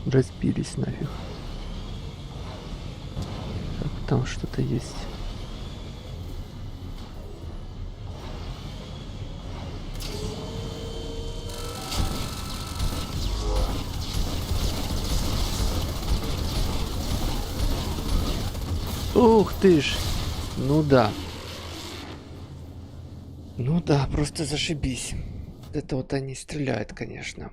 разбились нафиг. Так, там что-то есть. Ух ты ж! Ну да. Ну да, просто зашибись. Это вот они стреляют, конечно.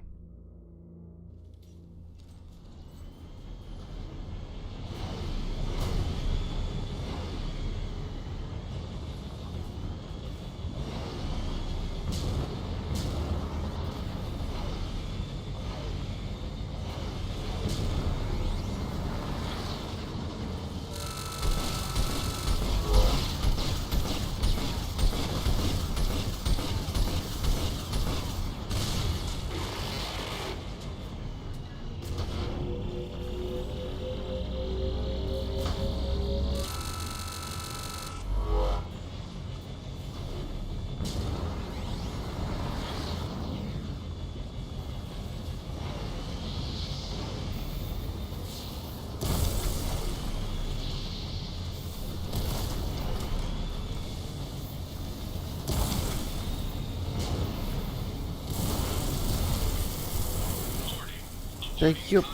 Да ёп.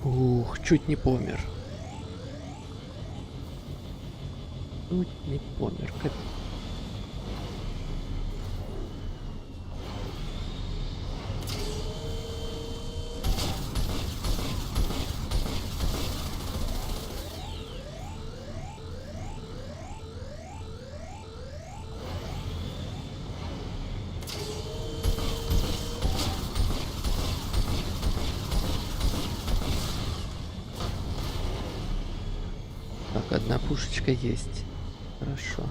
Ух, чуть не помер. Чуть не помер. Так, одна пушечка есть. Хорошо.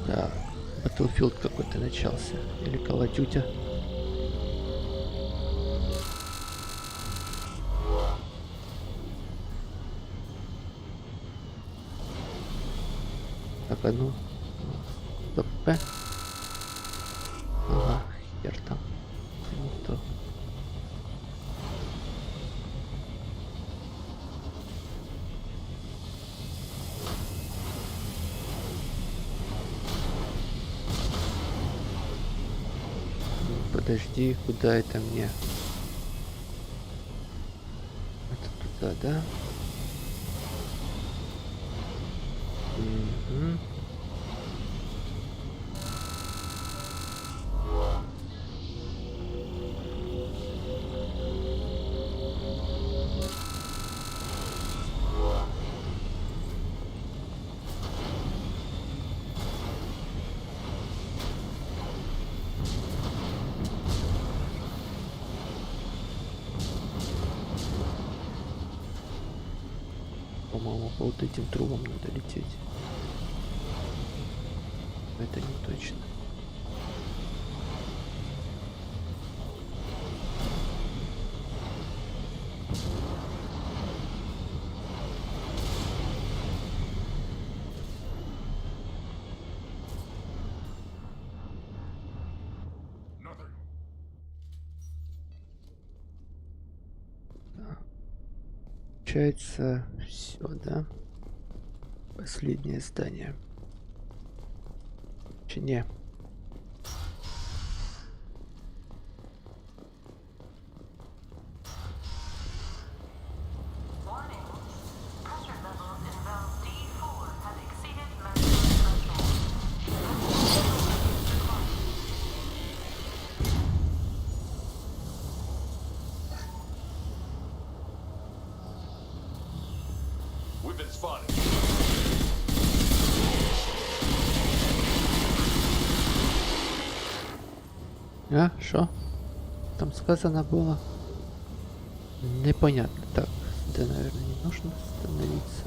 Так, Battlefield какой-то начался. Или Call of Duty. Так, а ну. Стоп. Ага, хер там. Не то. Подожди, куда это мне? Это туда, да? Угу. По-моему, по вот этим трубам надо лететь. Это не точно. Получается все, да? Последнее здание. Не. We've been spotted. А, шо? Там сказано было. Непонятно. Так, да, наверное, не нужно остановиться.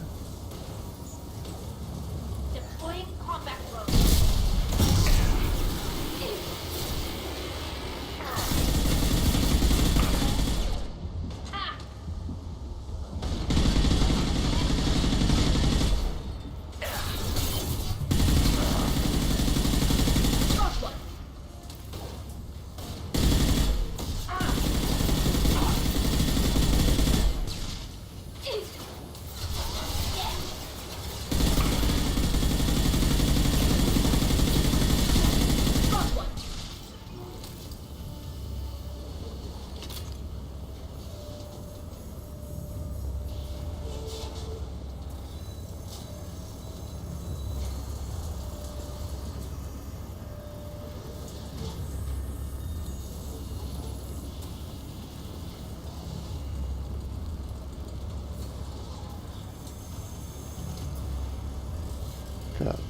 Так.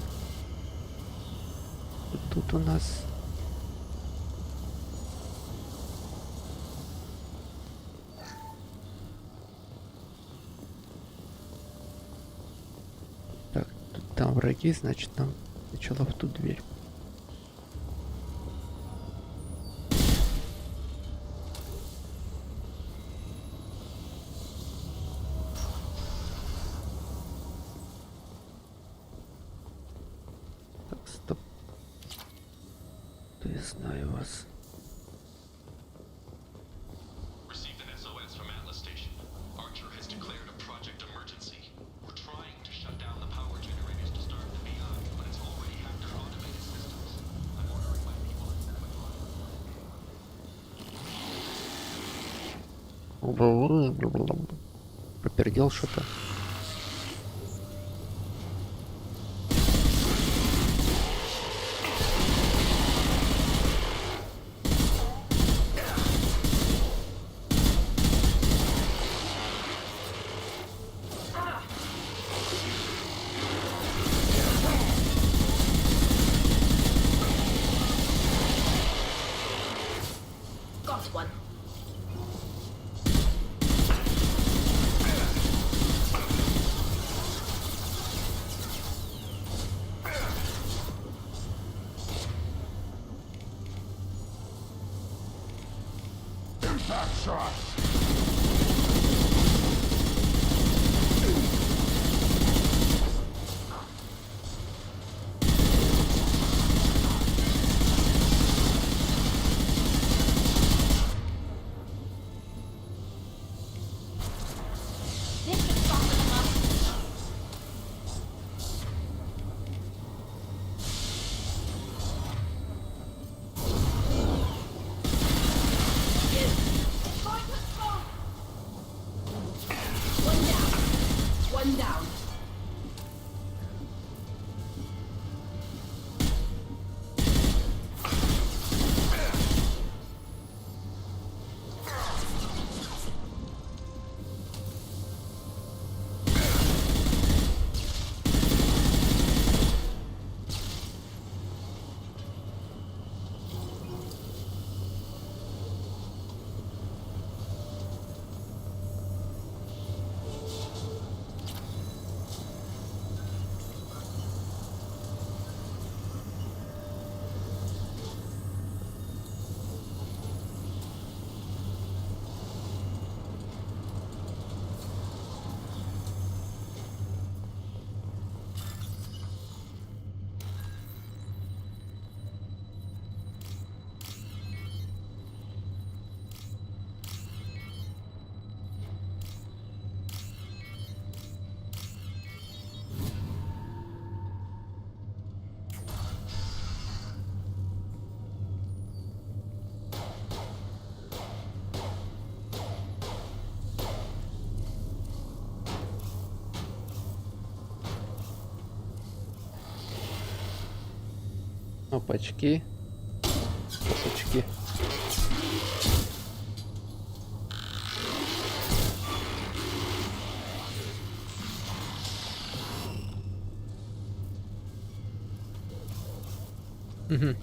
Тут у нас... Так, тут там враги, значит нам сначала в ту дверь. Так, стоп. То я знаю вас. Received an SOS from Atlas Station. Archer has declared a project emergency. We're trying to shut down the power generators to start the BI, but it's already hacked our automated systems. I'm ordering my people at 7 o'clock. Пропердел что-то. Got one. Impact shot! This should soften them up. One down. Опачки. Опачки. Угу.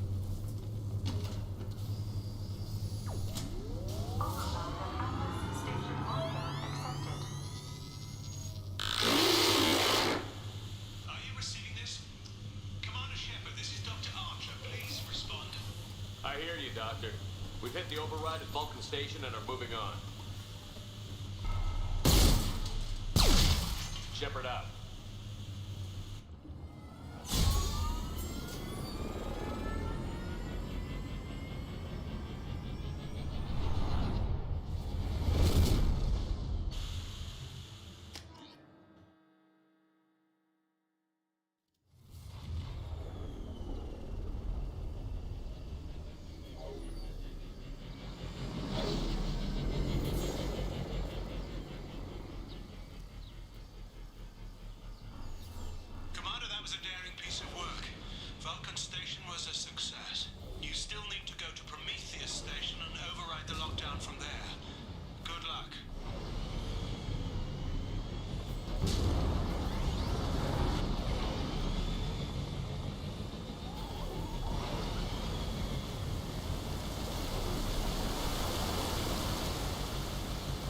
I hear you, Doctor. We've hit the override at Vulcan Station and are moving on. Shepard out.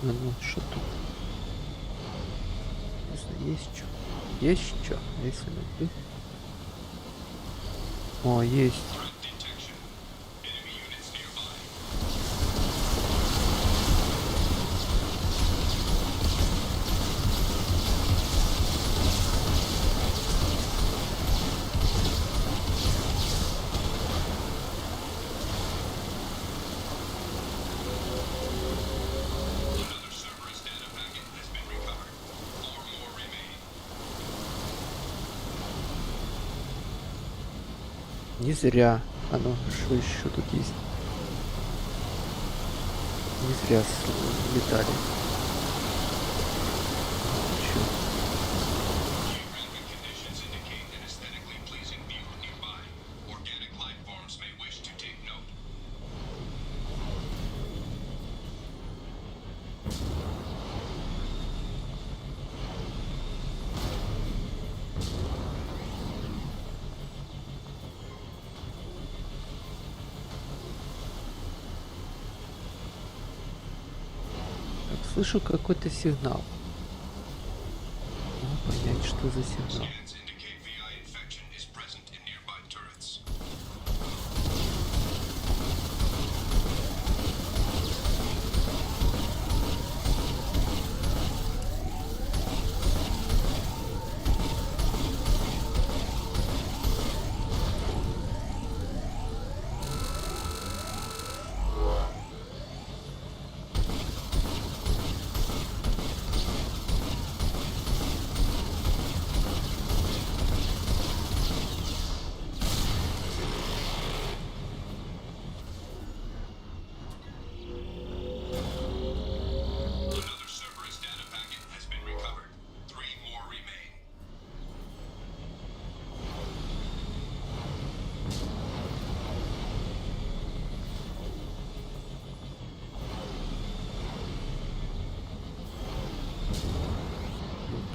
Ну, что тут? Если есть что? Есть что? Если найду. О, есть. Не зря. А ну, что еще тут есть? Не зря летали. Слышу какой-то сигнал. Могу понять, что за сигнал.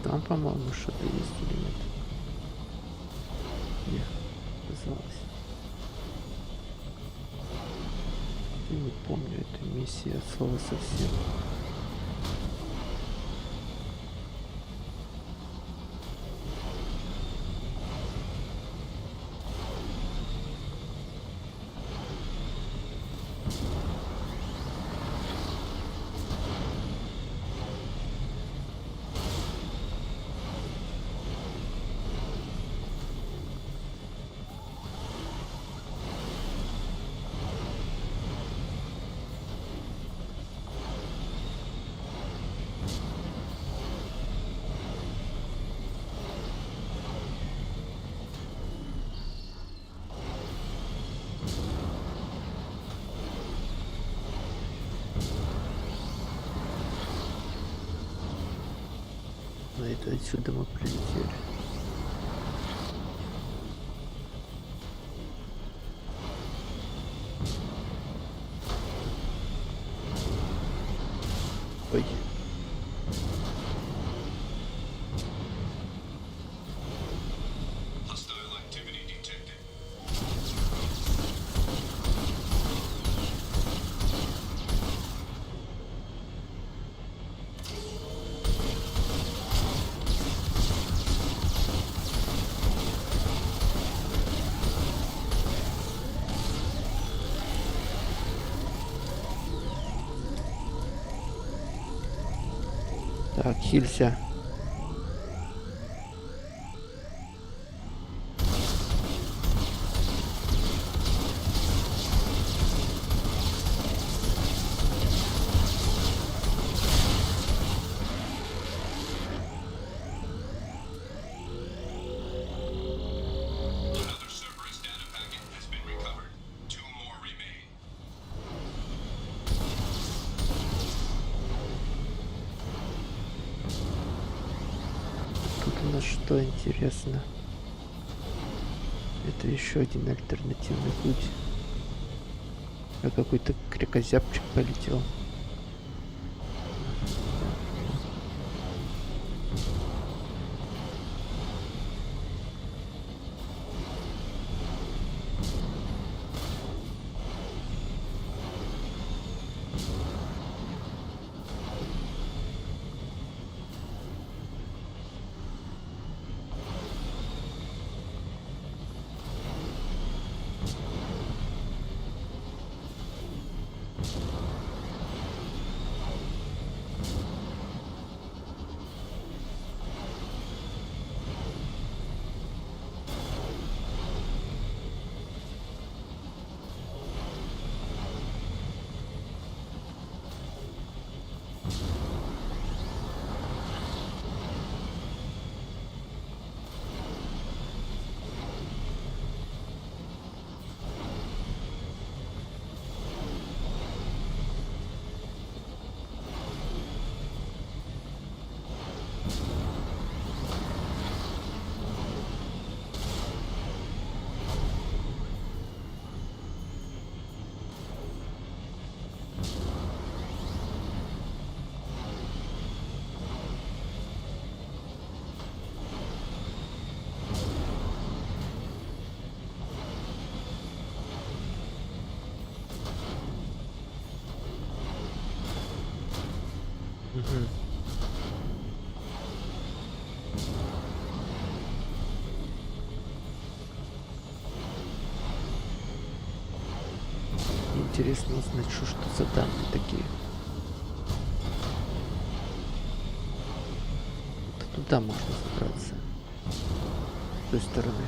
Там, по-моему, что-то есть или нет? Нет, казалось. Я не помню эту миссию от слова совсем. Это отсюда мы прилетели. Ой. Так, хилься. Что интересно, это еще один альтернативный путь. А какой-то крикозябчик полетел. интересно узнать, что за данные такие. Вот туда можно забраться. С той стороны.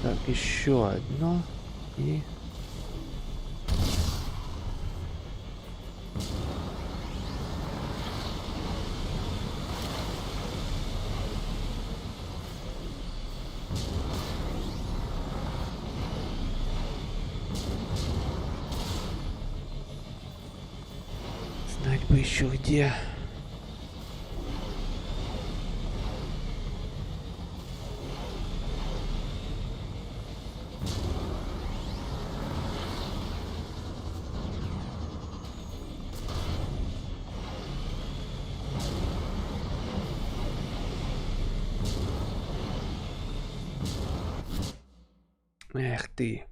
Так, еще одно и... Знать бы еще где. Эх ты.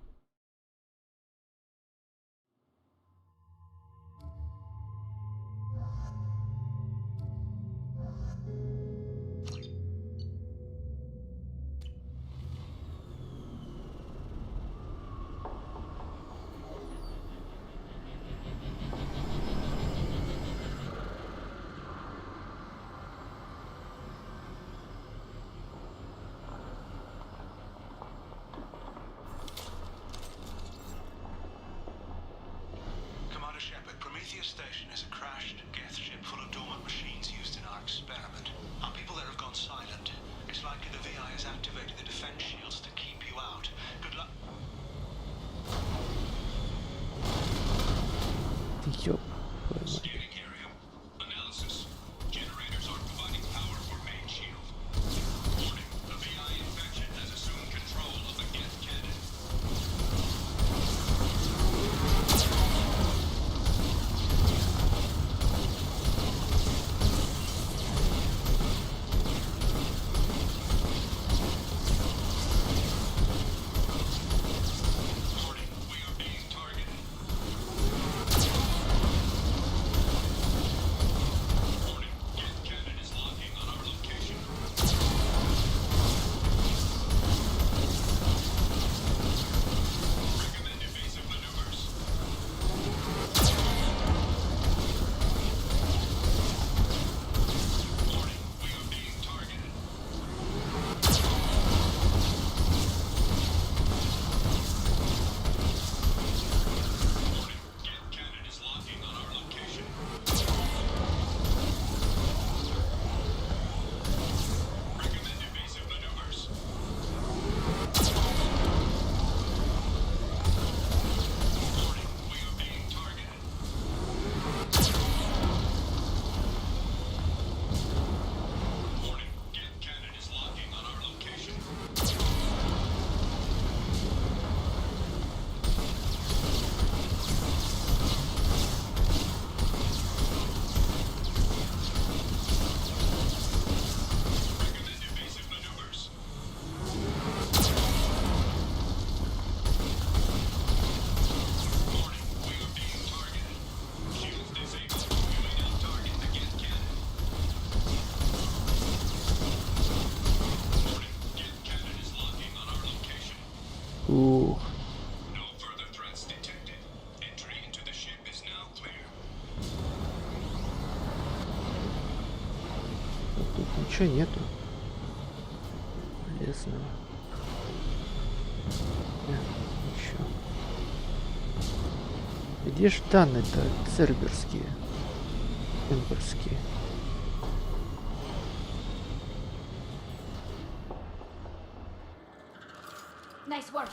Station is a crashed Geth ship full of dormant machines used in our experiment. Our people there have gone silent. It's likely the VI has activated the defense shields to keep you out. Good luck. Scanning area. Analysis. Generators aren't providing power for main shield. Warning. The VI infection has assumed control of the Geth cannon. Ничего нету полезного. Ничего. Где ж данные-то церберские, эмберские? Nice work.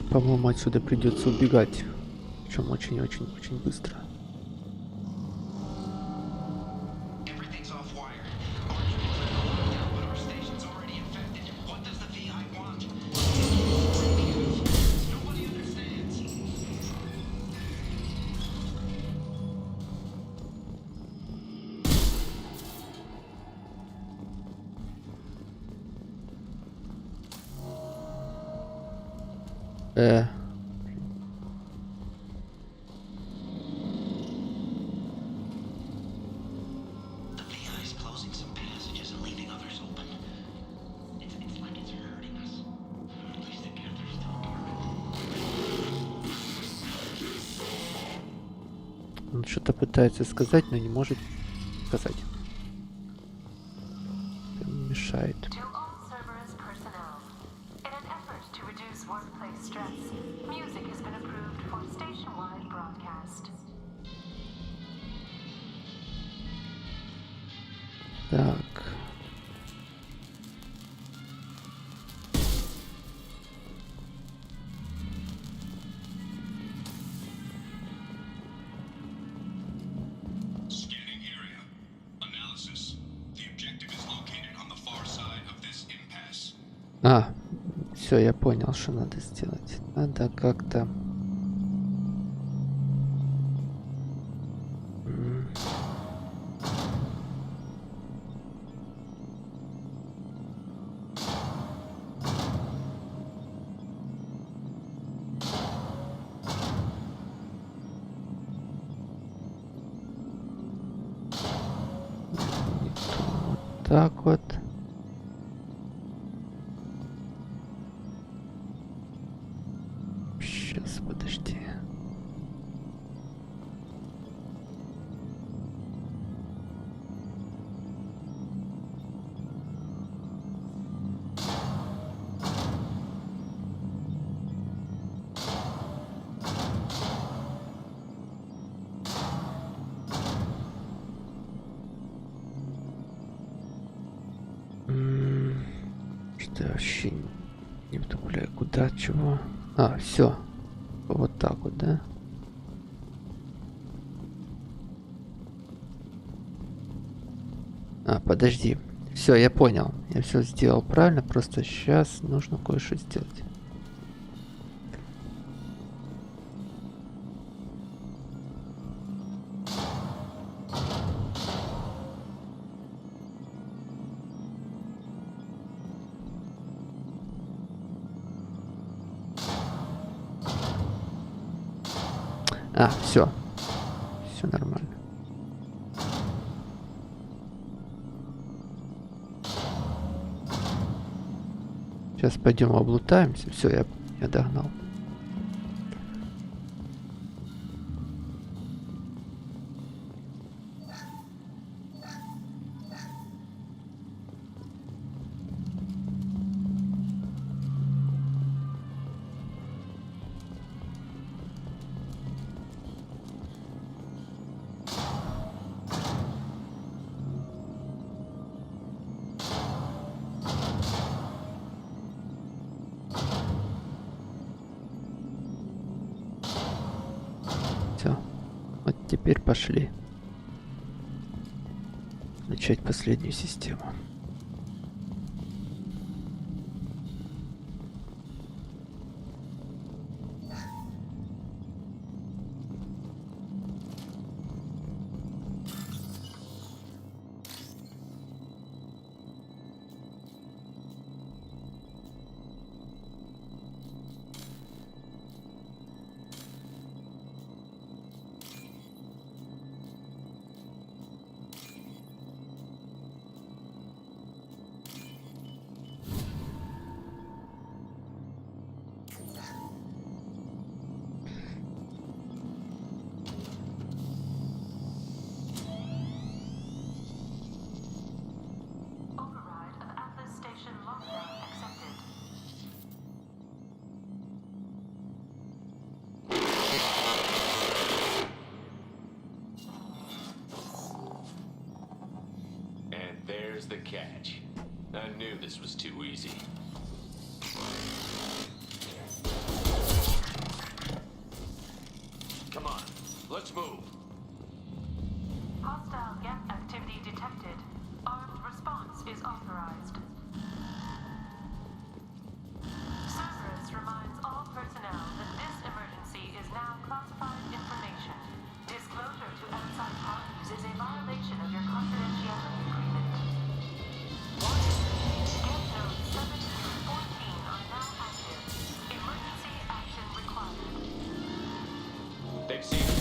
По-моему, отсюда придется убегать. Причем очень-очень-очень быстро. Он что-то пытается сказать, но не может сказать. Это мешает. Так. А, все, я понял, что надо сделать. Надо как-то... Вот так вот. Сейчас, подожди. Что я вообще не вдупляю, куда, чего? А, все. Вот так вот, да? А, подожди. Все, я понял. Я все сделал правильно, просто сейчас нужно кое-что сделать. А, все. Все нормально. Сейчас пойдем облутаемся. Все, я догнал. Теперь пошли начать последнюю систему. There's the catch. I knew this was too easy. Let's move. Hostile gap activity detected. Armed response is authorized. Cerberus reminds all personnel that this emergency is now classified information. Disclosure to outside parties is a violation of your confidentiality agreement. Get notes 7 through 14 are now active. Emergency action required. They've seen us.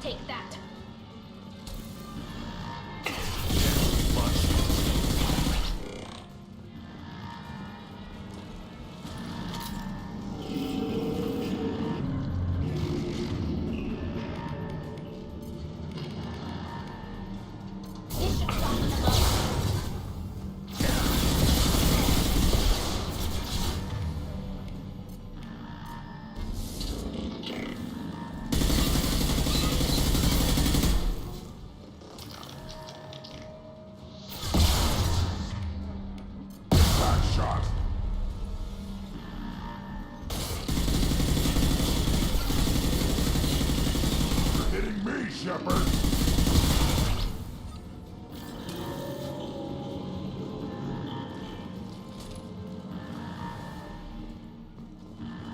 Take that.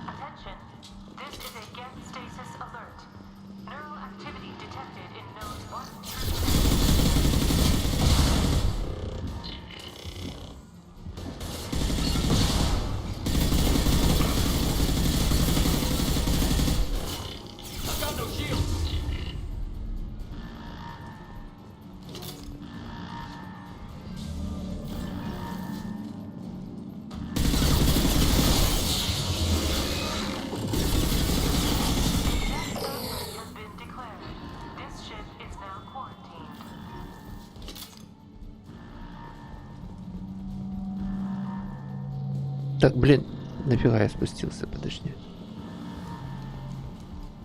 Attention. This is a get stasis alert. Neural activity detected in nodes 1 I've got no shields. has been declared. This ship is now quarantined. Так, блин, нафига я спустился, подожди.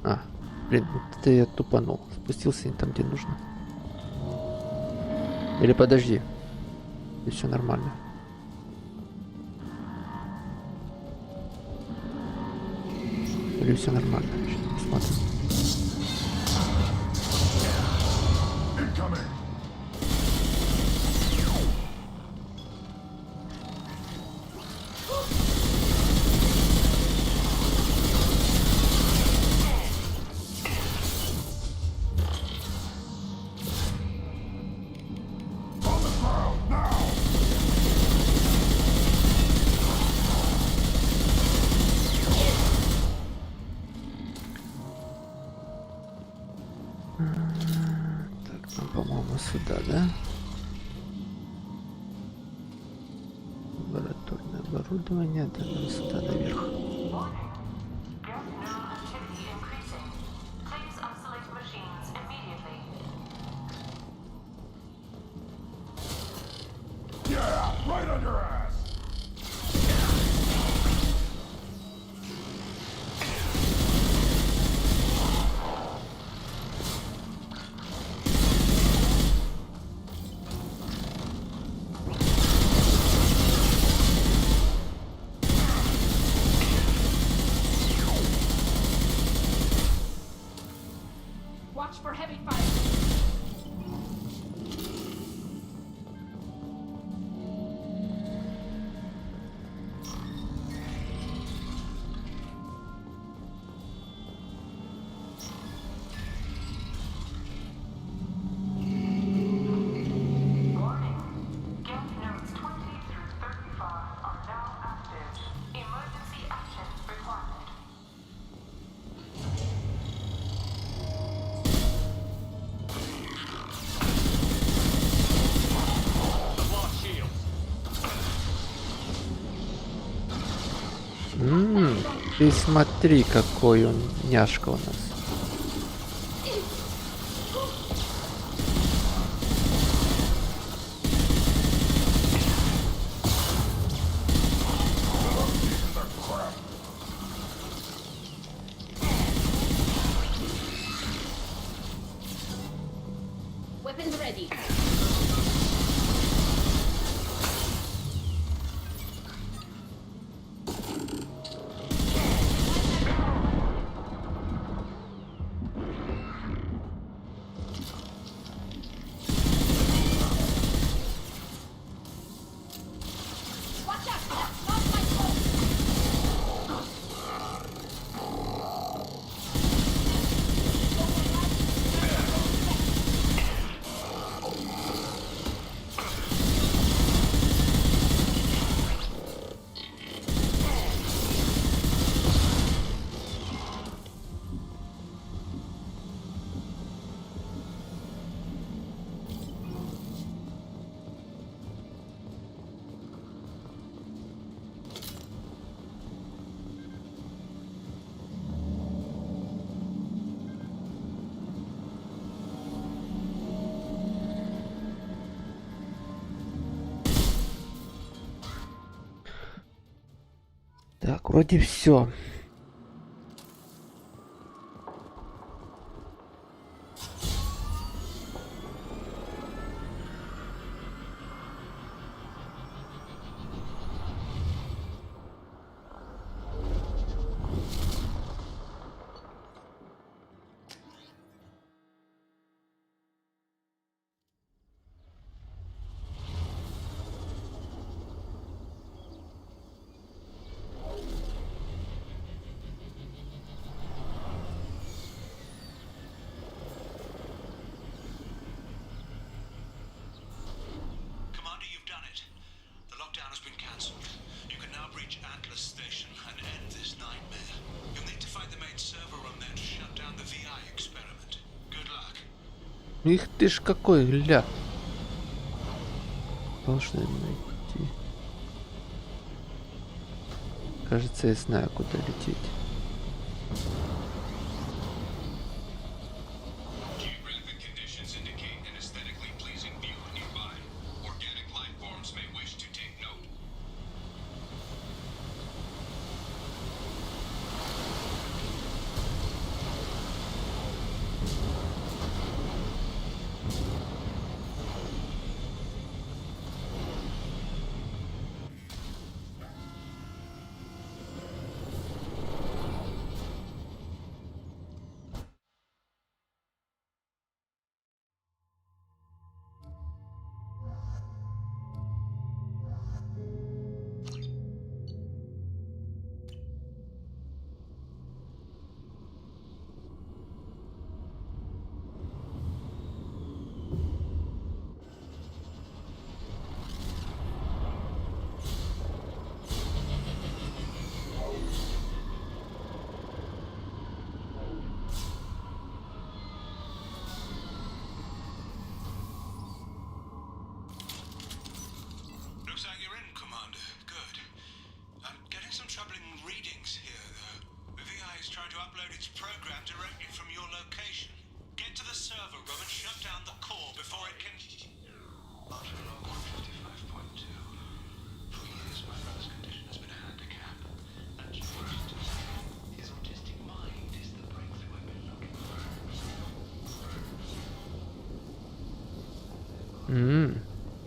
А, блин, вот это я тупанул. Спустился не там, где нужно. Или подожди. И все нормально. Или все нормально. Сейчас посмотрим. Так, нам, по-моему, сюда, да? Лабораторное оборудование, да, нам сюда наверх. Get neural activity increasing. Please isolate machines immediately. Yeah, right on your ass. Watch for heavy fire. Warning. Get nodes 20 through 35 are now active. Emergency action required. I've lost shields. Ты смотри, какой он няшка у нас. Weapons ready. Так, вроде все. Их ты ж какой, гля. Должны найти. Кажется, я знаю, куда лететь.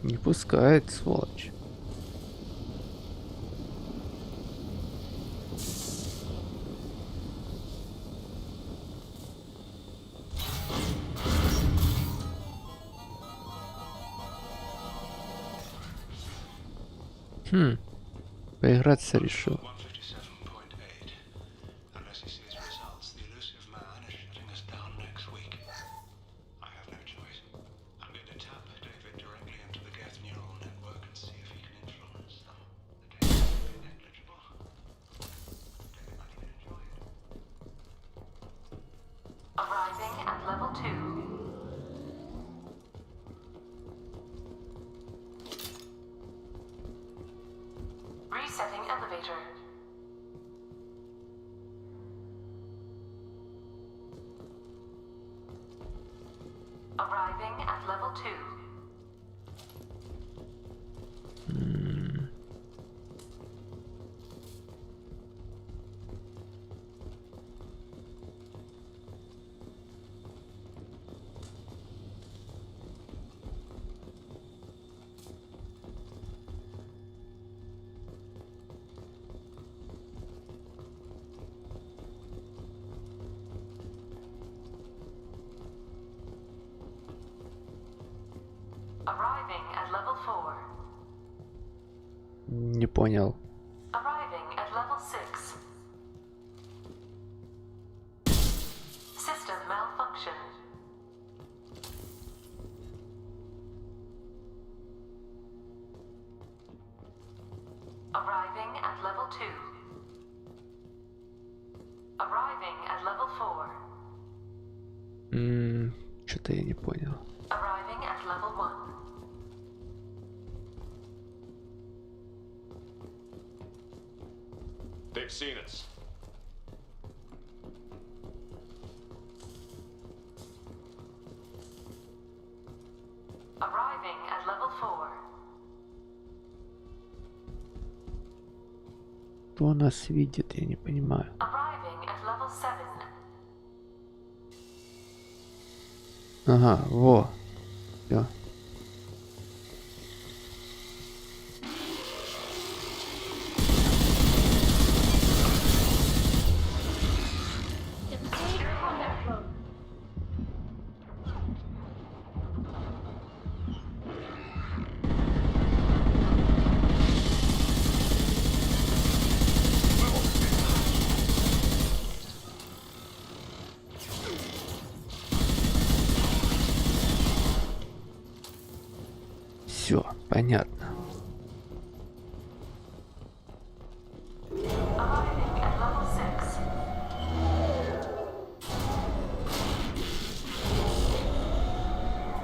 Не пускает, сволочь. Поиграться решил. Arriving at level 2. Resetting elevator. Arriving at level 2. Arriving at level 4. Не понял. Arriving at level 6. System malfunction. Arriving at level 2. Arriving at level 4. Что-то я не понял. Arriving at level 1. They've seen us. Arriving at level 4. Кто нас видит, я не понимаю. Arriving at level 7. Ага, во. Всё. Все, понятно. Arriving at level 6.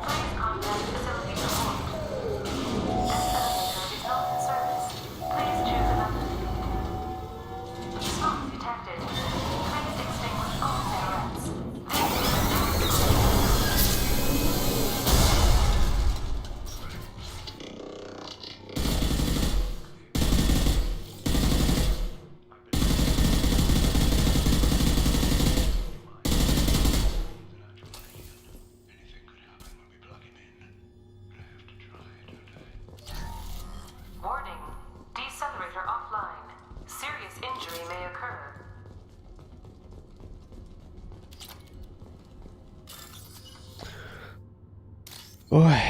Please contact facility support. This elevator is not in service. Please choose another. Smoke detected. Please extinguish all cigarettes. Warning. Decelerator offline. Serious injury may occur. Ой.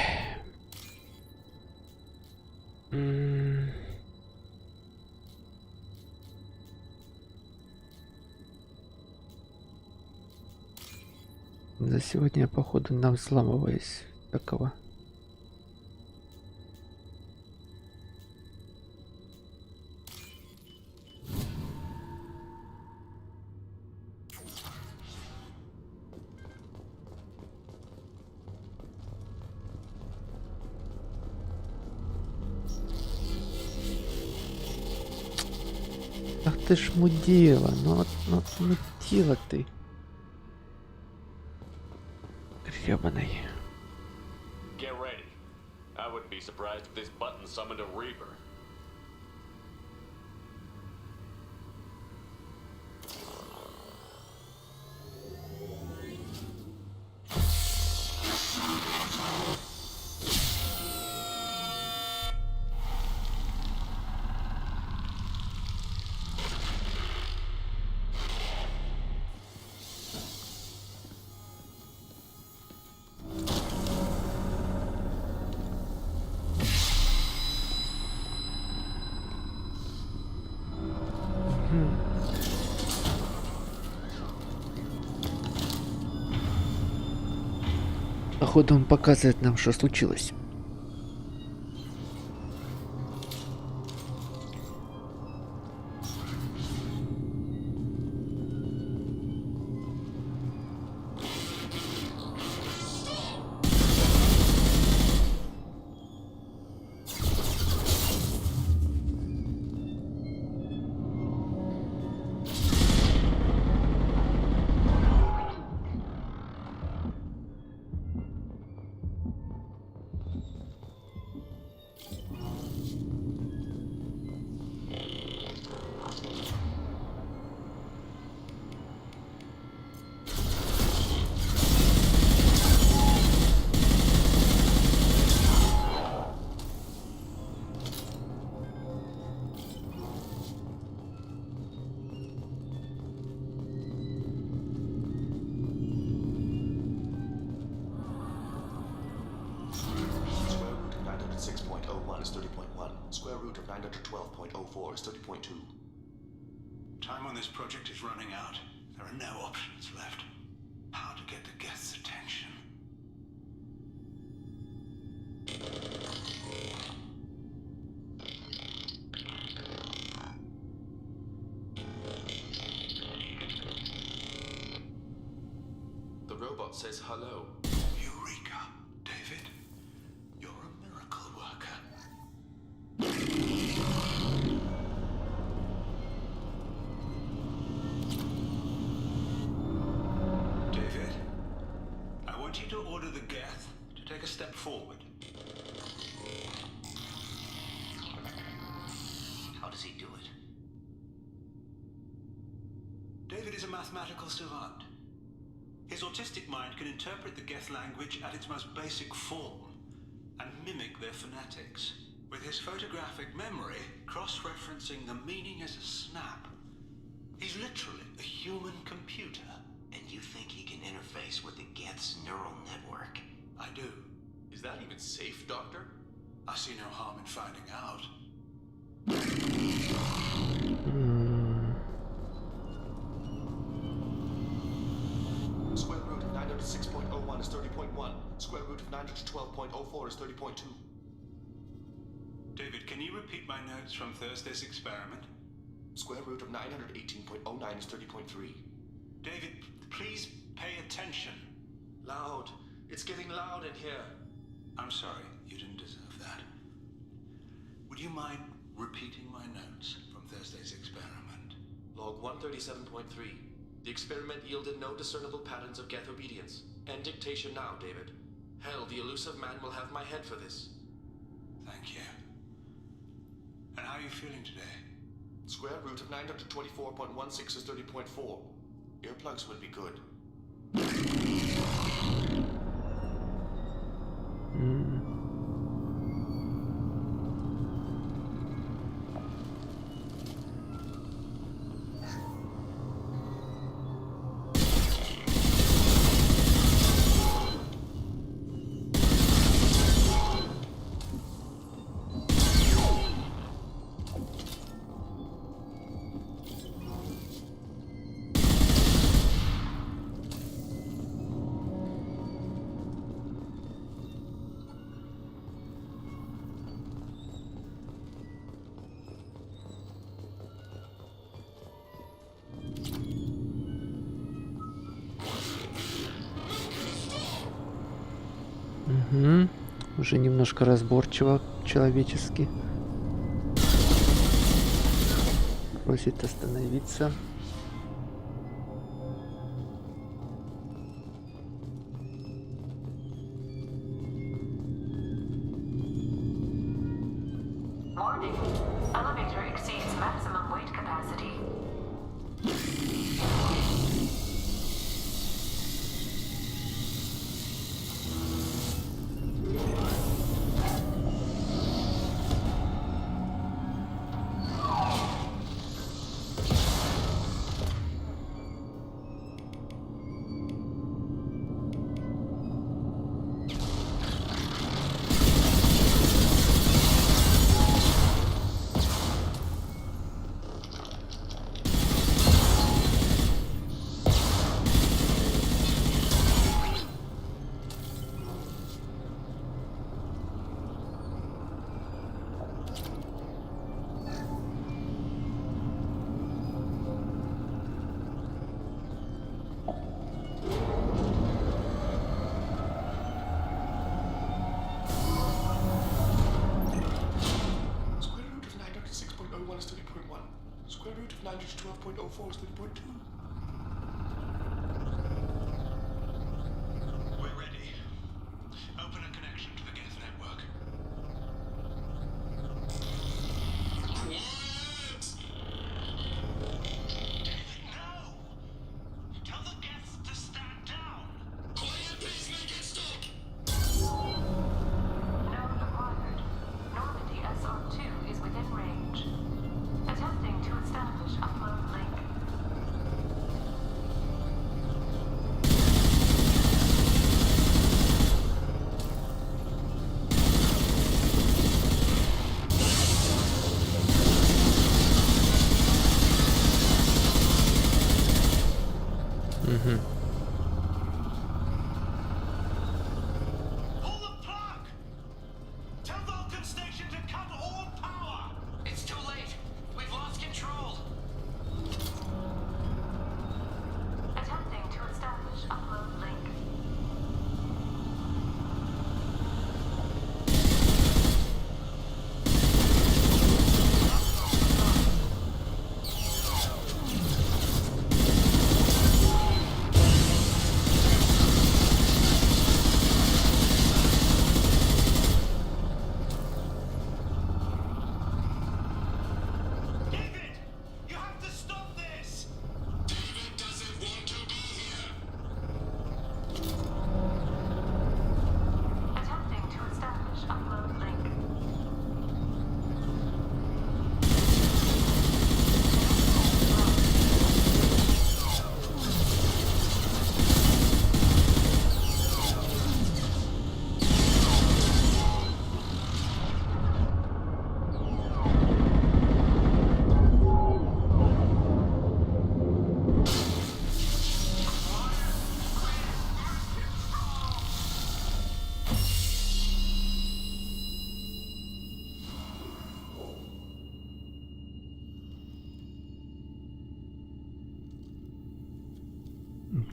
За сегодня, походу, нам взламываясь такого. Ах ты ж мудила, ну мудила ты. Гребаный. Get ready. I wouldn't be surprised if this button summoned a Reaper. Походу он показывает нам, что случилось. Time on this project is running out. There are no options left. How to get the guests' attention? The robot says hello. Eureka, David. You're a miracle worker. David, I want you to order the Geth to take a step forward. How does he do it? David is a mathematical savant. His autistic mind can interpret the Geth language at its most basic form and mimic their phonetics. With his photographic memory, cross-referencing the meaning as a snap. He's literally a human computer. And you think he can interface with the Geth's neural network? I do. Is that even safe, Doctor? I see no harm in finding out. Square root of 906.01 is 30.1. Square root of 912.04 is 30.2. David, can you repeat my notes from Thursday's experiment? Square root of 918.09 is 30.3. David, please pay attention. Loud. It's getting loud in here. I'm sorry, you didn't deserve that. Would you mind repeating my notes from Thursday's experiment? Log 137.3. The experiment yielded no discernible patterns of Geth obedience. End dictation now, David. Hell, the elusive man will have my head for this. Thank you. And how are you feeling today? Square root of 924.16 is 30.4. Earplugs would be good. Угу. Уже немножко разборчиво человечески. Просит остановиться. Warning. Elevator exceeds maximum weight capacity. Square root of 912.04 is 30.2. We're ready. Open a connection to the Geth network. David, no! Tell the Geths to stand down! Quiet, please make it stop! Node acquired. Normandy SR2 is within range. Attempting to establish upload link.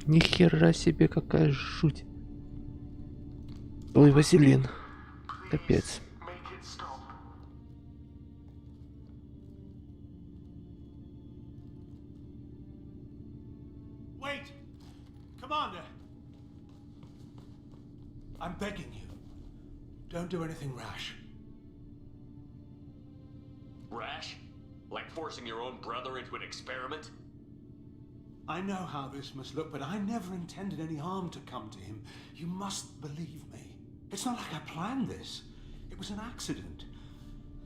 Ни хера себе, какая жуть. Ой, Василин. Капец. Wait! Commander! I'm begging you. Don't do anything rash. Rash? Like forcing your own brother into an experiment? I know how this must look, but I never intended any harm to come to him. You must believe me. It's not like I planned this. It was an accident.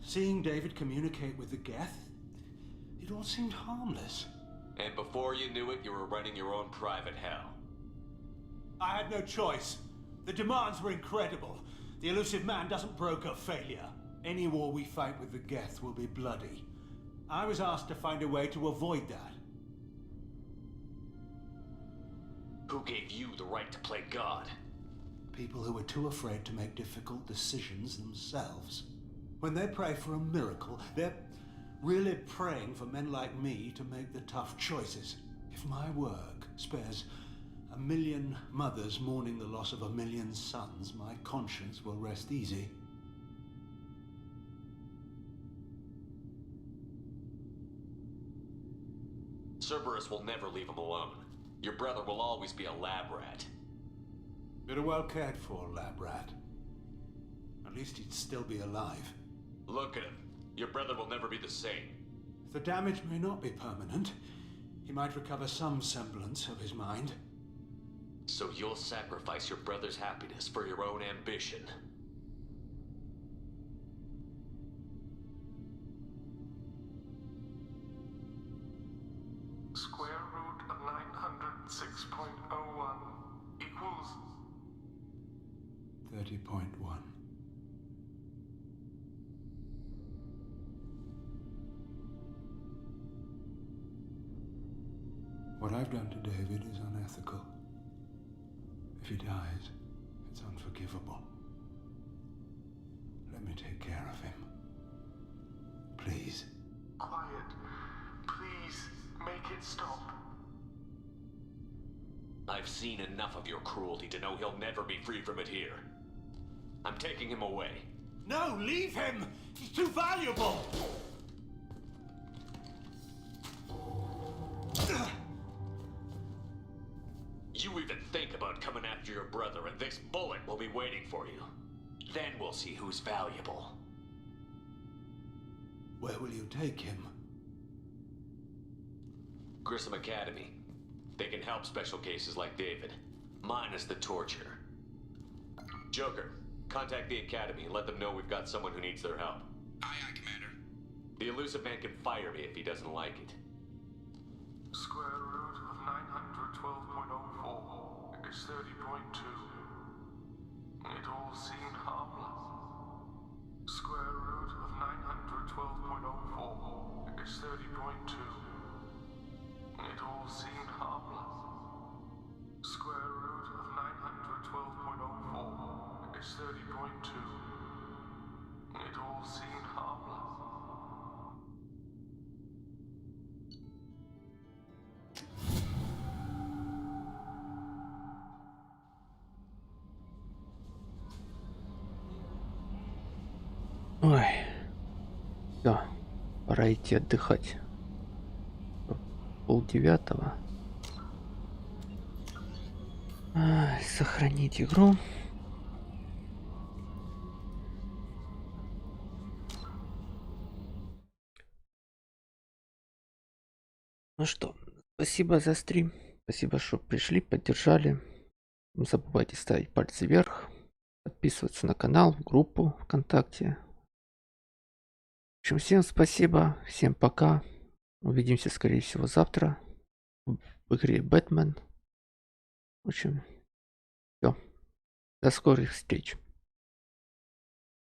Seeing David communicate with the Geth, it all seemed harmless. And before you knew it, you were running your own private hell. I had no choice. The demands were incredible. The elusive man doesn't broker failure. Any war we fight with the Geth will be bloody. I was asked to find a way to avoid that. Who gave you the right to play God? People who were too afraid to make difficult decisions themselves. When they pray for a miracle, they're really praying for men like me to make the tough choices. If my work spares 1 million mothers mourning the loss of 1 million sons, my conscience will rest easy. Cerberus will never leave him alone. Your brother will always be a lab rat. You're a well cared for lab rat. At least he'd still be alive. Look at him. Your brother will never be the same. The damage may not be permanent. He might recover some semblance of his mind. So you'll sacrifice your brother's happiness for your own ambition. Square root of 906.01 equals 30.1. What I've done to David is unethical. If he dies, it's unforgivable. Let me take care of him. Please. quiet. Please, make it stop. I've seen enough of your cruelty to know he'll never be free from it here. I'm taking him away. No, leave him! He's too valuable! You even think about coming after your brother, and this bullet will be waiting for you. Then we'll see who's valuable. Where will you take him? Grissom Academy. They can help special cases like David, minus the torture. Joker, contact the Academy and let them know we've got someone who needs their help. Aye, aye, Commander. The elusive man can fire me if he doesn't like it. Square root of 912.04 is 30.2. It all seemed harmless. Square root of 912.04 is 30.2. It all seemed harmless. Square root of 912.04 is 30.2. It all seemed harmless. Ой, да, пора идти отдыхать. 8:30. Сохранить игру. Ну что, спасибо за стрим. Спасибо, что пришли, поддержали. Не забывайте ставить пальцы вверх, подписываться на канал, в группу ВКонтакте. В общем, всем спасибо, всем пока. Увидимся, скорее всего, завтра в игре Бэтмен. В общем, все. До скорых встреч.